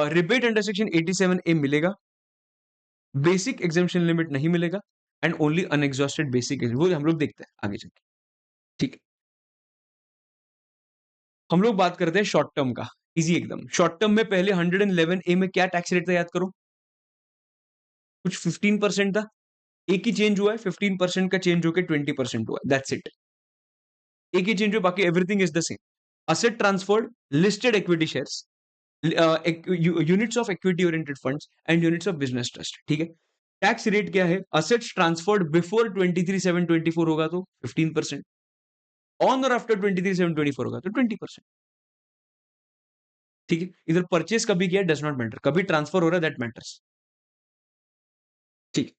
रिबेट अंडर सेक्शन 87A मिलेगा, बेसिक एग्जामेशन लिमिट नहीं मिलेगा, एंड ओनली अनएग्जॉस्टेड बेसिक, वो हम लोग देखते हैं आगे चलके। ठीक है, हम लोग बात करते हैं शॉर्ट टर्म का। इजी एकदम। शॉर्ट टर्म में पहले 111A में क्या टैक्स रेट था याद करो? कुछ 15% था, एक ही चेंज हुआ है, 15% का चेंज होकर 20% हुआ, दैट्स इट। एक ही चेंज हुआ, बाकी everything is the same. Asset transferred, listed equity shares, units of equity oriented funds and units of business trust, ठीक है। टैक्स रेट क्या है? असेट्स ट्रांसफर्ड बिफोर 23/7/24 होगा तो 15%, ऑन और आफ्टर 23/7/24 होगा तो 20%, ठीक है। इधर परचेस कभी किया डज नॉट मैटर, कभी ट्रांसफर हो रहा है दैट मैटर्स, ठीक।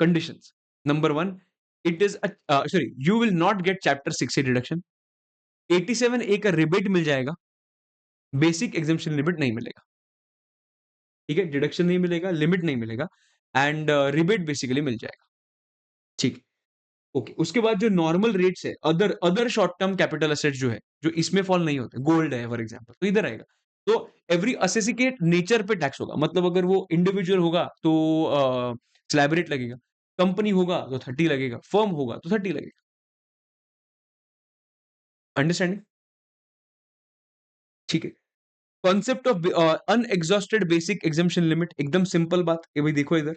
Conditions number 1, it is sorry, you will not gate chapter 6 से डिडक्शन। 87A का रिबेट मिल जाएगा, बेसिक एग्जामेशन लिमिट नहीं मिलेगा, ठीक है। डिडक्शन नहीं मिलेगा, लिमिट नहीं मिलेगा, एंड रिबेट बेसिकली मिल जाएगा, ठीक। ओके, उसके बाद जो नॉर्मल रेट्स है, other other short term capital assets जो है, जो इसमें फॉल नहीं होते, गोल्ड है फॉर एग्जांपल, तो इधर आएगा। तो एवरी असेसी के नेचर पे टैक्स होगा, मतलब अगर वो इंडिविजुअल होगा तो स्लैब रेट लगेगा, कंपनी होगा तो 30 लगेगा, फर्म होगा तो 30 लगेगा। अंडरस्टैंडिंग, ठीक है। Concept of unexhausted basic exemption limit, एकदम सिंपल बात है भाई। देखो इधर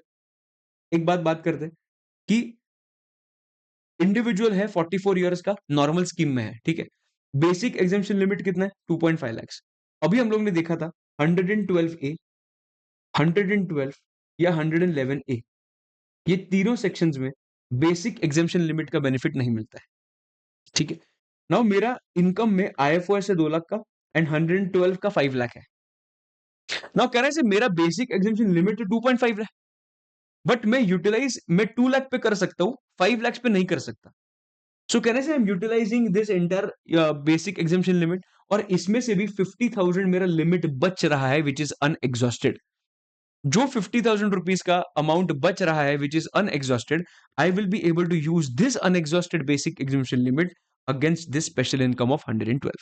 एक बात करते हैं कि इंडिविजुअल है 44 इयर्स का, नॉर्मल स्कीम में है, ठीक है। बेसिक एग्जामेशन लिमिट कितना है? 2.5 लाख। अभी हम लोग ने देखा था 112A, 112 या 111A, ये तीनों सेक्शंस में बेसिक एग्जामेशन लिमिट का बेनिफिट नहीं मिलता है, ठीक है। नाउ मेरा इनकम में आईएफओएस है 2 लाख का एंड 112 का 5 लाख है। नाउ कह रहे हैं मेरा basic exemption limit 2.5 lakh, but मैं यूटिलाइज मैं 2 लाख पे कर सकता हूं, 5 लाख पे नहीं कर सकता। सो कहने से I am utilising this entire basic exemption limit, और इसमें से भी 50,000 मेरा लिमिट बच रहा है विच इज अनएग्जॉस्टेड। जो 50,000 रुपीज का अमाउंट बच रहा है which is unexhausted, I will be able to use this unexhausted basic exemption limit against this special income of 112.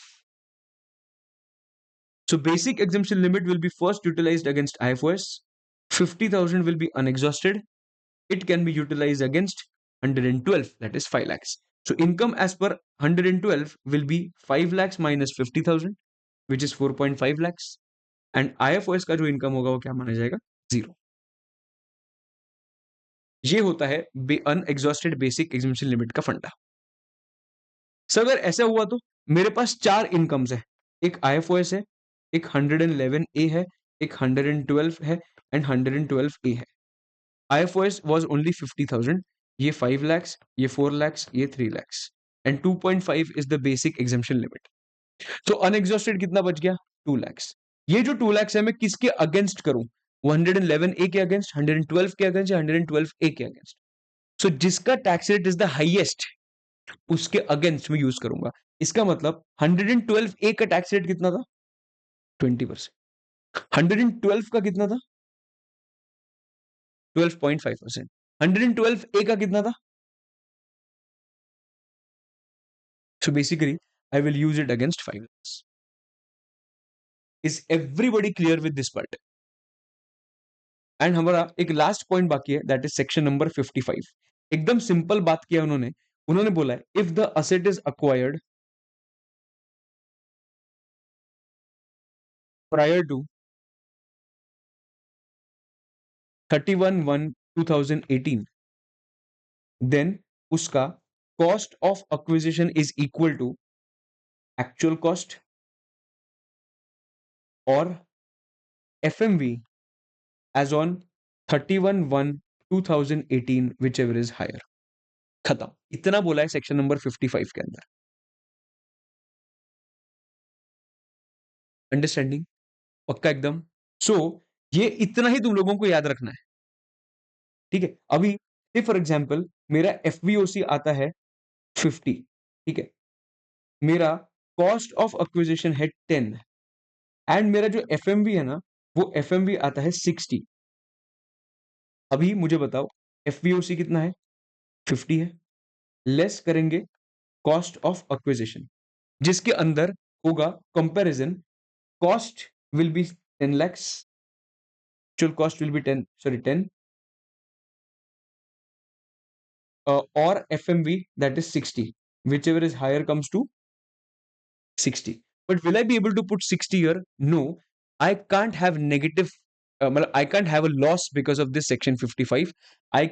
So basic exemption limit will be first utilized against IFOS. 50,000 will be unexhausted. It can be utilized against 112, that is 5 lakhs. So income as per 112 will be 5 lakhs minus 50,000, which is 4.5 lakhs. And IFOS का जो income होगा वो क्या माना जाएगा? Zero. ये होता है अनएग्जॉस्टेड बेसिक एग्जामेशन लिमिट का फंडा। सर अगर ऐसा हुआ तो मेरे पास 4 इनकम्स है, एक IFOS है, एक 111A है, एक 112 है एंड 112A है। IFOS was only 50,000, ये 5 lakhs, ये 4 lakhs, ये 3 lakhs, and 2.5 is the basic exemption limit. So unexhausted कितना बच गया? 2 lakhs. ये जो 2 lakhs है मैं किसके अगेंस्ट करूं? 111A के अगेंस्ट, 112 के अगेंस्ट या 112A के अगेंस्ट? सो जिसका tax rate is the highest उसके अगेंस्ट में यूज करूंगा। इसका मतलब 112A का टैक्स रेट कितना था? 20%। 112 का कितना था? 12.5%। 112A का कितना था? So basically, I will use it against 5 lakhs. Is everybody clear with this part? And हमारा एक लास्ट पॉइंट बाकी है, दैट इज सेक्शन नंबर 55। एकदम सिंपल बात किया उन्होंने, उन्होंने बोला है if the asset is acquired prior to 31/1/2018, then उसका cost of acquisition is equal to actual cost और FMV as on 31/1/2018 whichever is higher. खत्म। इतना बोला है सेक्शन नंबर 55 के अंदर। अंडरस्टैंडिंग? पक्का एकदम? सो ये इतना ही तुम लोगों को याद रखना है, ठीक है। अभी फॉर एग्जाम्पल मेरा एफवीओसी आता है 50, ठीक है। मेरा कॉस्ट ऑफ एक्विजिशन है 10 एंड मेरा जो एफएमवी है ना वो एफएमवी आता है 60। अभी मुझे बताओ एफवीओसी कितना है? 50 है, लेस करेंगे कॉस्ट ऑफ एक्विजिशन जिसके अंदर होगा comparison, cost will be 10 lakhs, actual cost will be 10 or FMV that is 60, whichever is higher comes to 60. But will I be able to put 60 here? No, I can't have negative, I can't have a loss because of this section 55. I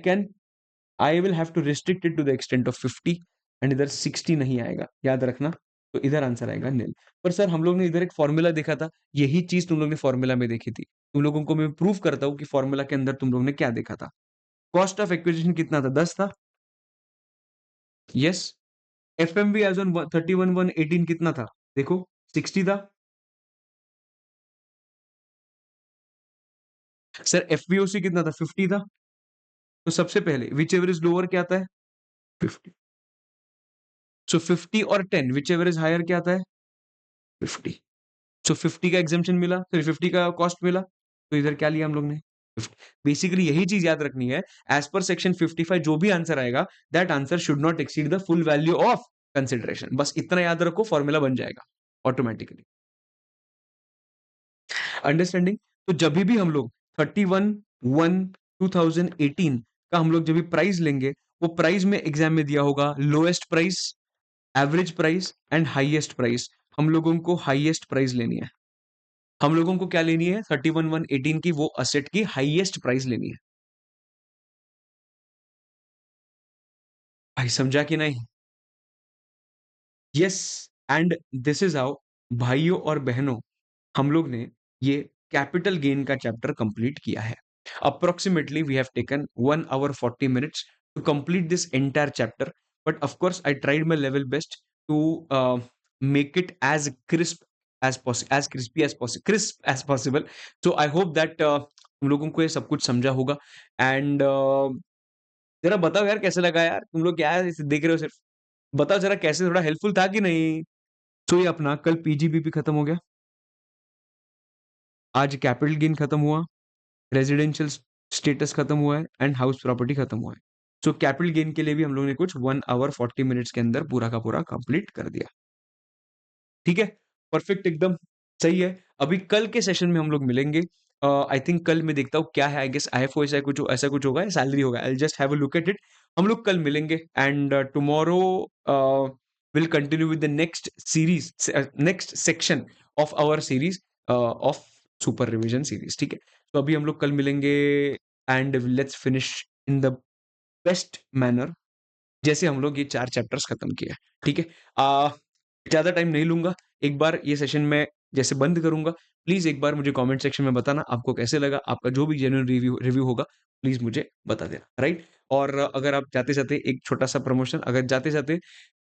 will have to restrict it to the extent of 50 and इधर 60 नहीं आएगा, याद रखना। तो इधर answer आएगा नील। पर sir हम लोग ने इधर एक फॉर्मूला देखा था, यही चीज तुम लोग ने फॉर्मूला में देखी थी। तुम लोगों को मैं प्रूव करता हूँ कि फॉर्मूला के अंदर तुम लोग ने क्या देखा था। कॉस्ट ऑफ एक्विजिशन कितना था? 10 था। यस। एफएमवी एज ऑन 31/1/18 कितना था? देखो 60 था। सर एफवीओसी कितना था? 50 था। तो सबसे पहले विच एवर इज लोअर क्या आता है? 50। सो 50 और 10 विच एवर इज हायर क्या आता है? 50। सो 50 का एग्जामेशन मिला, फिर 50 का कॉस्ट मिला, तो इधर क्या लिया हम लोग ने? 50। बेसिकली यही चीज याद रखनी है। एज पर सेक्शन 55 जो भी आंसर आएगा, that answer should not exceed the full value of consideration. बस इतना याद रखो, फॉर्मूला बन जाएगा ऑटोमेटिकली। अंडरस्टैंडिंग? तो जब भी हम लोग 31/1/2018 का हम लोग जब भी प्राइस लेंगे, वो प्राइस में एग्जाम में दिया होगा lowest price, average price and highest price. हम लोगों को हाईएस्ट प्राइस लेनी है। हम लोगों को क्या लेनी है? 31/1/18 की वो असेट की हाईएस्ट प्राइस लेनी है। भाई समझा कि नहीं? Yes. And this is how, भाइयों और बहनों, हम लोग ने ये कैपिटल गेन का चैप्टर कंप्लीट किया है। Approximately we have taken 1 hour 40 minutes to complete this entire chapter, but of course I tried my level best to make it as crisp as possible, as crispy as possible, crisp as possible. So I hope that तुम लोगों को ये सब कुछ समझा होगा। And जरा बताओ यार कैसे लगा यार, तुम लोग क्या है देख रहे हो सिर्फ? बताओ जरा कैसे, थोड़ा हेल्पफुल था कि नहीं? तो ये अपना कल पीजीबीपी खत्म हो गया, आज कैपिटल गेन खत्म हुआ, रेजिडेंशियल स्टेटस खत्म हुआ है एंड हाउस प्रॉपर्टी खत्म हुआ है। सो कैपिटल गेन के लिए भी हम लोग ने कुछ 1 hour 40 minutes के अंदर पूरा का पूरा कंप्लीट कर दिया। ठीक है, परफेक्ट, एकदम सही है। अभी कल के सेशन में हम लोग मिलेंगे। आई थिंक कल मैं देखता हूँ क्या है, आई गेस आईएफओ ऐसा कुछ होगा, सैलरी होगा। I just have a look at it. हम लोग कल मिलेंगे and tomorrow will continue with the next series, next section of our series of super revision series. ठीक है, तो अभी हम लोग कल मिलेंगे and let's finish in the best manner, जैसे हम लोग ये 4 चैप्टर्स खत्म किए। ठीक है, ज्यादा टाइम नहीं लूंगा। एक बार ये सेशन में जैसे बंद करूंगा, प्लीज एक बार मुझे कमेंट सेक्शन में बताना आपको कैसे लगा। आपका जो भी जेन्युइन रिव्यू रिव्यू होगा, प्लीज मुझे बता देना, राइट। और अगर आप जाते जाते एक छोटा सा प्रमोशन, अगर जाते जाते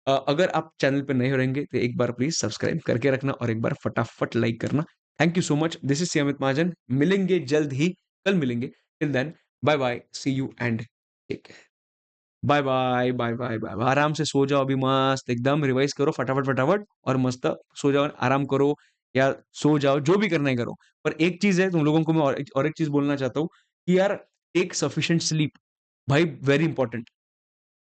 अगर आप चैनल पे नए रहेंगे तो एक बार प्लीज सब्सक्राइब करके रखना और एक बार फटाफट लाइक करना। Thank you so much. This is Amit Mahajan. मिलेंगे जल्द ही, कल मिलेंगे। Till then, bye bye, see you and take care. Bye bye bye bye bye. आराम से सो जाओ, अभी मस्त एकदम रिवाइज करो फटाफट फटाफट और मस्त सो जाओ, आराम करो या सो जाओ, जो भी करना है करो। पर एक चीज है, तुम लोगों को मैं और एक चीज बोलना चाहता हूँ कि यार, टेक सफिशिएंट स्लीप। भाई very important,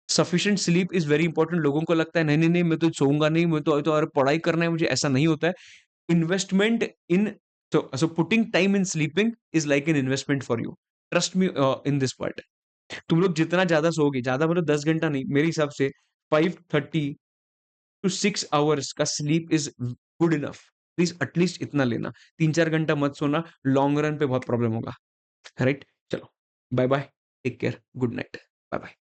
sufficient sleep is very important. लोगों को लगता है नहीं नहीं नहीं, मैं तो सोऊंगा नहीं, मैं तो और पढ़ाई करना है मुझे, ऐसा नहीं होता है। Investment in, so putting time in sleeping is like an investment for you. Trust me in this part. तुम लोग जितना ज्यादा सोओगे, ज्यादा मतलब 10 घंटा नहीं, मेरे हिसाब से 5:30 to 6 hours का sleep is good enough. Please at least इतना लेना, 3-4 घंटा मत सोना, लॉन्ग रन पे बहुत प्रॉब्लम होगा, राइट। चलो, bye bye, take care, good night, bye bye.